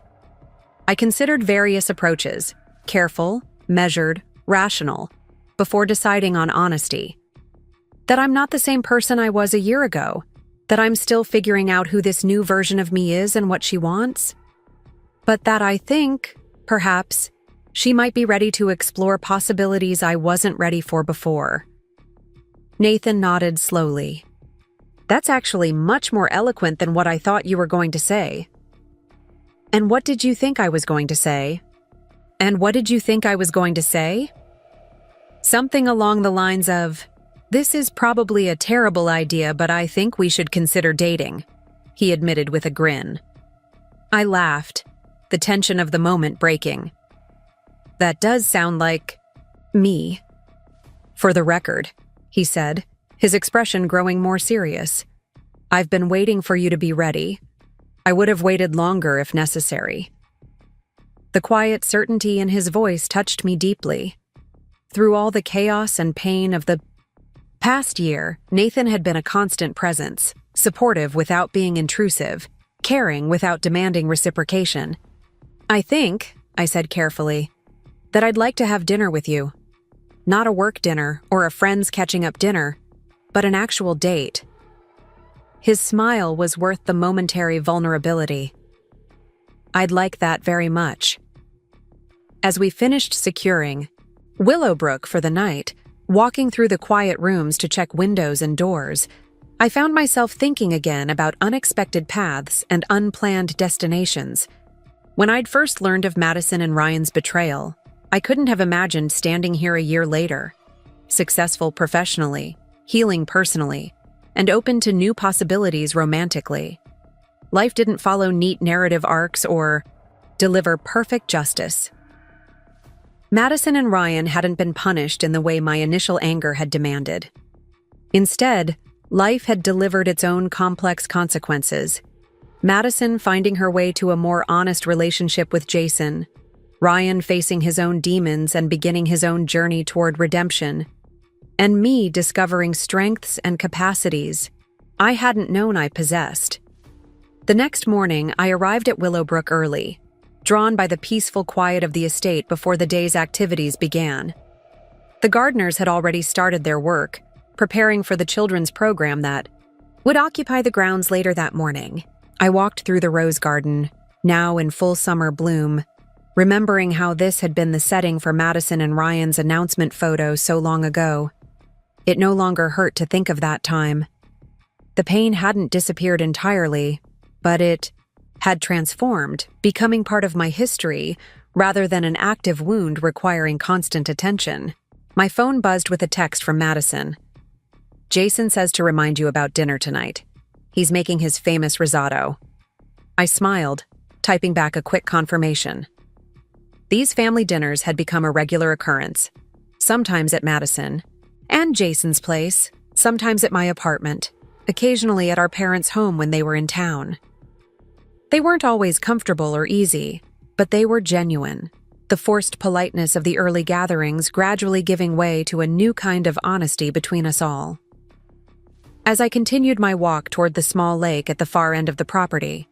I considered various approaches, careful, measured, rational, before deciding on honesty. That I'm not the same person I was a year ago, that I'm still figuring out who this new version of me is and what she wants. But that I think, perhaps, she might be ready to explore possibilities I wasn't ready for before. Nathan nodded slowly. "That's actually much more eloquent than what I thought you were going to say." "And what did you think I was going to say?" "And what did you think I was going to say?" "Something along the lines of, 'This is probably a terrible idea, but I think we should consider dating,'" he admitted with a grin. I laughed, the tension of the moment breaking. "That does sound like me." "For the record," he said, his expression growing more serious, "I've been waiting for you to be ready. I would have waited longer if necessary." The quiet certainty in his voice touched me deeply. Through all the chaos and pain of the past year, Nathan had been a constant presence, supportive without being intrusive, caring without demanding reciprocation. "I think," I said carefully, "that I'd like to have dinner with you. Not a work dinner or a friends catching up dinner, but an actual date." His smile was worth the momentary vulnerability. "I'd like that very much." As we finished securing Willowbrook for the night, walking through the quiet rooms to check windows and doors, I found myself thinking again about unexpected paths and unplanned destinations. When I'd first learned of Madison and Ryan's betrayal, I couldn't have imagined standing here a year later, successful professionally, healing personally, and open to new possibilities romantically. Life didn't follow neat narrative arcs or deliver perfect justice. Madison and Ryan hadn't been punished in the way my initial anger had demanded. Instead, life had delivered its own complex consequences. Madison finding her way to a more honest relationship with Jason, Ryan facing his own demons and beginning his own journey toward redemption, and me discovering strengths and capacities I hadn't known I possessed. The next morning, I arrived at Willowbrook early, drawn by the peaceful quiet of the estate before the day's activities began. The gardeners had already started their work, preparing for the children's program that would occupy the grounds later that morning. I walked through the rose garden, now in full summer bloom, remembering how this had been the setting for Madison and Ryan's announcement photo so long ago. It no longer hurt to think of that time. The pain hadn't disappeared entirely, but it had transformed, becoming part of my history rather than an active wound requiring constant attention. My phone buzzed with a text from Madison. "Jason says to remind you about dinner tonight. He's making his famous risotto." I smiled, typing back a quick confirmation. These family dinners had become a regular occurrence, sometimes at Madison and Jason's place, sometimes at my apartment, occasionally at our parents' home when they were in town. They weren't always comfortable or easy, but they were genuine, the forced politeness of the early gatherings gradually giving way to a new kind of honesty between us all. As I continued my walk toward the small lake at the far end of the property,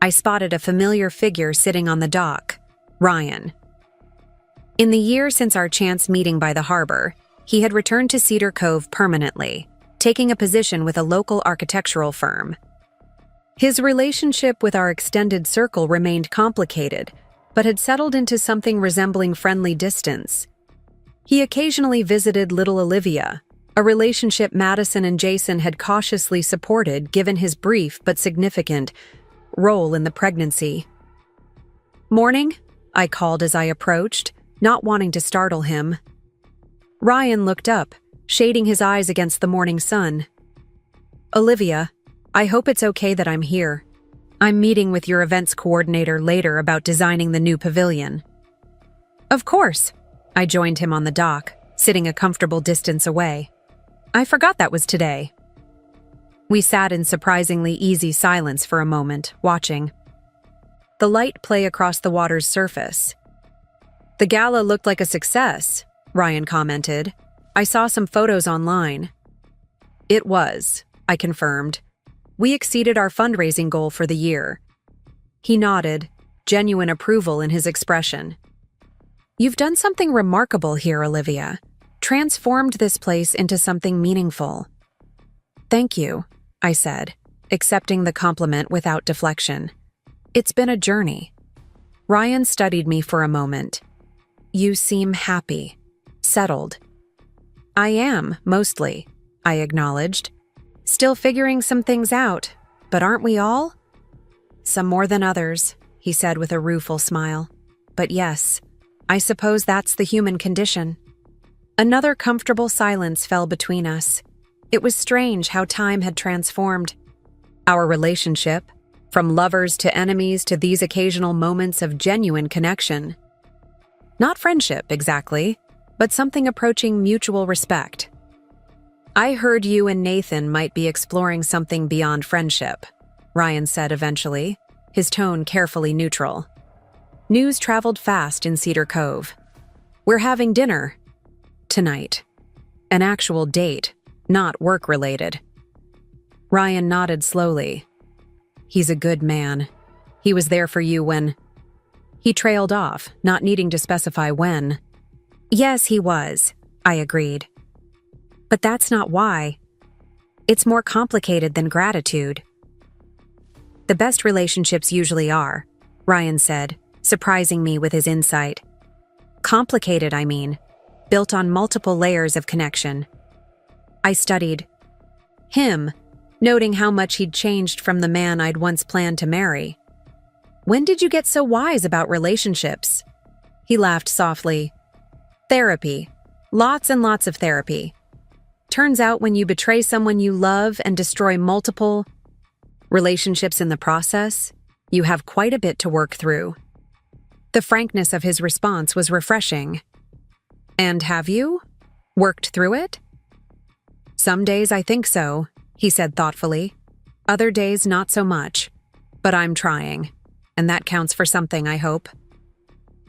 I spotted a familiar figure sitting on the dock, Ryan. In the year since our chance meeting by the harbor, he had returned to Cedar Cove permanently, taking a position with a local architectural firm. His relationship with our extended circle remained complicated, but had settled into something resembling friendly distance. He occasionally visited little Olivia, a relationship Madison and Jason had cautiously supported given his brief but significant role in the pregnancy. "Morning," I called as I approached, not wanting to startle him. Ryan looked up, shading his eyes against the morning sun. "Olivia, I hope it's okay that I'm here. I'm meeting with your events coordinator later about designing the new pavilion." "Of course." I joined him on the dock, sitting a comfortable distance away. "I forgot that was today." We sat in surprisingly easy silence for a moment, watching the light play across the water's surface. "The gala looked like a success," Ryan commented. "I saw some photos online." "It was," I confirmed. "We exceeded our fundraising goal for the year." He nodded, genuine approval in his expression. "You've done something remarkable here, Olivia. Transformed this place into something meaningful." "Thank you," I said, accepting the compliment without deflection. "It's been a journey." Ryan studied me for a moment. "You seem happy, settled." "I am, mostly," I acknowledged. "Still figuring some things out, but aren't we all?" "Some more than others," he said with a rueful smile. "But yes, I suppose that's the human condition." Another comfortable silence fell between us. It was strange how time had transformed our relationship, from lovers to enemies to these occasional moments of genuine connection. Not friendship, exactly, but something approaching mutual respect. "I heard you and Nathan might be exploring something beyond friendship," Ryan said eventually, his tone carefully neutral. News traveled fast in Cedar Cove. "We're having dinner tonight. An actual date, not work-related." Ryan nodded slowly. "He's a good man. He was there for you when—" He trailed off, not needing to specify when. "Yes, he was," I agreed. "But that's not why. It's more complicated than gratitude." "The best relationships usually are," Ryan said, surprising me with his insight. "Complicated, I mean. Built on multiple layers of connection." I studied him, noting how much he'd changed from the man I'd once planned to marry. "When did you get so wise about relationships?" He laughed softly. "Therapy. Lots and lots of therapy. Turns out when you betray someone you love and destroy multiple relationships in the process, you have quite a bit to work through. The frankness of his response was refreshing. And have you worked through it? Some days I think so, he said thoughtfully. Other days not so much. But I'm trying. And that counts for something, I hope.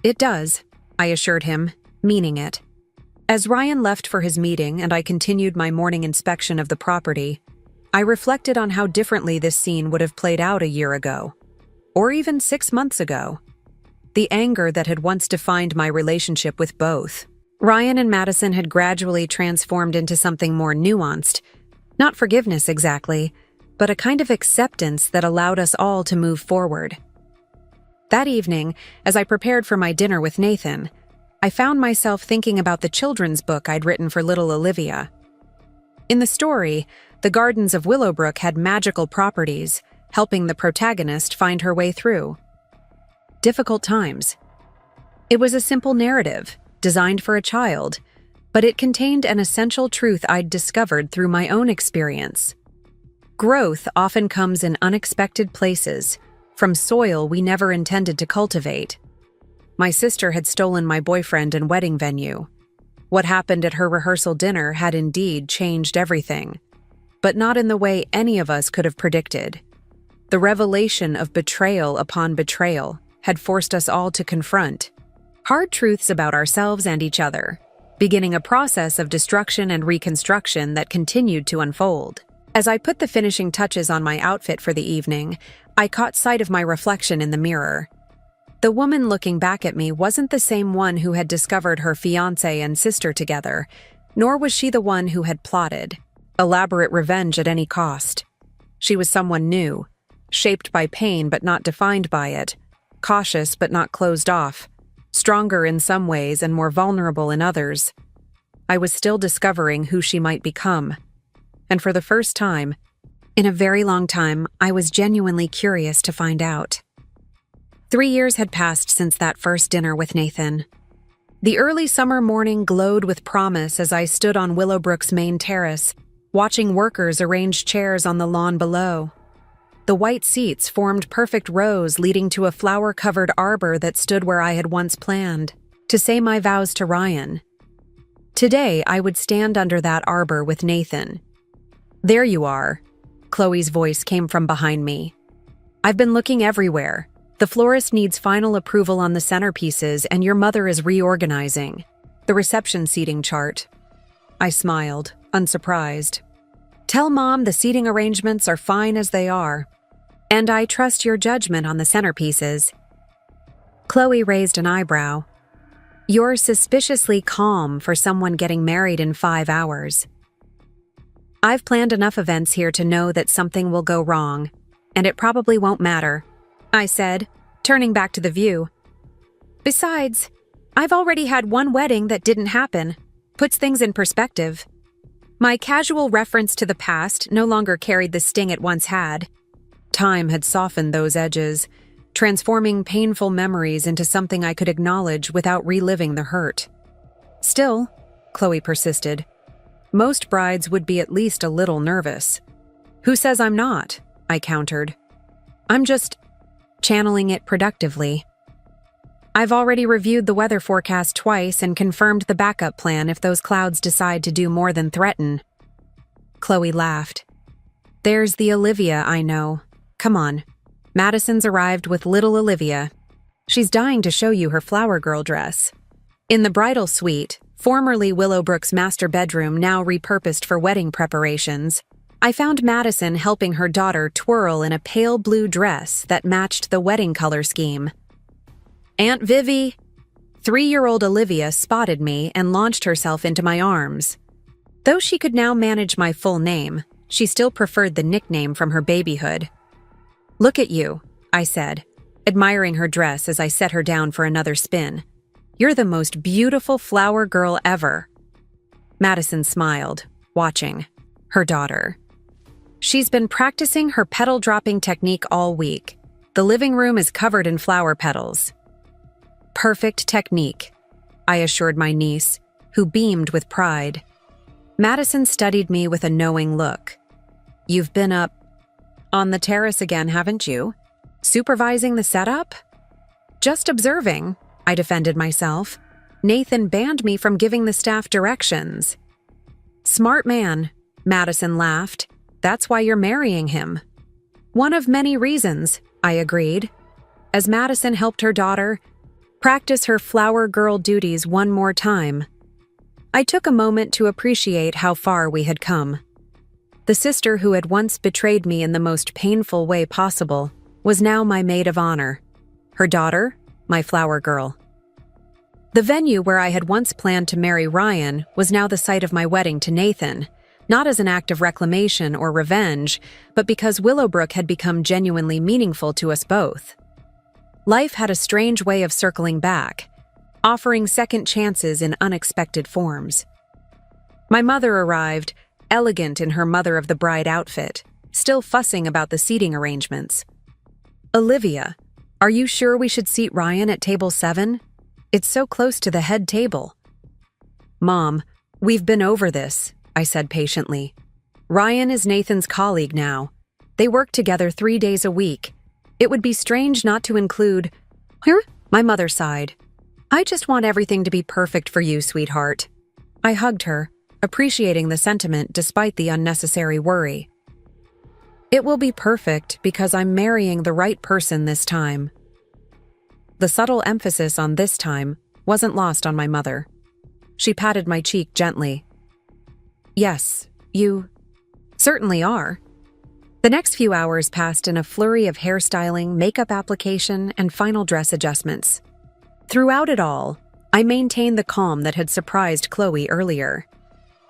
It does, I assured him, meaning it. As Ryan left for his meeting and I continued my morning inspection of the property, I reflected on how differently this scene would have played out a year ago, or even 6 months ago. The anger that had once defined my relationship with both Ryan and Madison had gradually transformed into something more nuanced, not forgiveness exactly, but a kind of acceptance that allowed us all to move forward. That evening, as I prepared for my dinner with Nathan, I found myself thinking about the children's book I'd written for little Olivia. In the story, the gardens of Willowbrook had magical properties, helping the protagonist find her way through difficult times. It was a simple narrative, designed for a child, but it contained an essential truth I'd discovered through my own experience. Growth often comes in unexpected places, from soil we never intended to cultivate. My sister had stolen my boyfriend and wedding venue. What happened at her rehearsal dinner had indeed changed everything, but not in the way any of us could have predicted. The revelation of betrayal upon betrayal had forced us all to confront hard truths about ourselves and each other, beginning a process of destruction and reconstruction that continued to unfold. As I put the finishing touches on my outfit for the evening, I caught sight of my reflection in the mirror. The woman looking back at me wasn't the same one who had discovered her fiancé and sister together, nor was she the one who had plotted elaborate revenge at any cost. She was someone new, shaped by pain but not defined by it, cautious but not closed off, stronger in some ways and more vulnerable in others. I was still discovering who she might become. And for the first time, in a very long time, I was genuinely curious to find out. 3 years had passed since that first dinner with Nathan. The early summer morning glowed with promise as I stood on Willowbrook's main terrace, watching workers arrange chairs on the lawn below. The white seats formed perfect rows leading to a flower-covered arbor that stood where I had once planned to say my vows to Ryan. Today, I would stand under that arbor with Nathan. "There you are," Chloe's voice came from behind me. "I've been looking everywhere. The florist needs final approval on the centerpieces, and your mother is reorganizing the reception seating chart." I smiled, unsurprised. "Tell Mom the seating arrangements are fine as they are, and I trust your judgment on the centerpieces." Chloe raised an eyebrow. "You're suspiciously calm for someone getting married in 5 hours." "I've planned enough events here to know that something will go wrong, and it probably won't matter," I said, turning back to the view. "Besides, I've already had one wedding that didn't happen. Puts things in perspective." My casual reference to the past no longer carried the sting it once had. Time had softened those edges, transforming painful memories into something I could acknowledge without reliving the hurt. "Still," Chloe persisted, "most brides would be at least a little nervous." "Who says I'm not?" I countered. "I'm just channeling it productively. I've already reviewed the weather forecast twice and confirmed the backup plan if those clouds decide to do more than threaten." Chloe laughed. "There's the Olivia I know. Come on. Madison's arrived with little Olivia. She's dying to show you her flower girl dress." In the bridal suite, formerly Willowbrook's master bedroom now repurposed for wedding preparations, I found Madison helping her daughter twirl in a pale blue dress that matched the wedding color scheme. "Aunt Vivi!" 3-year-old Olivia spotted me and launched herself into my arms. Though she could now manage my full name, she still preferred the nickname from her babyhood. "Look at you," I said, admiring her dress as I set her down for another spin. "You're the most beautiful flower girl ever." Madison smiled, watching her daughter. "She's been practicing her petal-dropping technique all week. The living room is covered in flower petals." "Perfect technique," I assured my niece, who beamed with pride. Madison studied me with a knowing look. "You've been up on the terrace again, haven't you? Supervising the setup?" "Just observing," I defended myself. "Nathan banned me from giving the staff directions." "Smart man," Madison laughed. "That's why you're marrying him." "One of many reasons," I agreed, as Madison helped her daughter practice her flower girl duties one more time. I took a moment to appreciate how far we had come. The sister who had once betrayed me in the most painful way possible was now my maid of honor. Her daughter, my flower girl. The venue where I had once planned to marry Ryan was now the site of my wedding to Nathan, not as an act of reclamation or revenge, but because Willowbrook had become genuinely meaningful to us both. Life had a strange way of circling back, offering second chances in unexpected forms. My mother arrived, elegant in her mother of the bride outfit, still fussing about the seating arrangements. "Olivia, are you sure we should seat Ryan at table 7? It's so close to the head table." "Mom, we've been over this," I said patiently. "Ryan is Nathan's colleague now. They work together 3 days a week. It would be strange not to include—" My mother sighed. "I just want everything to be perfect for you, sweetheart." I hugged her, appreciating the sentiment despite the unnecessary worry. "It will be perfect because I'm marrying the right person this time." The subtle emphasis on "this time" wasn't lost on my mother. She patted my cheek gently. "Yes, you certainly are." The next few hours passed in a flurry of hairstyling, makeup application, and final dress adjustments. Throughout it all, I maintained the calm that had surprised Chloe earlier.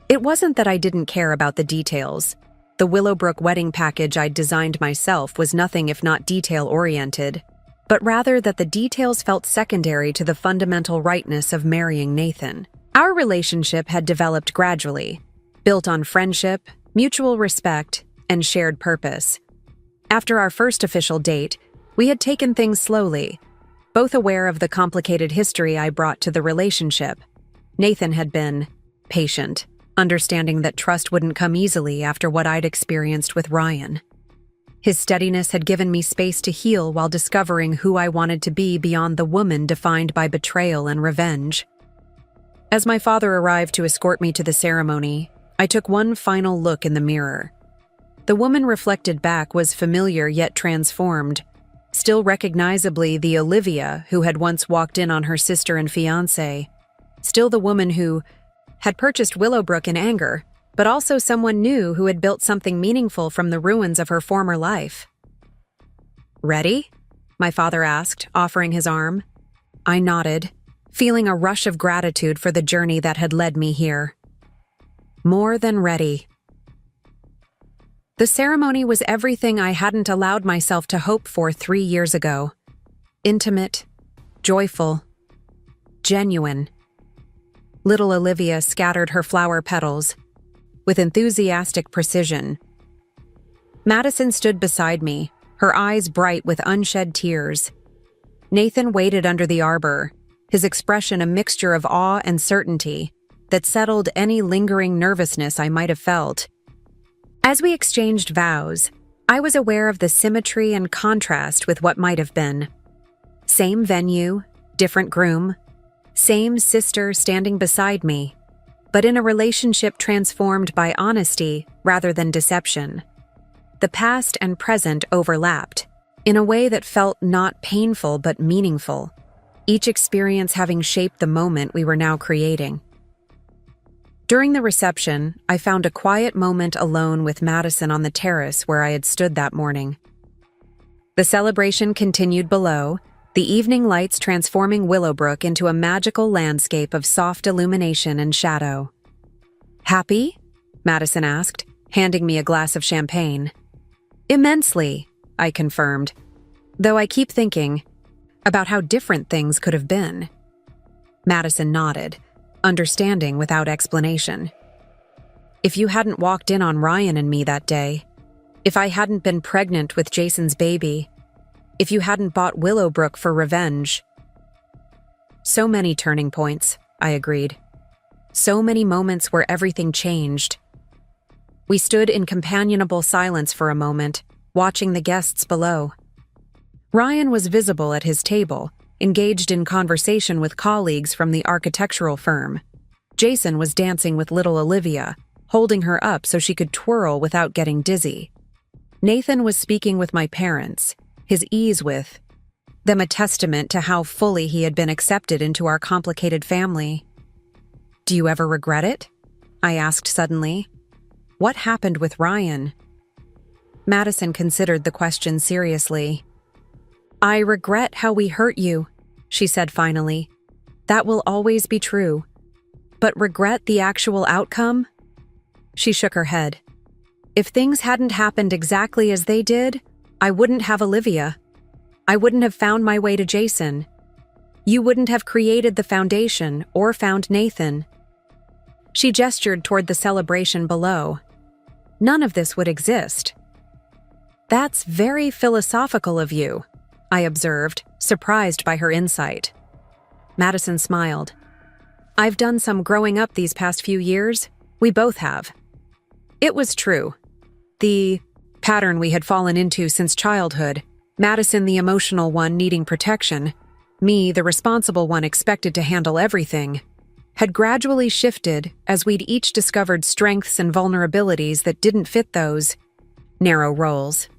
It wasn't that I didn't care about the details. The Willowbrook wedding package I'd designed myself was nothing if not detail-oriented, but rather that the details felt secondary to the fundamental rightness of marrying Nathan. Our relationship had developed gradually, built on friendship, mutual respect, and shared purpose. After our first official date, we had taken things slowly, both aware of the complicated history I brought to the relationship. Nathan had been patient, understanding that trust wouldn't come easily after what I'd experienced with Ryan. His steadiness had given me space to heal while discovering who I wanted to be beyond the woman defined by betrayal and revenge. As my father arrived to escort me to the ceremony, I took one final look in the mirror. The woman reflected back was familiar yet transformed, still recognizably the Olivia who had once walked in on her sister and fiancé, still the woman who had purchased Willowbrook in anger, but also someone new who had built something meaningful from the ruins of her former life. "Ready?" my father asked, offering his arm. I nodded, feeling a rush of gratitude for the journey that had led me here. More than ready. The ceremony was everything I hadn't allowed myself to hope for 3 years ago. Intimate, joyful, genuine. Little Olivia scattered her flower petals with enthusiastic precision. Madison stood beside me, her eyes bright with unshed tears. Nathan waited under the arbor, his expression a mixture of awe and certainty that settled any lingering nervousness I might have felt. As we exchanged vows, I was aware of the symmetry and contrast with what might have been. Same venue, different groom, same sister standing beside me, but in a relationship transformed by honesty rather than deception. The past and present overlapped, in a way that felt not painful but meaningful, each experience having shaped the moment we were now creating. During the reception, I found a quiet moment alone with Madison on the terrace where I had stood that morning. The celebration continued below, the evening lights transforming Willowbrook into a magical landscape of soft illumination and shadow. "Happy?" Madison asked, handing me a glass of champagne. "Immensely," I confirmed, though I keep thinking about how different things could have been. Madison nodded, understanding without explanation. "If you hadn't walked in on Ryan and me that day, if I hadn't been pregnant with Jason's baby, if you hadn't bought Willowbrook for revenge." So many turning points, I agreed. So many moments where everything changed. We stood in companionable silence for a moment, watching the guests below. Ryan was visible at his table, engaged in conversation with colleagues from the architectural firm. Jason was dancing with little Olivia, holding her up so she could twirl without getting dizzy. Nathan was speaking with my parents, his ease with them a testament to how fully he had been accepted into our complicated family. "Do you ever regret it?" I asked suddenly. "What happened with Ryan?" Madison considered the question seriously. "I regret how we hurt you," she said finally. "That will always be true. But regret the actual outcome?" She shook her head. "If things hadn't happened exactly as they did, I wouldn't have Olivia. I wouldn't have found my way to Jason. You wouldn't have created the foundation or found Nathan." She gestured toward the celebration below. "None of this would exist." "That's very philosophical of you," I observed, surprised by her insight. Madison smiled. "I've done some growing up these past few years. We both have." It was true. The pattern we had fallen into since childhood, Madison the emotional one needing protection, me the responsible one expected to handle everything, had gradually shifted as we'd each discovered strengths and vulnerabilities that didn't fit those narrow roles.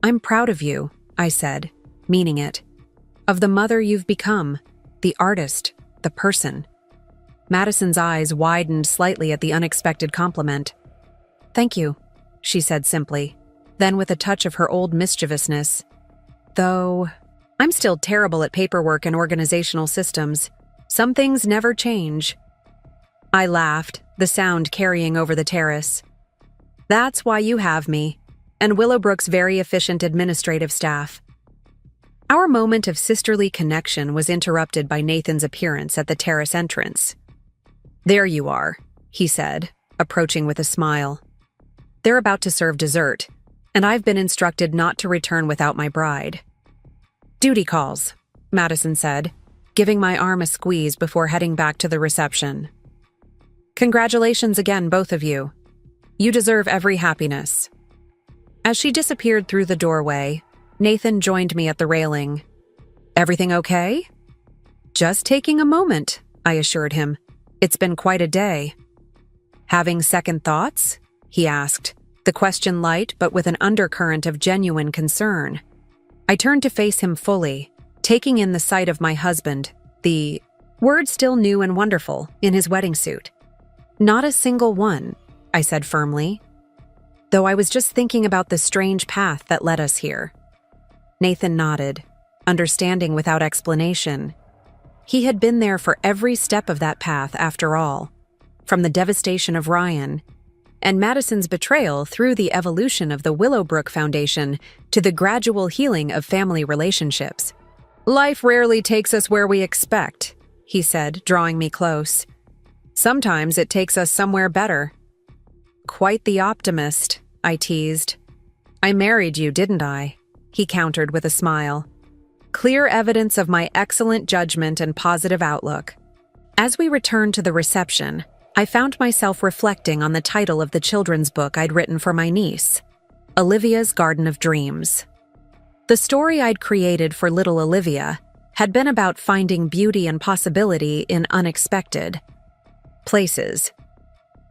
"I'm proud of you," I said, meaning it. "Of the mother you've become, the artist, the person." Madison's eyes widened slightly at the unexpected compliment. "Thank you," she said simply, then with a touch of her old mischievousness. "Though, I'm still terrible at paperwork and organizational systems. Some things never change." I laughed, the sound carrying over the terrace. "That's why you have me, and Willowbrook's very efficient administrative staff." Our moment of sisterly connection was interrupted by Nathan's appearance at the terrace entrance. "There you are," he said, approaching with a smile. "They're about to serve dessert, and I've been instructed not to return without my bride." "Duty calls," Madison said, giving my arm a squeeze before heading back to the reception. "Congratulations again, both of you. You deserve every happiness." As she disappeared through the doorway, Nathan joined me at the railing. "Everything okay?" "Just taking a moment," I assured him. "It's been quite a day." "Having second thoughts?" he asked, the question light but with an undercurrent of genuine concern. I turned to face him fully, taking in the sight of my husband, the word still new and wonderful, in his wedding suit. "Not a single one," I said firmly. "Though I was just thinking about the strange path that led us here." Nathan nodded, understanding without explanation. He had been there for every step of that path after all, from the devastation of Ryan and Madison's betrayal through the evolution of the Willowbrook Foundation to the gradual healing of family relationships. "Life rarely takes us where we expect," he said, drawing me close. "Sometimes it takes us somewhere better." "Quite the optimist," I teased. "I married you, didn't I?" he countered with a smile. Clear evidence of my excellent judgment and positive outlook. As we returned to the reception, I found myself reflecting on the title of the children's book I'd written for my niece, Olivia's Garden of Dreams. The story I'd created for little Olivia had been about finding beauty and possibility in unexpected places.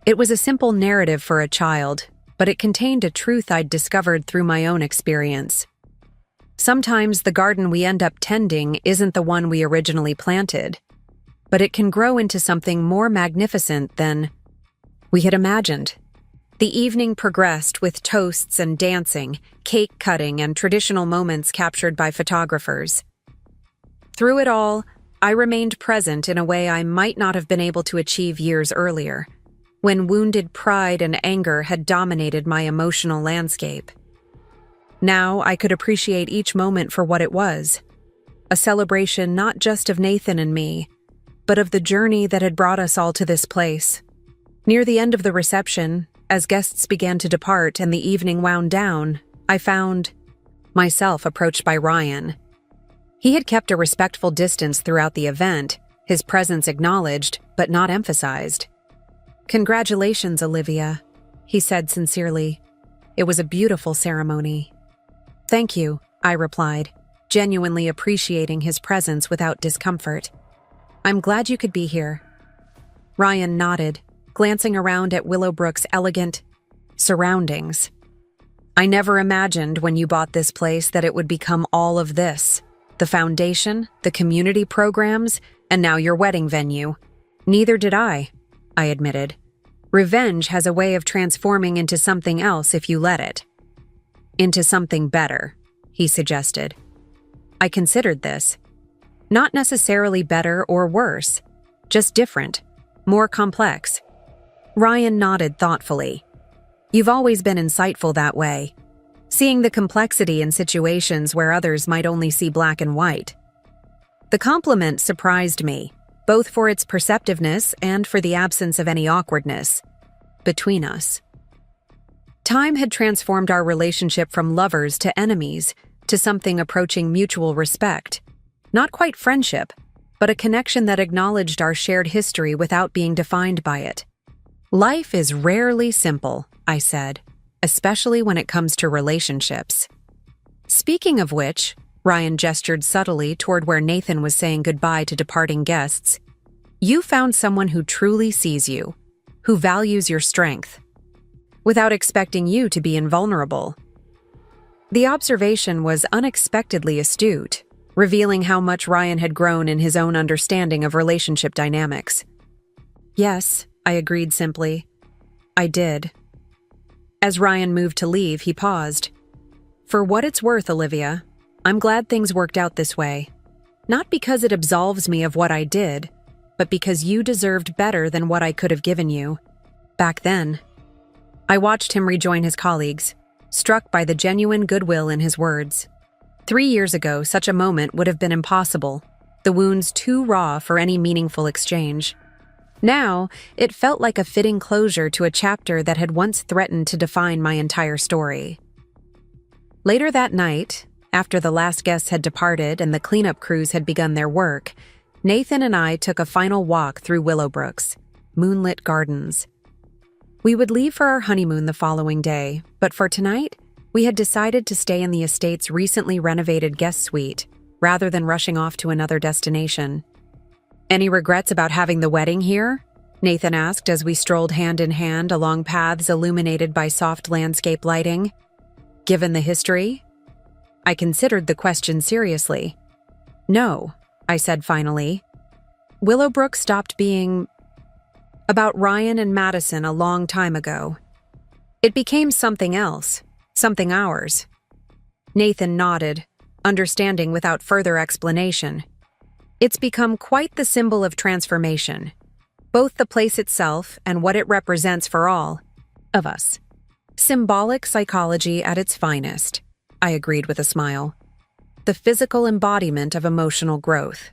It was a simple narrative for a child, but it contained a truth I'd discovered through my own experience. Sometimes the garden we end up tending isn't the one we originally planted, but it can grow into something more magnificent than we had imagined. The evening progressed with toasts and dancing, cake cutting, and traditional moments captured by photographers. Through it all, I remained present in a way I might not have been able to achieve years earlier, when wounded pride and anger had dominated my emotional landscape. Now I could appreciate each moment for what it was, a celebration not just of Nathan and me, but of the journey that had brought us all to this place. Near the end of the reception, as guests began to depart and the evening wound down, I found myself approached by Ryan. He had kept a respectful distance throughout the event, his presence acknowledged but not emphasized. "Congratulations, Olivia," he said sincerely. "It was a beautiful ceremony." "Thank you," I replied, genuinely appreciating his presence without discomfort. "I'm glad you could be here." Ryan nodded, glancing around at Willowbrook's elegant surroundings. "I never imagined when you bought this place that it would become all of this. The foundation, the community programs, and now your wedding venue." "Neither did I admitted. "Revenge has a way of transforming into something else if you let it." "Into something better," he suggested. I considered this. Not necessarily better or worse, just different, more complex. Ryan nodded thoughtfully. "You've always been insightful that way, seeing the complexity in situations where others might only see black and white." The compliment surprised me, both for its perceptiveness and for the absence of any awkwardness between us. Time had transformed our relationship from lovers to enemies to something approaching mutual respect. Not quite friendship, but a connection that acknowledged our shared history without being defined by it. "Life is rarely simple," I said, "especially when it comes to relationships." Speaking of which, Ryan gestured subtly toward where Nathan was saying goodbye to departing guests. "You found someone who truly sees you, who values your strength, without expecting you to be invulnerable." The observation was unexpectedly astute, revealing how much Ryan had grown in his own understanding of relationship dynamics. "Yes," I agreed simply. "I did." As Ryan moved to leave, he paused. "For what it's worth, Olivia, I'm glad things worked out this way. Not because it absolves me of what I did, but because you deserved better than what I could have given you back then." I watched him rejoin his colleagues, struck by the genuine goodwill in his words. 3 years ago, such a moment would have been impossible, the wounds too raw for any meaningful exchange. Now, it felt like a fitting closure to a chapter that had once threatened to define my entire story. Later that night, after the last guests had departed and the cleanup crews had begun their work, Nathan and I took a final walk through Willowbrook's moonlit gardens. We would leave for our honeymoon the following day, but for tonight, we had decided to stay in the estate's recently renovated guest suite, rather than rushing off to another destination. "Any regrets about having the wedding here?" Nathan asked as we strolled hand in hand along paths illuminated by soft landscape lighting. "Given the history?" I considered the question seriously. "No," I said finally. "Willowbrook stopped being about Ryan and Madison a long time ago. It became something else, something ours." Nathan nodded, understanding without further explanation. "It's become quite the symbol of transformation, both the place itself and what it represents for all of us. Symbolic psychology at its finest," I agreed with a smile. "The physical embodiment of emotional growth."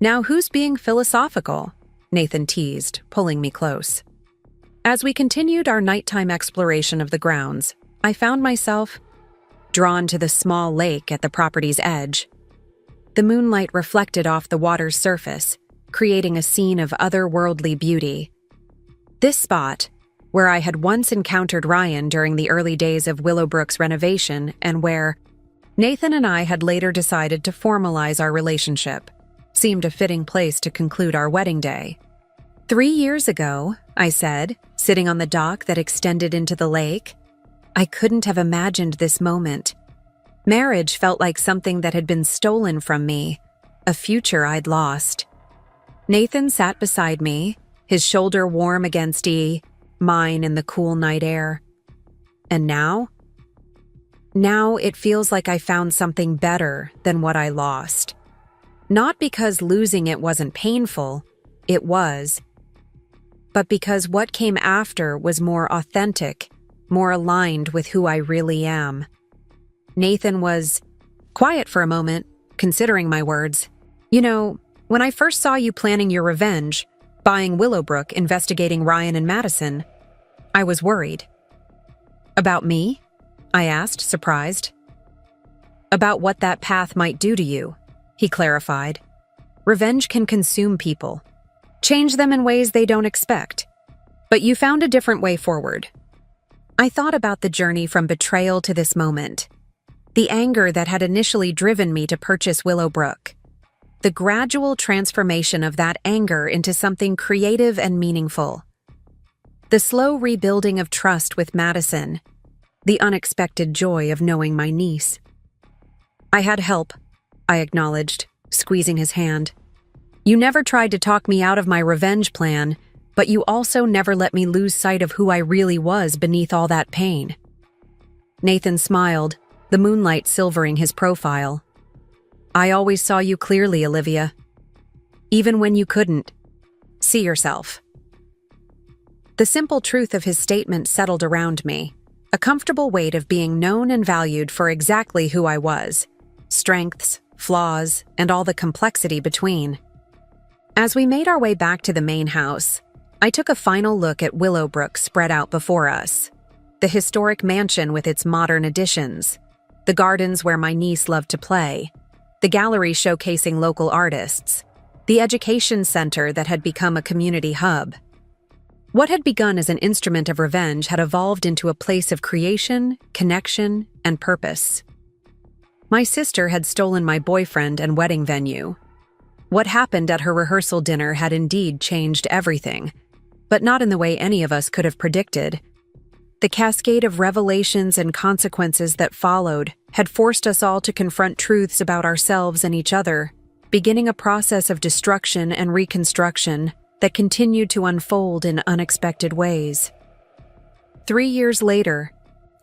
"Now who's being philosophical?" Nathan teased, pulling me close. As we continued our nighttime exploration of the grounds, I found myself drawn to the small lake at the property's edge. The moonlight reflected off the water's surface, creating a scene of otherworldly beauty. This spot, where I had once encountered Ryan during the early days of Willowbrook's renovation and where Nathan and I had later decided to formalize our relationship, seemed a fitting place to conclude our wedding day. 3 years ago, I said, sitting on the dock that extended into the lake, I couldn't have imagined this moment. Marriage felt like something that had been stolen from me, a future I'd lost. Nathan sat beside me, his shoulder warm against mine in the cool night air. And now? Now it feels like I found something better than what I lost. Not because losing it wasn't painful, it was, but because what came after was more authentic, more aligned with who I really am. Nathan was quiet for a moment, considering my words. "You know, when I first saw you planning your revenge, buying Willowbrook, investigating Ryan and Madison, I was worried." "About me?" I asked, surprised. "About what that path might do to you," he clarified. "Revenge can consume people, change them in ways they don't expect. But you found a different way forward. I thought about the journey from betrayal to this moment. The anger that had initially driven me to purchase Willowbrook. The gradual transformation of that anger into something creative and meaningful. The slow rebuilding of trust with Madison. The unexpected joy of knowing my niece. I had help, I acknowledged, squeezing his hand. You never tried to talk me out of my revenge plan, but you also never let me lose sight of who I really was beneath all that pain. Nathan smiled, the moonlight silvering his profile. I always saw you clearly, Olivia. Even when you couldn't. See yourself. The simple truth of his statement settled around me, a comfortable weight of being known and valued for exactly who I was, strengths, flaws, and all the complexity between. As we made our way back to the main house, I took a final look at Willowbrook spread out before us. The historic mansion with its modern additions, the gardens where my niece loved to play, the gallery showcasing local artists, the education center that had become a community hub. What had begun as an instrument of revenge had evolved into a place of creation, connection, and purpose. My sister had stolen my boyfriend and wedding venue. What happened at her rehearsal dinner had indeed changed everything, but not in the way any of us could have predicted. The cascade of revelations and consequences that followed had forced us all to confront truths about ourselves and each other, beginning a process of destruction and reconstruction that continued to unfold in unexpected ways. 3 years later,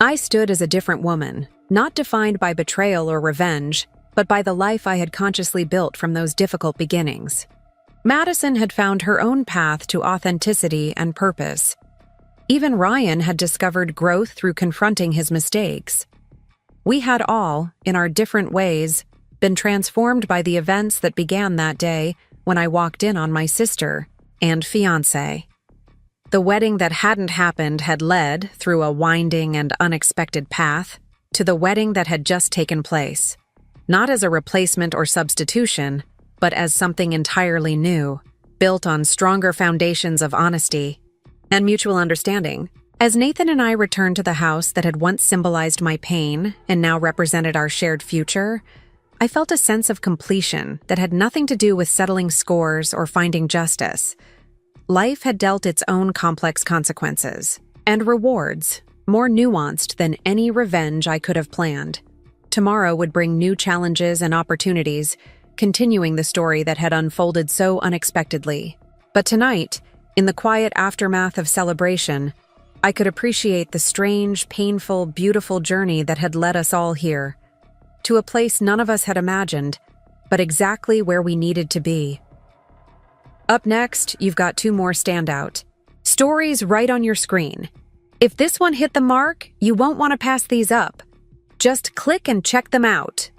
I stood as a different woman, not defined by betrayal or revenge, but by the life I had consciously built from those difficult beginnings. Madison had found her own path to authenticity and purpose. Even Ryan had discovered growth through confronting his mistakes. We had all, in our different ways, been transformed by the events that began that day when I walked in on my sister and fiancé. The wedding that hadn't happened had led, through a winding and unexpected path, to the wedding that had just taken place, not as a replacement or substitution, but as something entirely new, built on stronger foundations of honesty and mutual understanding. As Nathan and I returned to the house that had once symbolized my pain and now represented our shared future, I felt a sense of completion that had nothing to do with settling scores or finding justice. Life had dealt its own complex consequences and rewards, more nuanced than any revenge I could have planned. Tomorrow would bring new challenges and opportunities, continuing the story that had unfolded so unexpectedly. But tonight, in the quiet aftermath of celebration, I could appreciate the strange, painful, beautiful journey that had led us all here, to a place none of us had imagined, but exactly where we needed to be. Up next, you've got 2 more standout stories right on your screen. If this one hit the mark, you won't want to pass these up. Just click and check them out.